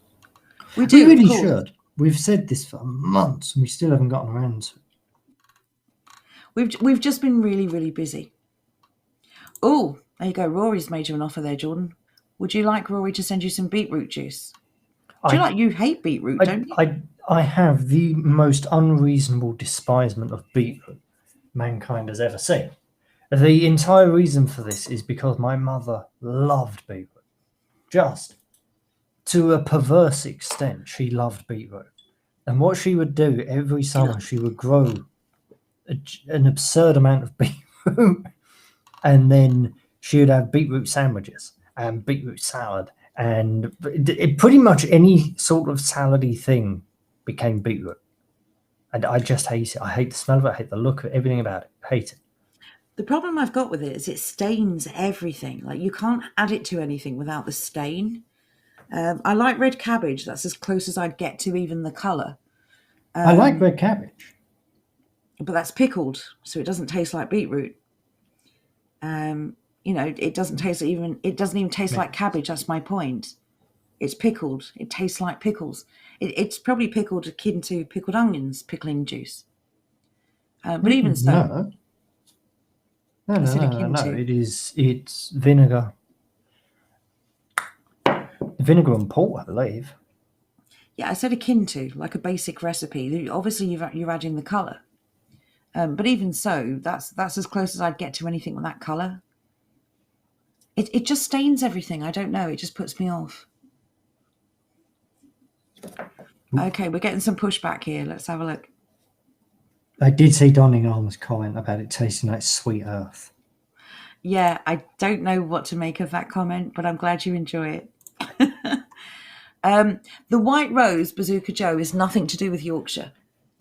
We do. We really should. We've said this for months and we still haven't gotten around to it. We've just been really, really busy. Oh, there you go. Rory's made you an offer there, Jordan. Would you like Rory to send you some beetroot juice? You hate beetroot, don't you? I have the most unreasonable despisement of beetroot mankind has ever seen. The entire reason for this is because my mother loved beetroot. Just to a perverse extent, she loved beetroot. And what she would do every summer, she would grow an absurd amount of beetroot. And then she would have beetroot sandwiches and beetroot salad. And pretty much any sort of salady thing became beetroot. And I just hate it. I hate the smell of it. I hate the look of it, everything about it. I hate it. The problem I've got with it is it stains everything. Like, you can't add it to anything without the stain. I like red cabbage. That's as close as I'd get to even the colour. I like red cabbage. But that's pickled, so it doesn't taste like beetroot. It doesn't even taste like cabbage. That's my point. It's pickled. It tastes like pickles. It's probably pickled akin to pickled onions, pickling juice. But even so... No. It's vinegar. Vinegar and port, I believe. Yeah, I said akin to, like a basic recipe. Obviously, you're adding the colour. But even so, that's as close as I'd get to anything with that colour. It just stains everything. I don't know. It just puts me off. Okay, we're getting some pushback here. Let's have a look. I did see Donning Arm's comment about it tasting like sweet earth. Yeah, I don't know what to make of that comment, but I'm glad you enjoy it. The White Rose, Bazooka Joe, is nothing to do with Yorkshire.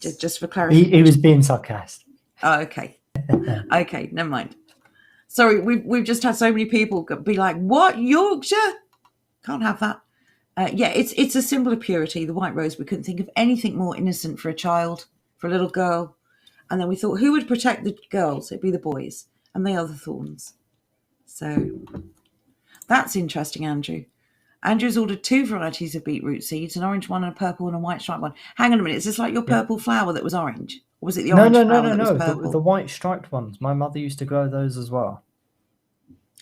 Just for clarification. He was being sarcastic. Oh, okay. Okay, never mind. Sorry, we've just had so many people be like, "What, Yorkshire? Can't have that." Yeah, it's a symbol of purity. The White Rose. We couldn't think of anything more innocent for a child, for a little girl. And then we thought, who would protect the girls? It'd be the boys, and they are the thorns. So that's interesting, Andrew. Andrew's ordered 2 varieties of beetroot seeds, an orange one and a purple and a white striped one. Hang on a minute, is this like your Yeah. purple flower that was orange? Or was it the No, orange no, no, flower no, that was no. purple? The white striped ones. My mother used to grow those as well.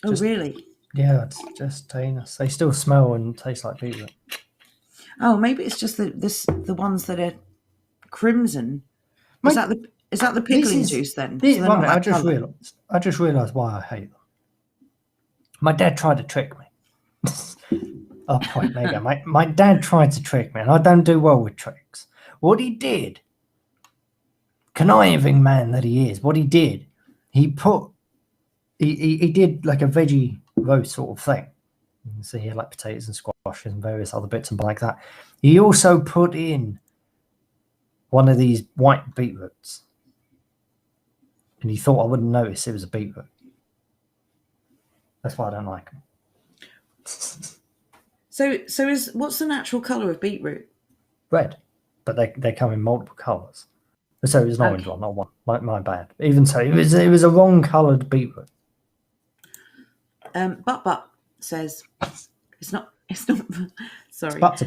Oh, really? Yeah, it's just heinous. They still smell and taste like beetroot. Oh, maybe it's just the ones that are crimson. Is that the pickling juice then? So they're not I that colour. I just realised why I hate them. My dad tried to trick me. Oh, point mega. My dad tried to trick me, and I don't do well with tricks. What he did, conniving man that he is, what he did, he did like a veggie roast sort of thing. So he had like potatoes and squashes and various other bits and like that. He also put in one of these white beetroots, and he thought I wouldn't notice it was a beetroot. That's why I don't like them. So what's the natural colour of beetroot? Red, but they come in multiple colours. So it was an orange one, not one. My bad. Even so, it was a wrong coloured beetroot. But says it's not. Sorry. But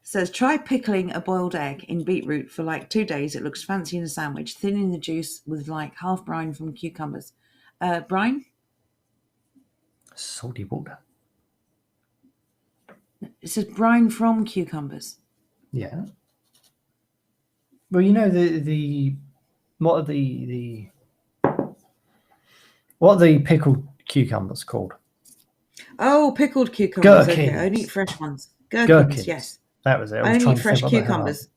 Says try pickling a boiled egg in beetroot for like 2 days. It looks fancy in a sandwich. Thinning the juice with like half brine from cucumbers. Brine? Salty water. It says brine from cucumbers. Yeah. Well, you know what are the pickled cucumbers called? Oh, pickled cucumbers. Gherkins. Okay, I only eat fresh ones. Gherkins. Yes. That was it. I only eat fresh cucumbers.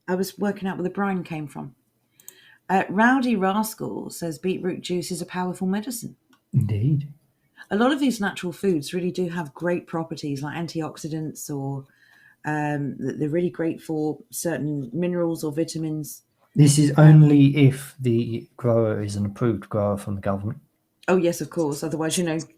I was working out where the brine came from. Rowdy Rascal says beetroot juice is a powerful medicine. Indeed. A lot of these natural foods really do have great properties like antioxidants, or they're really great for certain minerals or vitamins. This is only if the grower is an approved grower from the government. Oh, yes, of course. Otherwise,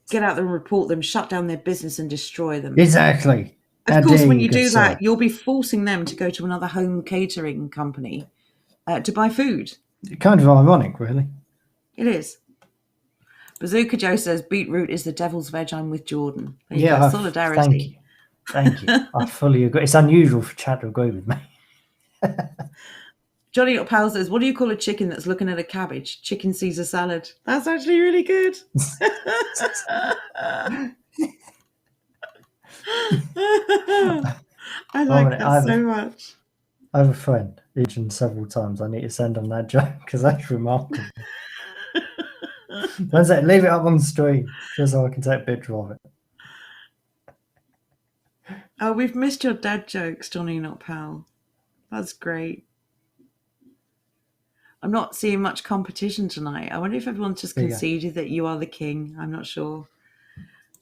get out there and report them, shut down their business and destroy them. Exactly. Of course, when you do that, you'll be forcing them to go to another home catering company to buy food. Kind of ironic, really. It is. Bazooka Joe says beetroot is the devil's veg. I'm with Jordan. There you go. Solidarity. Thank you. I fully agree. It's unusual for Chad to agree with me. Johnny Powell says, what do you call a chicken that's looking at a cabbage? Chicken Caesar salad. That's actually really good. I like that so much. I have a friend, mentioned several times. I need to send him that joke because that's remarkable. Leave it up on the screen just so I can take a picture of it. Oh, we've missed your dad jokes, Johnny Not Powell. That's great. I'm not seeing much competition tonight. I wonder if everyone's just conceded that you are the king. I'm not sure.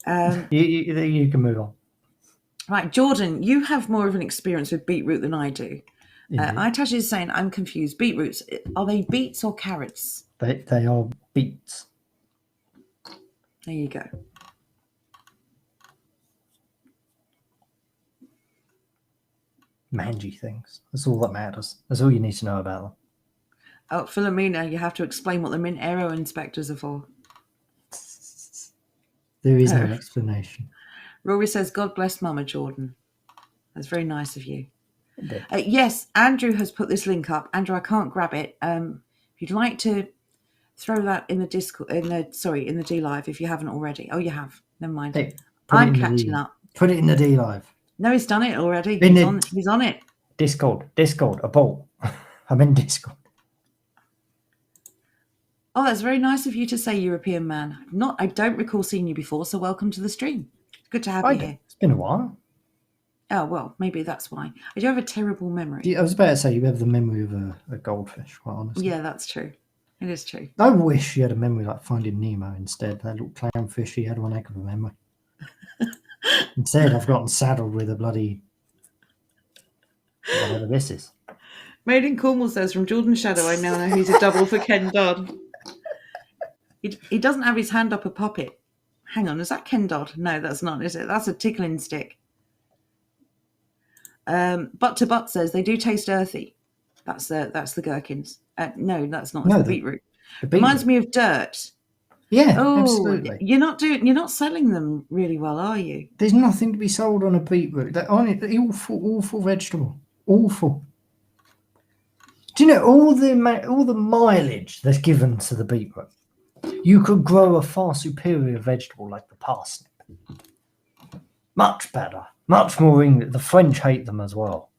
You can move on. Right, Jordan, you have more of an experience with beetroot than I do. Itash is saying, I'm confused. Beetroots, are they beets or carrots? They are beets. There you go. Mangy things. That's all that matters. That's all you need to know about them. Oh, Philomena, you have to explain what the mint aero inspectors are for. There is no explanation. Rory says, God bless Mama Jordan. That's very nice of you. Yes, Andrew has put this link up. Andrew, I can't grab it. If you'd like to throw that in the Discord, in the D Live, if you haven't already. Oh, you have. Never mind. Hey, I'm catching up. Put it in the D Live. No, he's done it already. He's on it. Discord, a ball. I'm in Discord. Oh, that's very nice of you to say, European man. I don't recall seeing you before, so welcome to the stream. Good to have you here. It's been a while. Oh, well, maybe that's why. I do have a terrible memory. I was about to say you have the memory of a goldfish, quite honestly. Yeah, that's true. It is true. I wish you had a memory like Finding Nemo instead. That little clownfish, he had one heck of a memory. Instead, I've gotten saddled with a bloody whatever this is. Made in Cornwall says, from Jordan's shadow, I now know he's a double for Ken Dodd. He doesn't have his hand up a puppet. Hang on, is that Ken Dodd? No, that's not, is it? That's a tickling stick. Butt to Butt says they do taste earthy. That's the gherkins. No, that's not. It's the beetroot. Reminds me of dirt. Yeah, Oh, absolutely. you're not selling them really well, are you? There's nothing to be sold on a beetroot. That awful vegetable. Awful. Do you know all the mileage that's given to the beetroot? You could grow a far superior vegetable like the parsnip. Much better. Much more English. The French hate them as well.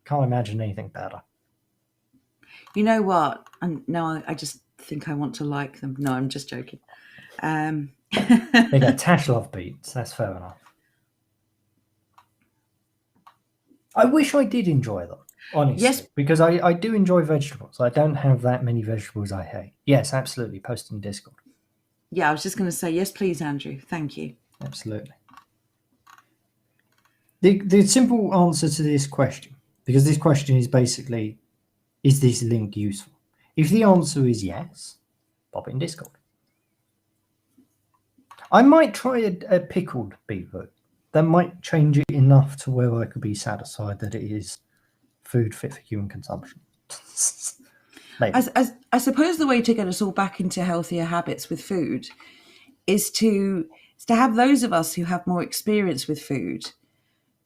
Can't imagine anything better. You know what? And no, I just think I want to like them. No, I'm just joking. There you go. Tash love beets. That's fair enough. I wish I did enjoy them, honestly, Yes. because I do enjoy vegetables. I don't have that many vegetables I hate. Yes, absolutely. Post in Discord. Yeah, I was just going to say yes, please, Andrew. Thank you. Absolutely. The simple answer to this question, because this question is basically, is this link useful? If the answer is yes, pop it in Discord. I might try a pickled beetroot. That might change it enough to where I could be satisfied that it is food fit for human consumption. Maybe. I suppose the way to get us all back into healthier habits with food is to have those of us who have more experience with food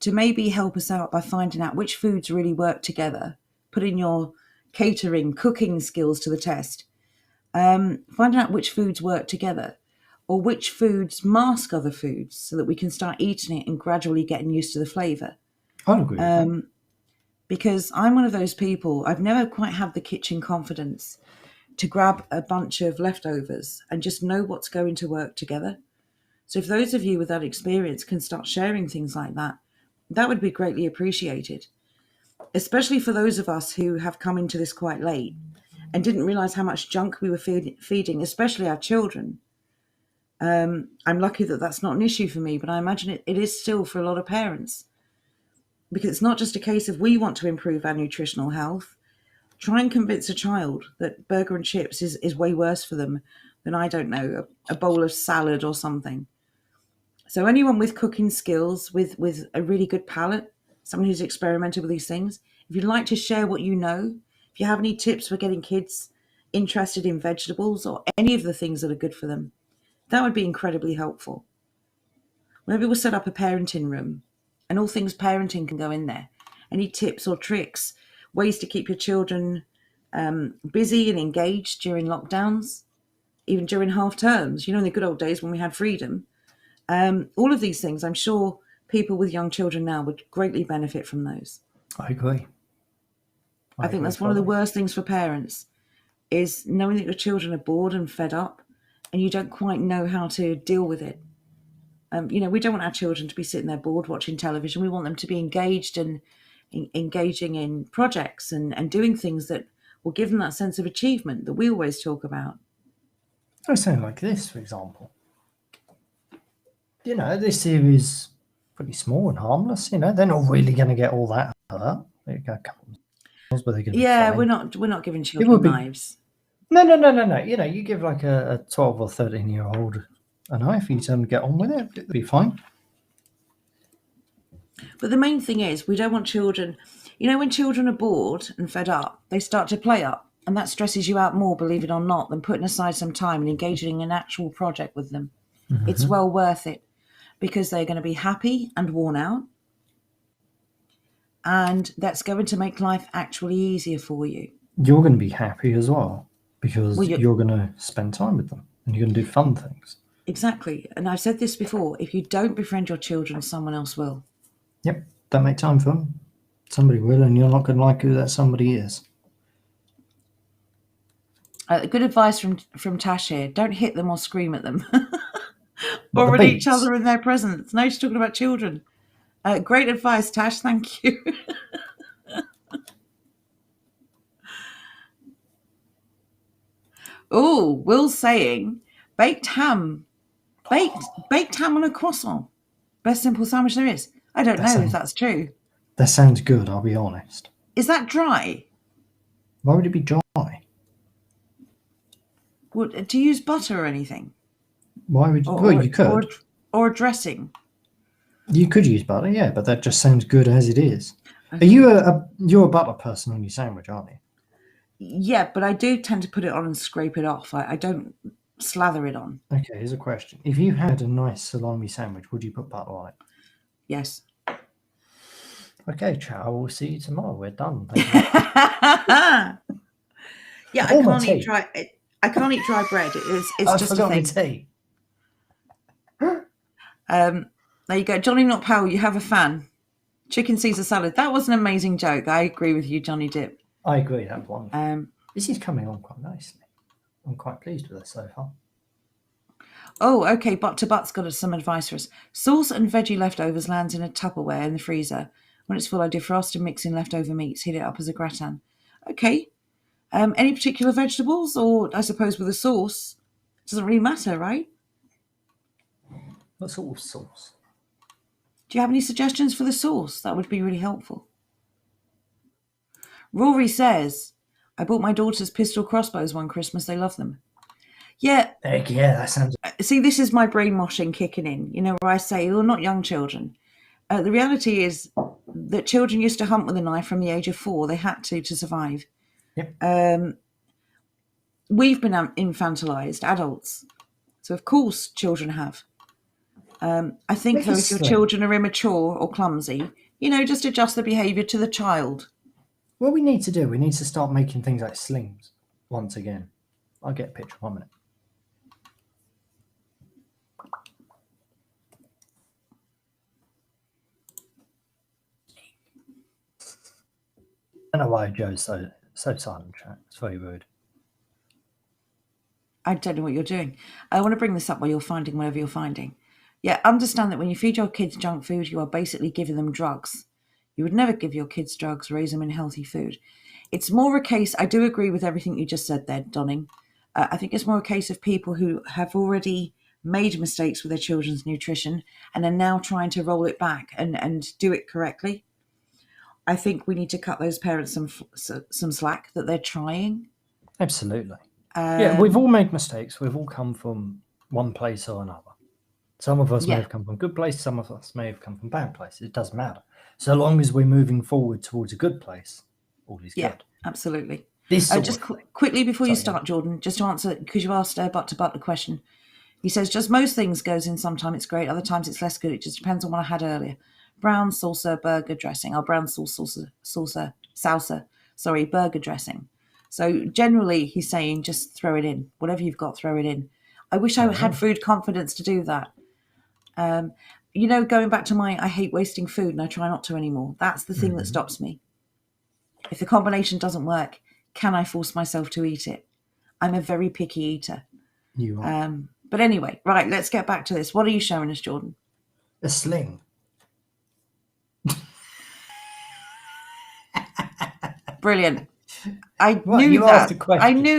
to maybe help us out by finding out which foods really work together, putting your catering, cooking skills to the test, finding out which foods work together or which foods mask other foods so that we can start eating it and gradually getting used to the flavour. I'd agree with that. Because I'm one of those people, I've never quite had the kitchen confidence to grab a bunch of leftovers and just know what's going to work together. So if those of you with that experience can start sharing things like that, that would be greatly appreciated, especially for those of us who have come into this quite late and didn't realise how much junk we were feeding, especially our children. I'm lucky that that's not an issue for me, but I imagine it is still for a lot of parents. Because it's not just a case of we want to improve our nutritional health. Try and convince a child that burger and chips is way worse for them than, I don't know, a bowl of salad or something. So anyone with cooking skills, with a really good palate, someone who's experimented with these things, if you'd like to share what you know, if you have any tips for getting kids interested in vegetables or any of the things that are good for them, that would be incredibly helpful. Maybe we'll set up a parenting room and all things parenting can go in there. Any tips or tricks, ways to keep your children busy and engaged during lockdowns, even during half terms, in the good old days when we had freedom. All of these things, I'm sure people with young children now would greatly benefit from those. I agree. I think that's one of the worst things for parents is knowing that your children are bored and fed up and you don't quite know how to deal with it. We don't want our children to be sitting there bored watching television. We want them to be engaged and engaging in projects and doing things that will give them that sense of achievement that we always talk about. I sound like this, for example. This here is pretty small and harmless. They're not really going to get all that hurt. There you go, but they're going to be fine. we're not giving children knives. No. You give like a 12 or 13-year-old a knife, you tell them to get on with it, it'll be fine. But the main thing is, we don't want children, when children are bored and fed up, they start to play up, and that stresses you out more, believe it or not, than putting aside some time and engaging in an actual project with them. Mm-hmm. It's well worth it because they're going to be happy and worn out, and that's going to make life actually easier for you. You're going to be happy as well because you're going to spend time with them and you're going to do fun things. Exactly. And I've said this before, if you don't befriend your children, someone else will. Yep. Don't make time for them. Somebody will, and you're not going to like who that somebody is. Good advice from Tash here. Don't hit them or scream at them. Or at each other in their presence. No, she's talking about children. Great advice, Tash. Thank you. Oh, Will's saying baked ham on a croissant. Best simple sandwich there is. I don't know if that's true. That sounds good, I'll be honest. Is that dry? Why would it be dry? Do you use butter or anything? Why would you? Well, you could. Or a dressing. You could use butter, yeah, but that just sounds good as it is. Okay. You're a butter person on your sandwich, aren't you? Yeah, but I do tend to put it on and scrape it off. I don't slather it on. Okay, here's a question. If you had a nice salami sandwich, would you put butter on it? Yes. Okay, chat, I will see you tomorrow. We're done. Thank you. Yeah, Oh, my tea. I can't eat dry bread. It's I just a forgot my thing. tea. There you go, Johnny Not Powell. You have a fan. Chicken Caesar salad. That was an amazing joke. I agree with you, Johnny Dip. I agree, that's wonderful. This is coming on quite nicely. I'm quite pleased with it so far. Oh, okay. But to But's got some advice for us. Sauce and veggie leftovers lands in a Tupperware in the freezer. When it's full, I defrost and mix in leftover meats. Heat it up as a gratin. Okay. Any particular vegetables, or I suppose with a sauce, it doesn't really matter, right? What sort of sauce? Do you have any suggestions for the sauce? That would be really helpful. Rory says, I bought my daughters pistol crossbows one Christmas. They love them. Yeah. Heck yeah, that sounds... See, this is my brainwashing kicking in, where I say, well, not young children. The reality is that children used to hunt with a knife from the age of 4. They had to survive. Yep. We've been infantilized, adults. So, of course, children have. I think, though, if your children are immature or clumsy, just adjust the behaviour to the child. What we need to start making things like slings once again. I'll get a picture 1 minute. I don't know why Joe's so silent, chat. It's very rude. I don't know what you're doing. I want to bring this up while you're finding whatever you're finding. Yeah, understand that when you feed your kids junk food, you are basically giving them drugs. You would never give your kids drugs, raise them in healthy food. It's more a case, I do agree with everything you just said there, Donning. I think it's more a case of people who have already made mistakes with their children's nutrition and are now trying to roll it back and do it correctly. I think we need to cut those parents some slack that they're trying. Absolutely. Yeah, we've all made mistakes. We've all come from one place or another. Some of us may have come from good place. Some of us may have come from bad places. It doesn't matter. So long as we're moving forward towards a good place, all is good. Absolutely. Just quickly before you start, Jordan, just to answer, because you asked Butt to Butt the question. He says, just most things goes in. Sometimes it's great. Other times it's less good. It just depends on what I had earlier. Brown salsa, burger dressing. Oh, brown salsa, burger dressing. So generally he's saying just throw it in. Whatever you've got, throw it in. I wish I had food confidence to do that. Going back to I hate wasting food and I try not to anymore. That's the thing that stops me. If the combination doesn't work, can I force myself to eat it? I'm a very picky eater. You are. But anyway, right, let's get back to this. What are you showing us, Jordan? A sling. Brilliant. I knew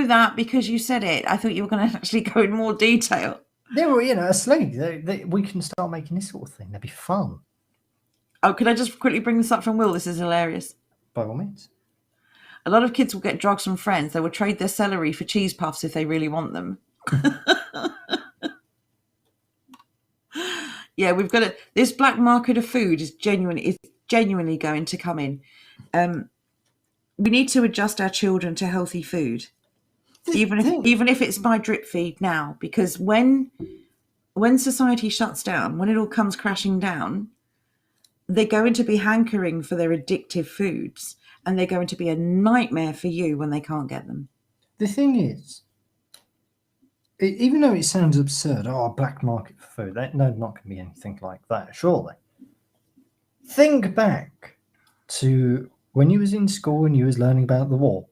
that because you said it. I thought you were going to actually go in more detail. They were, a sling. We can start making this sort of thing. That'd be fun. Oh, could I just quickly bring this up from Will? This is hilarious. By all means. A lot of kids will get drugs from friends. They will trade their celery for cheese puffs if they really want them. Yeah, we've got this black market of food is genuinely going to come in. We need to adjust our children to healthy food, even if it's by drip feed now, because when society shuts down, when it all comes crashing down, they're going to be hankering for their addictive foods, and they're going to be a nightmare for you when they can't get them. The thing is, even though it sounds absurd, black market for food, not going to be anything like that, surely. Think back to when you was in school and you was learning about the war.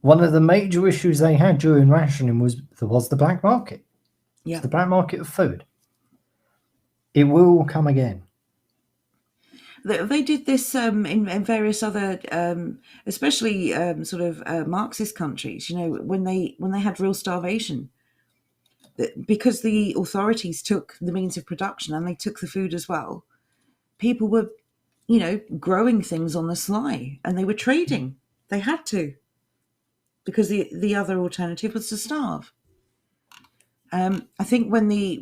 One of the major issues they had during rationing was the black market. Yeah. It's the black market of food. It will come again. They did this in various other, especially Marxist countries. When they had real starvation, because the authorities took the means of production and they took the food as well. People were, growing things on the sly, and they were trading. They had to, because the other alternative was to starve. I think when the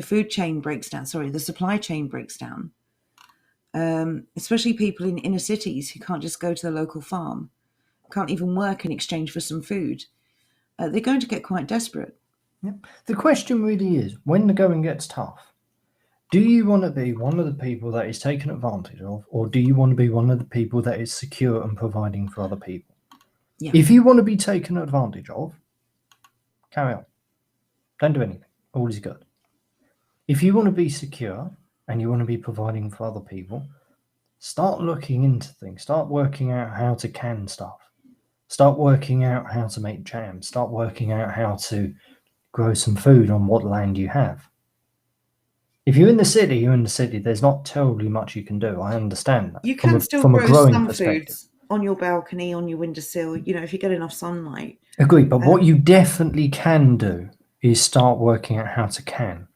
food chain breaks down, the supply chain breaks down. Especially people in inner cities who can't just go to the local farm, can't even work in exchange for some food. they're going to get quite desperate. Yep. The question really is, when the going gets tough, do you want to be one of the people that is taken advantage of, or do you want to be one of the people that is secure and providing for other people? Yeah. If you want to be taken advantage of, carry on. Don't do anything. All is good. If you want to be secure and you want to be providing for other people, start looking into things. Start working out how to can stuff. Start working out how to make jam. Start working out how to grow some food on what land you have. If you're in the city, you're in the city. There's not terribly much you can do. I understand that. You can still from a grow growing some perspective. foods on your balcony, on your windowsill, if you get enough sunlight. Agreed. But what you definitely can do is start working out how to can.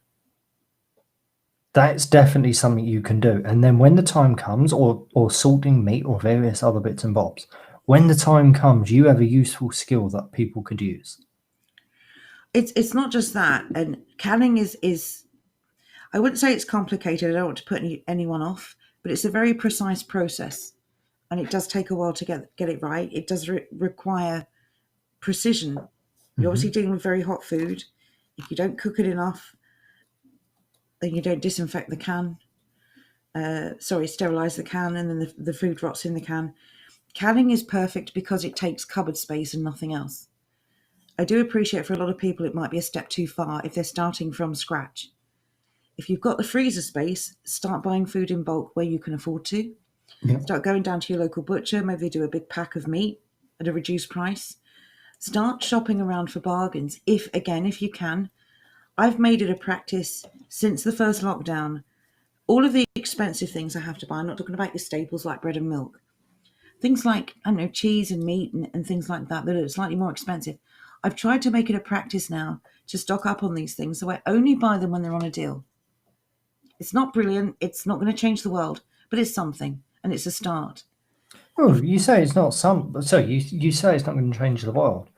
That's definitely something you can do. And then when the time comes, or salting meat or various other bits and bobs, when the time comes, you have a useful skill that people could use. It's not just that. And canning is I wouldn't say it's complicated. I don't want to put anyone off, but it's a very precise process. And it does take a while to get it right. It does require precision. You're obviously dealing with very hot food. If you don't cook it enough, then you don't disinfect the can. Sterilize the can, and then the food rots in the can. Canning is perfect because it takes cupboard space and nothing else. I do appreciate for a lot of people it might be a step too far if they're starting from scratch. If you've got the freezer space, start buying food in bulk where you can afford to. Yeah. Start going down to your local butcher. Maybe they do a big pack of meat at a reduced price. Start shopping around for bargains. If you can. I've made it a practice since the first lockdown. All of the expensive things I have to buy, I'm not talking about your staples like bread and milk. Things like, cheese and meat and things like that are slightly more expensive. I've tried to make it a practice now to stock up on these things, so I only buy them when they're on a deal. It's not brilliant. It's not going to change the world, but it's something, and it's a start. Oh, you say it's not you say it's not going to change the world.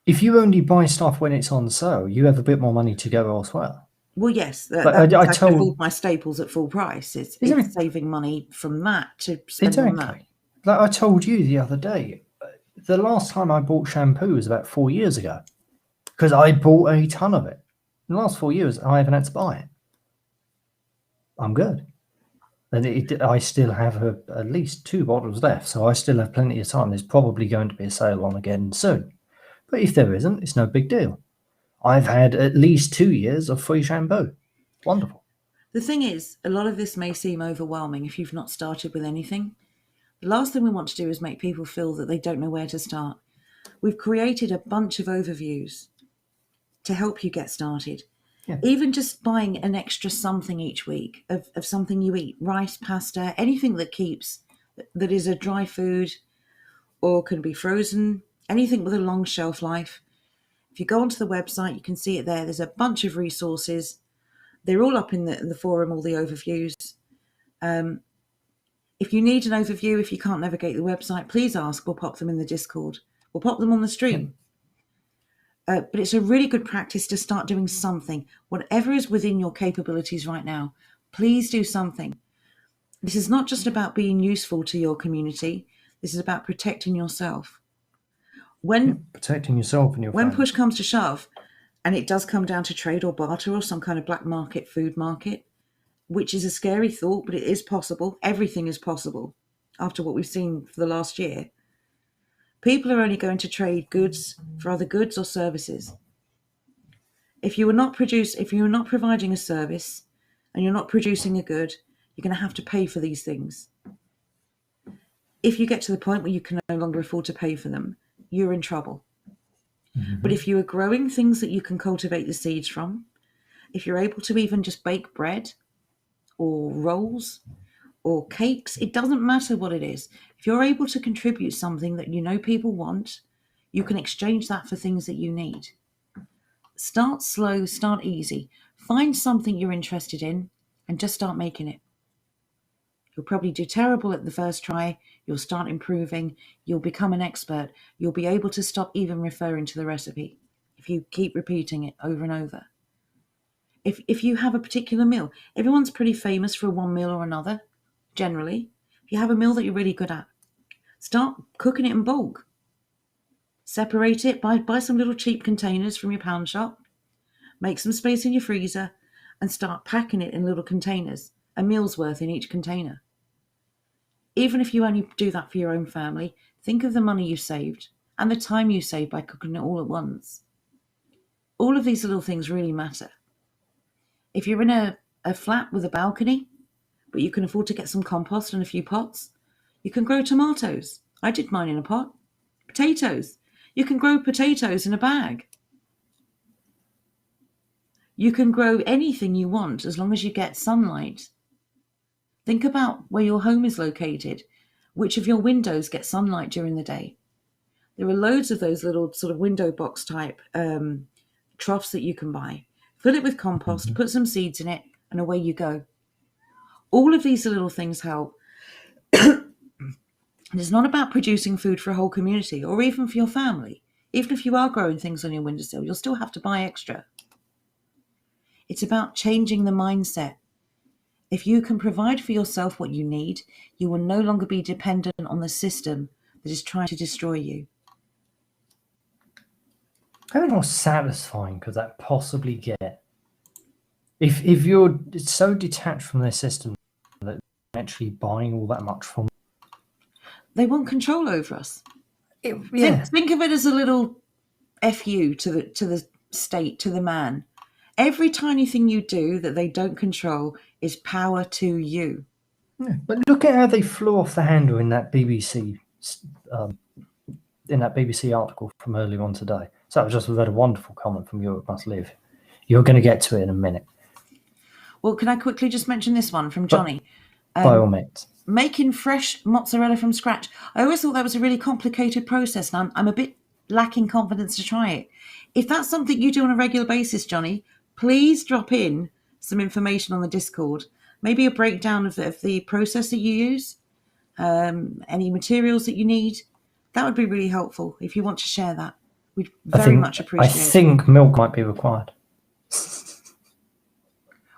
If you only buy stuff when it's on sale, you have a bit more money to go elsewhere. Well, yes, But I I can told afford my staples at full price. It's saving money from that to spend on that. exactly. Like I told you the other day, the last time I bought shampoo was about 4 years ago, because I bought a ton of it. In the last 4 years, I haven't had to buy it. I'm good. And I still have at least 2 bottles left, so I still have plenty of time. There's probably going to be a sale on again soon. But if there isn't, it's no big deal. I've had at least 2 years of free shampoo. Wonderful. The thing is, a lot of this may seem overwhelming if you've not started with anything. The last thing we want to do is make people feel that they don't know where to start. We've created a bunch of overviews to help you get started. Yeah. Even just buying an extra something each week of something you eat, rice, pasta, anything that is a dry food or can be frozen, anything with a long shelf life. If you go onto the website, you can see it there. There's a bunch of resources. They're all up in the forum, all the overviews. If you need an overview, if you can't navigate the website, please ask. We'll pop them in the Discord. We'll pop them on the stream. But it's a really good practice to start doing something. Whatever is within your capabilities right now, please do something. This is not just about being useful to your community. This is about protecting yourself. Protecting yourself and your When family. push comes to shove, and it does come down to trade or barter or some kind of black market food market, which is a scary thought, but it is possible. Everything is possible after what we've seen for the last year. People are only going to trade goods for other goods or services. If you are not providing a service and you're not producing a good, you're going to have to pay for these things. If you get to the point where you can no longer afford to pay for them, you're in trouble. But if you are growing things that you can cultivate the seeds from, if you're able to even just bake bread or rolls or cakes, it doesn't matter what it is. If you're able to contribute something that you know people want, you can exchange that for things that you need. Start slow, start easy. Find something you're interested in and just start making it. You'll probably do terrible at the first try. You'll start improving. You'll become an expert. You'll be able to stop even referring to the recipe if you keep repeating it over and over. If you have a particular meal, everyone's pretty famous for one meal or another, generally. If you have a meal that you're really good at, start cooking it in bulk. Separate it, buy some little cheap containers from your pound shop, make some space in your freezer, and start packing it in little containers, a meal's worth in each container. Even if you only do that for your own family, think of the money you saved and the time you saved by cooking it all at once. All of these little things really matter. If you're in a flat with a balcony, but you can afford to get some compost and a few pots, you can grow tomatoes. I did mine in a pot. Potatoes. You can grow potatoes in a bag. You can grow anything you want as long as you get sunlight. Think about where your home is located. Which of your windows get sunlight during the day? There are loads of those little sort of window box type troughs that you can buy. Fill it with compost, put some seeds in it, and away you go. All of these little things help. And it's not about producing food for a whole community or even for your family. Even if you are growing things on your windowsill, you'll still have to buy extra. It's about changing the mindset. If you can provide for yourself what you need, you will no longer be dependent on the system that is trying to destroy you. How much more satisfying could that possibly get? If you're so detached from their system that you're actually buying all that much from, they want control over us. Yeah. Think of it as a little FU to the state, to the man. Every tiny thing you do that they don't control is power to you. Yeah, but look at how they flew off the handle in that BBC article from earlier on today. So I just read a wonderful comment from Europe Must Live. You're going to get to it in a minute. Well, can I quickly just mention this one from Johnny? By all means. Making fresh mozzarella from scratch. I always thought that was a really complicated process, and I'm a bit lacking confidence to try it. If that's something you do on a regular basis, Johnny, please drop in some information on the Discord. Maybe a breakdown of the process that you use, any materials that you need. That would be really helpful if you want to share that. We'd very much appreciate it. I think milk might be required.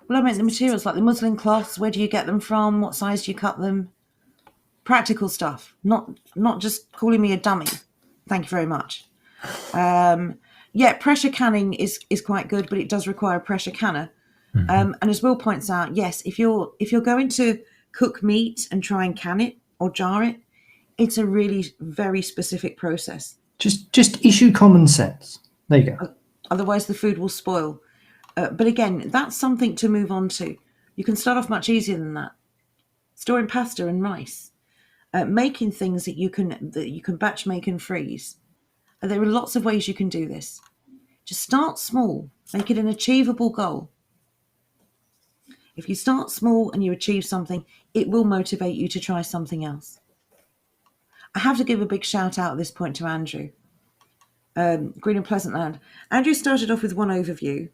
Well, I meant the materials, like the muslin cloths. Where do you get them from? What size do you cut them? Practical stuff, not just calling me a dummy. Thank you very much. Yeah, pressure canning is quite good, but it does require a pressure canner. And as Will points out, yes, if you're going to cook meat and try and can it or jar it, it's a really very specific process. Just issue common sense. There you go. Otherwise, the food will spoil. But again, that's something to move on to. You can start off much easier than that. Storing pasta and rice, making things that you can batch make and freeze. There are lots of ways you can do this. Just start small. Make it an achievable goal. If you start small and you achieve something, it will motivate you to try something else. I have to give a big shout out at this point to Andrew. Green and Pleasant Land. Andrew started off with one overview.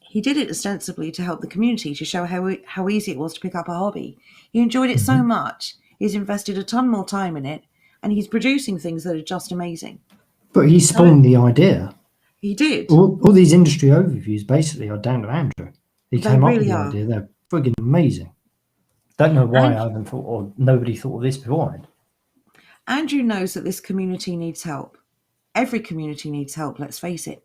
He did it ostensibly to help the community, to show how easy it was to pick up a hobby. He enjoyed it so much, he's invested a ton more time in it, and he's producing things that are just amazing. But he spawned the idea. He did. All these industry overviews basically are down to Andrew. He came up with the idea. They're frigging amazing. Don't know why I haven't thought, or nobody thought of this beforehand. Andrew knows that this community needs help. Every community needs help, let's face it.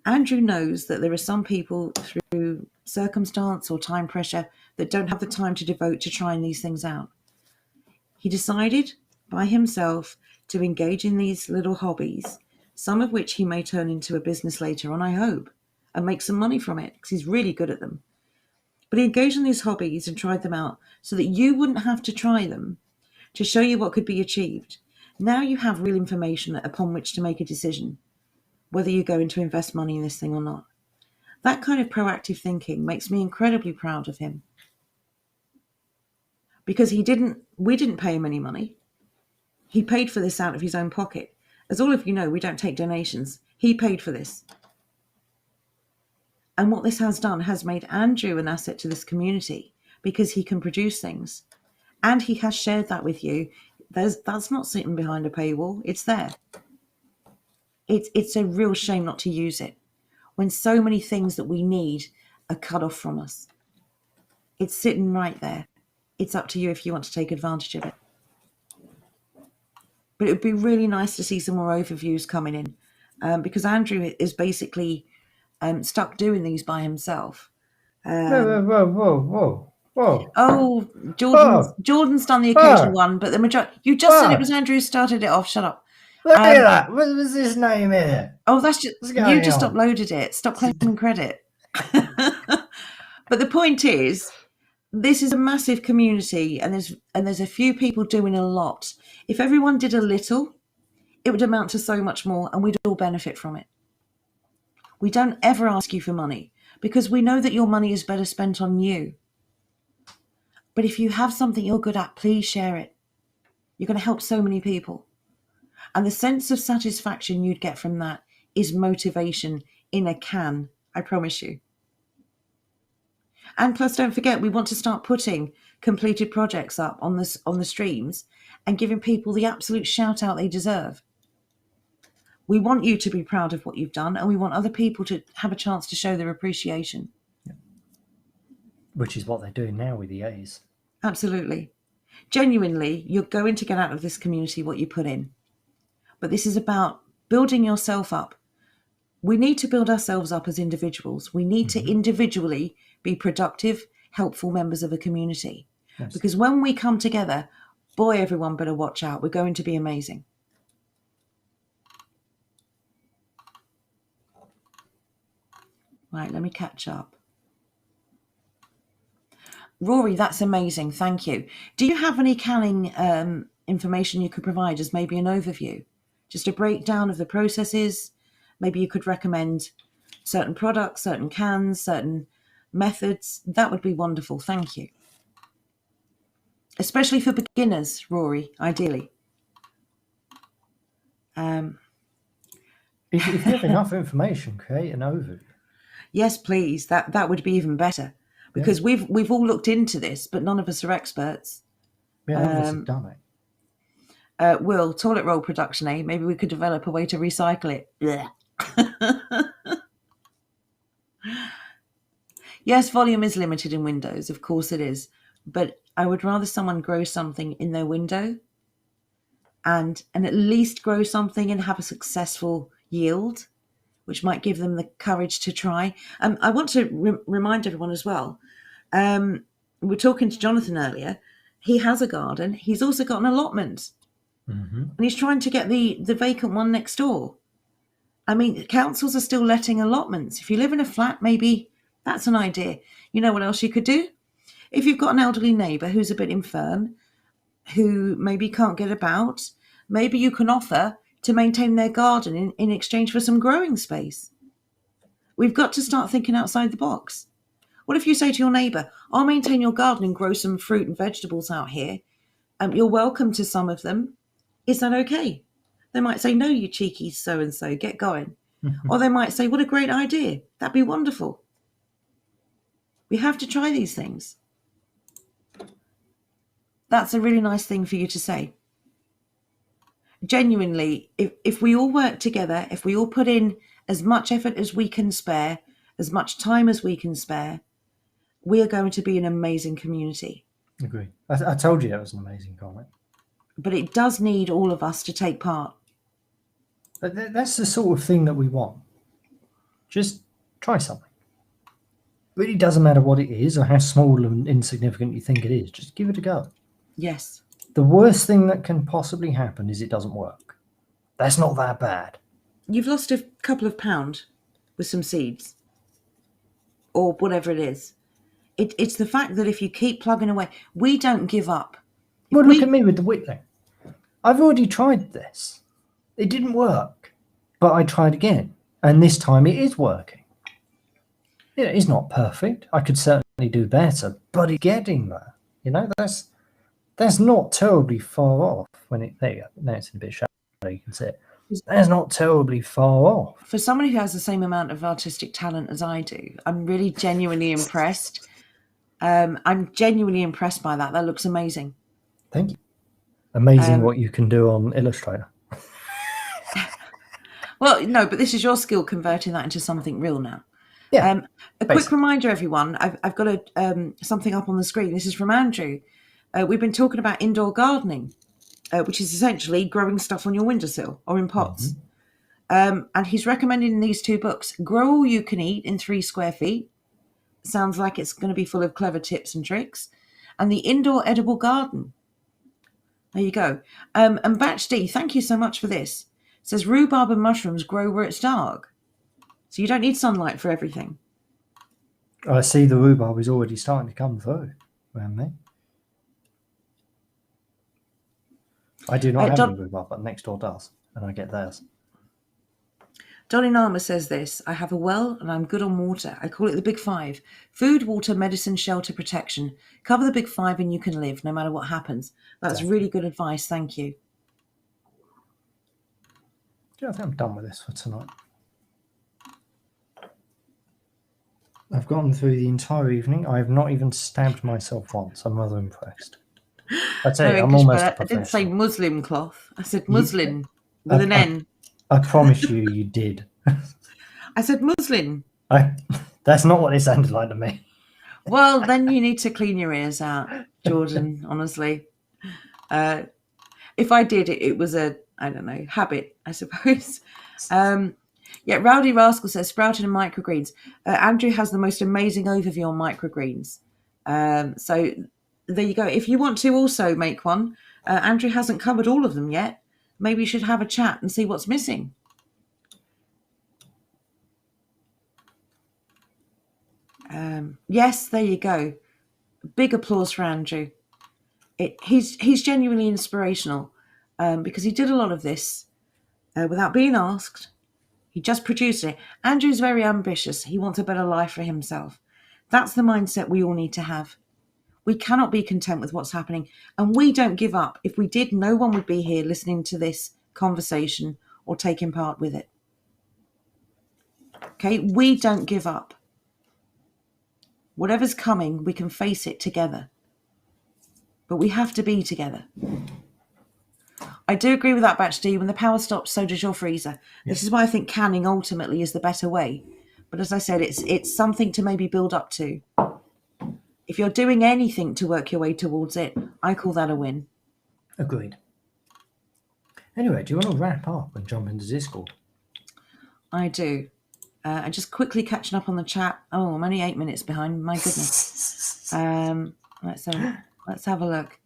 Andrew knows that there are some people through circumstance or time pressure that don't have the time to devote to trying these things out. He decided by himself to engage in these little hobbies, some of which he may turn into a business later on, I hope, and make some money from it because he's really good at them. But he engaged in these hobbies and tried them out so that you wouldn't have to try them, to show you what could be achieved. Now you have real information upon which to make a decision, whether you're going to invest money in this thing or not. That kind of proactive thinking makes me incredibly proud of him. Because we didn't pay him any money. He paid for this out of his own pocket. As all of you know, we don't take donations. He paid for this. And what this has done has made Andrew an asset to this community because he can produce things. And he has shared that with you. That's not sitting behind a paywall. It's there. It's a real shame not to use it when so many things that we need are cut off from us. It's sitting right there. It's up to you if you want to take advantage of it. But it would be really nice to see some more overviews coming in, because Andrew is basically stuck doing these by himself. Whoa. Oh, Whoa. Jordan's done the occasional Whoa. one, but the majority. You just said it Whoa. was Andrew who started it off. Shut up. Look at that. What was his name here? Oh, that's just What's you. going Just on? uploaded it. Stop claiming credit. But the point is, this is a massive community, and there's a few people doing a lot. If everyone did a little, it would amount to so much more, and we'd all benefit from it. We don't ever ask you for money because we know that your money is better spent on you. But if you have something you're good at, please share it. You're going to help so many people. And the sense of satisfaction you'd get from that is motivation in a can, I promise you. And plus, don't forget, we want to start putting completed projects up on the streams and giving people the absolute shout out they deserve. We want you to be proud of what you've done, and we want other people to have a chance to show their appreciation. Which is what they're doing now with the A's. Absolutely. Genuinely, you're going to get out of this community what you put in. But this is about building yourself up. We need to build ourselves up as individuals. We need to individually be productive, helpful members of a community. Yes. Because when we come together, boy, everyone better watch out. We're going to be amazing. Right, let me catch up. Rory, that's amazing. Thank you. Do you have any canning information you could provide as maybe an overview? Just a breakdown of the processes? Maybe you could recommend certain products, certain cans, certain methods. That would be wonderful. Thank you. Especially for beginners, Rory, ideally. If you have enough information, create an overview. Yes, please. That would be even better. Because we've all looked into this, but none of us are experts. Yeah, none of us have done it. Will, toilet roll production, eh? Maybe we could develop a way to recycle it. Yes, volume is limited in windows. Of course it is. But I would rather someone grow something in their window and at least grow something and have a successful yield, which might give them the courage to try. I want to remind everyone as well. We were talking to Jonathan earlier. He has a garden. He's also got an allotment. And he's trying to get the vacant one next door. I mean, councils are still letting allotments. If you live in a flat, maybe that's an idea. You know what else you could do? If you've got an elderly neighbour who's a bit infirm, who maybe can't get about, maybe you can offer to maintain their garden in exchange for some growing space. We've got to start thinking outside the box. What if you say to your neighbour, I'll maintain your garden and grow some fruit and vegetables out here. You're welcome to some of them. Is that okay? They might say, no, you cheeky so-and-so, get going. Or they might say, what a great idea. That'd be wonderful. We have to try these things. That's a really nice thing for you to say. Genuinely, if we all work together, if we all put in as much effort as we can spare, as much time as we can spare, we are going to be an amazing community. Agree. I told you that was an amazing comment. But it does need all of us to take part. But that's the sort of thing that we want. Just try something. Really doesn't matter what it is or how small and insignificant you think it is. Just give it a go. Yes. The worst thing that can possibly happen is it doesn't work. That's not that bad. You've lost a couple of pounds with some seeds or whatever it is. It's the fact that if you keep plugging away, we don't give up. Well, look at me with the whittling. I've already tried this. It didn't work, but I tried again, and this time it is working. It's not perfect. I could certainly do better, but it's getting there. You know, that's not terribly far off. There you go. Now it's in a bit shadow. You can see it. That's not terribly far off. For someone who has the same amount of artistic talent as I do, I'm really genuinely impressed. I'm genuinely impressed by that. That looks amazing. Thank you. Amazing what you can do on Illustrator. Well, no, but this is your skill converting that into something real now. Yeah. Quick reminder, everyone. I've got something up on the screen. This is from Andrew. We've been talking about indoor gardening. which is essentially growing stuff on your windowsill or in pots. Mhm. And he's recommending in these 2 books, Grow All You Can Eat in 3 Square Feet. Sounds like it's going to be full of clever tips and tricks. And the Indoor Edible Garden. There you go. And Batch D, thank you so much for this. It says rhubarb and mushrooms grow where it's dark. So you don't need sunlight for everything. I see the rhubarb is already starting to come through around me. I do not have any rhubarb, but next door does, and I get theirs. Dolly Nama says this, I have a well and I'm good on water. I call it the Big 5. Food, water, medicine, shelter, protection. Cover the Big 5 and you can live no matter what happens. That's Exactly. really good advice. Thank you. Yeah, I think I'm done with this for tonight. I've gone through the entire evening. I have not even stabbed myself once. I'm rather impressed. I tell you, I'm almost a professional. I didn't say Muslim cloth. I said muslin with an N. I promise you did. I said muslin. That's not what it sounded like to me. Well, then you need to clean your ears out, Jordan, honestly. If I did, it was a, I don't know, habit, I suppose. Yeah, Rowdy Rascal says, sprouted and microgreens. Andrew has the most amazing overview on microgreens. So there you go. If you want to also make one, Andrew hasn't covered all of them yet. Maybe you should have a chat and see what's missing. Yes, there you go. Big applause for Andrew. He's genuinely inspirational because he did a lot of this without being asked. He just produced it. Andrew's very ambitious. He wants a better life for himself. That's the mindset we all need to have. We cannot be content with what's happening, and we don't give up. If we did, no one would be here listening to this conversation or taking part with it. Okay, we don't give up. Whatever's coming, we can face it together. But we have to be together. I do agree with that, Batch D. When the power stops, so does your freezer. Yeah. This is why I think canning ultimately is the better way. But as I said, it's something to maybe build up to. If you're doing anything to work your way towards it, I call that a win. Agreed. Anyway, do you want to wrap up and jump into Discord? I do. And just quickly catching up on the chat. Oh, I'm only 8 minutes behind. My goodness. Let's have a look.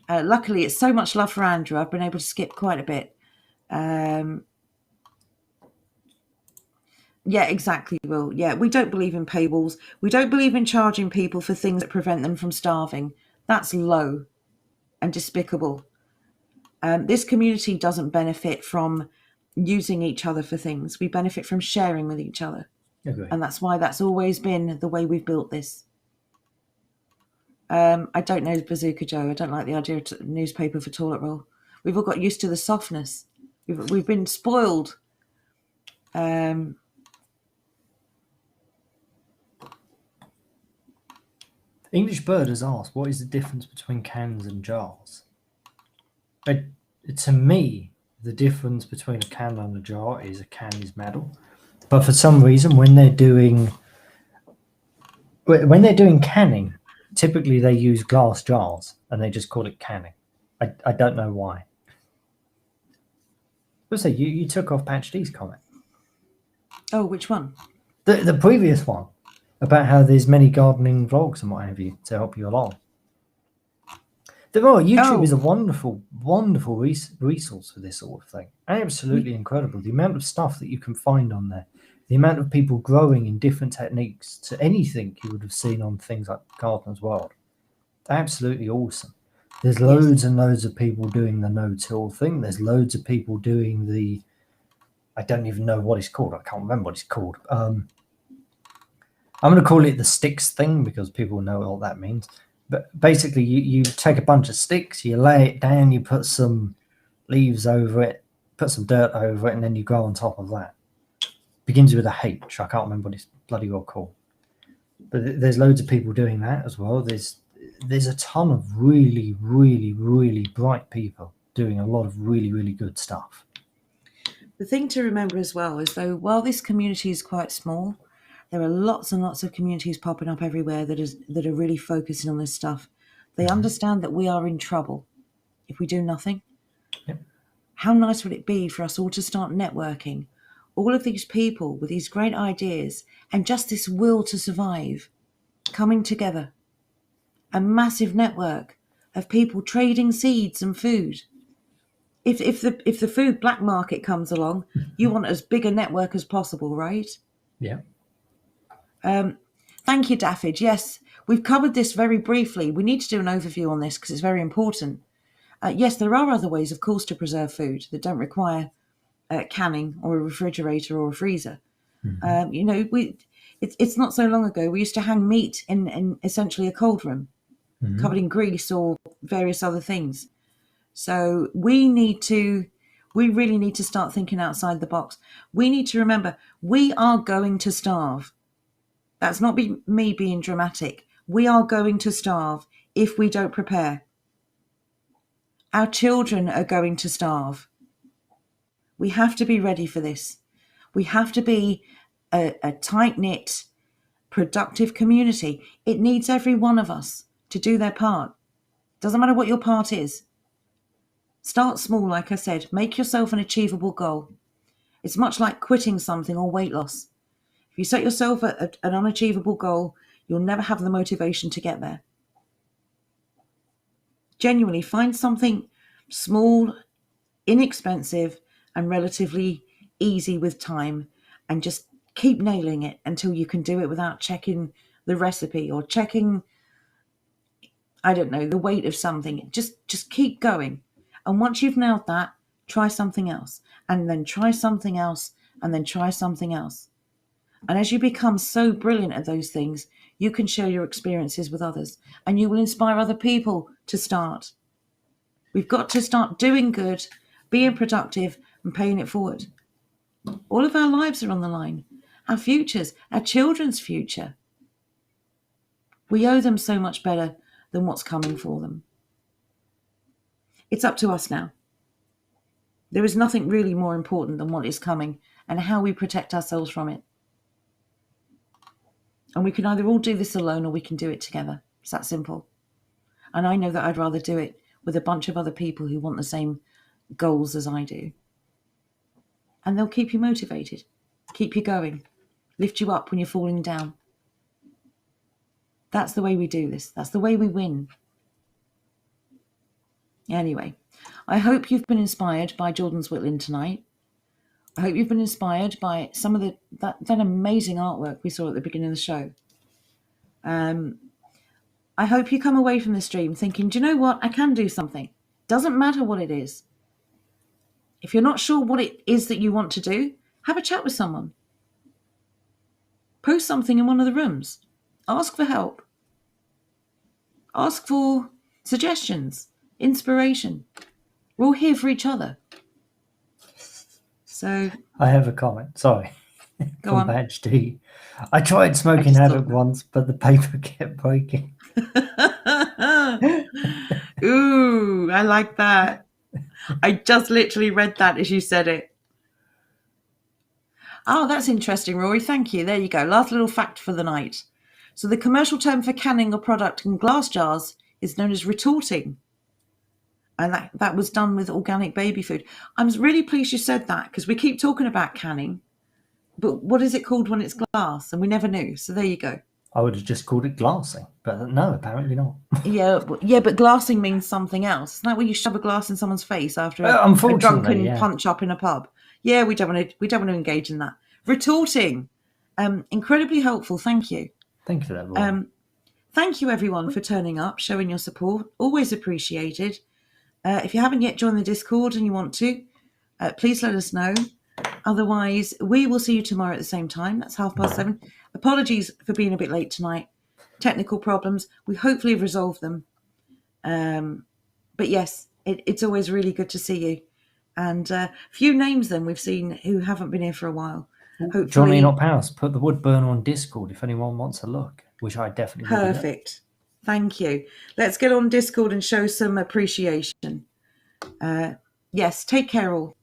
Luckily, it's so much love for Andrew. I've been able to skip quite a bit. Yeah, exactly, Will. Yeah, we don't believe in paywalls. We don't believe in charging people for things that prevent them from starving. That's low and despicable. This community doesn't benefit from using each other for things. We benefit from sharing with each other. Agreed. And that's why that's always been the way we've built this. I don't know Bazooka Joe. I don't like the idea of newspaper for toilet roll. We've all got used to the softness. We've been spoiled. English Bird has asked, what is the difference between cans and jars? To me, the difference between a can and a jar is a can is metal. But for some reason, when they're doing canning, typically they use glass jars and they just call it canning. I don't know why. But say you took off Patch D's comment. Oh, which one? The previous one about how there's many gardening vlogs and what have you to help you along. YouTube is a wonderful, wonderful resource for this sort of thing. Absolutely incredible. The amount of stuff that you can find on there, the amount of people growing in different techniques to anything you would have seen on things like Gardener's World. Absolutely awesome. There's loads and loads of people doing the no-till thing. There's loads of people doing the, I don't even know what it's called. I can't remember what it's called. I'm going to call it the sticks thing because people know what that means. But basically, you take a bunch of sticks, you lay it down, you put some leaves over it, put some dirt over it, and then you grow on top of that. Begins with a H. I can't remember what it's bloody well called. But there's loads of people doing that as well. There's a ton of really, really, really bright people doing a lot of really, really good stuff. The thing to remember as well is, though, while this community is quite small, there are lots and lots of communities popping up everywhere that are really focusing on this stuff. They understand that we are in trouble. if we do nothing? Yep. How nice would it be for us all to start networking? All of these people with these great ideas and just this will to survive, coming together. A massive network of people trading seeds and food. If the food black market comes along, you want as big a network as possible, right? Yeah. Thank you, Daffodil. Yes, we've covered this very briefly. We need to do an overview on this because it's very important. Yes, there are other ways, of course, to preserve food that don't require canning or a refrigerator or a freezer. It's not so long ago we used to hang meat in essentially a cold room, covered in grease or various other things. So we really need to start thinking outside the box. We need to remember we are going to starve. That's not me being dramatic. We are going to starve if we don't prepare. Our children are going to starve. We have to be ready for this. We have to be a tight-knit, productive community. It needs every one of us to do their part. Doesn't matter what your part is. Start small, like I said. Make yourself an achievable goal. It's much like quitting something or weight loss. If you set yourself an unachievable goal, you'll never have the motivation to get there. Genuinely, find something small, inexpensive, and relatively easy with time, and just keep nailing it until you can do it without checking the recipe or checking, I don't know, the weight of something. Just keep going. And once you've nailed that, try something else, and then try something else, and then try something else. And as you become so brilliant at those things, you can share your experiences with others, and you will inspire other people to start. We've got to start doing good, being productive, and paying it forward. All of our lives are on the line. Our futures, our children's future. We owe them so much better than what's coming for them. It's up to us now. There is nothing really more important than what is coming and how we protect ourselves from it. And we can either all do this alone or we can do it together. It's that simple. And I know that I'd rather do it with a bunch of other people who want the same goals as I do. And they'll keep you motivated, keep you going, lift you up when you're falling down. That's the way we do this. That's the way we win. Anyway, I hope you've been inspired by Jordan's Whitland tonight. I hope you've been inspired by some of that amazing artwork we saw at the beginning of the show. I hope you come away from the stream thinking, do you know what? I can do something. Doesn't matter what it is. If you're not sure what it is that you want to do, have a chat with someone. Post something in one of the rooms. Ask for help. Ask for suggestions, inspiration. We're all here for each other. So I have a comment. Sorry. Go From on. Badge D. I tried smoking haddock once, but the paper kept breaking. Ooh, I like that. I just literally read that as you said it. Oh, that's interesting, Rory. Thank you. There you go. Last little fact for the night. So the commercial term for canning a product in glass jars is known as retorting. And that was done with organic baby food. I'm really pleased you said that because we keep talking about canning. But what is it called when it's glass? And we never knew. So there you go. I would have just called it glassing, but no, apparently not. Yeah, but glassing means something else. Isn't that where you shove a glass in someone's face after a Unfortunately, drunken yeah. punch up in a pub? Yeah, we don't want to engage in that. Retorting, incredibly helpful. Thank you. Thank you for that, Roy. Thank you everyone for turning up, showing your support. Always appreciated. If you haven't yet joined the Discord and you want to, please let us know. Otherwise, we will see you tomorrow at the same time. That's 7:30. Apologies for being a bit late tonight. Technical problems. We hopefully have resolved them. But yes, it's always really good to see you. And a few names then we've seen who haven't been here for a while. Hopefully, Johnny Not Powers, put the wood burner on Discord if anyone wants a look, which I definitely will. Perfect. Thank you. Let's get on Discord and show some appreciation. Yes, take care all.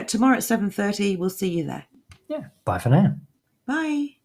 Tomorrow at 7:30, we'll see you there. Yeah, bye for now. Bye.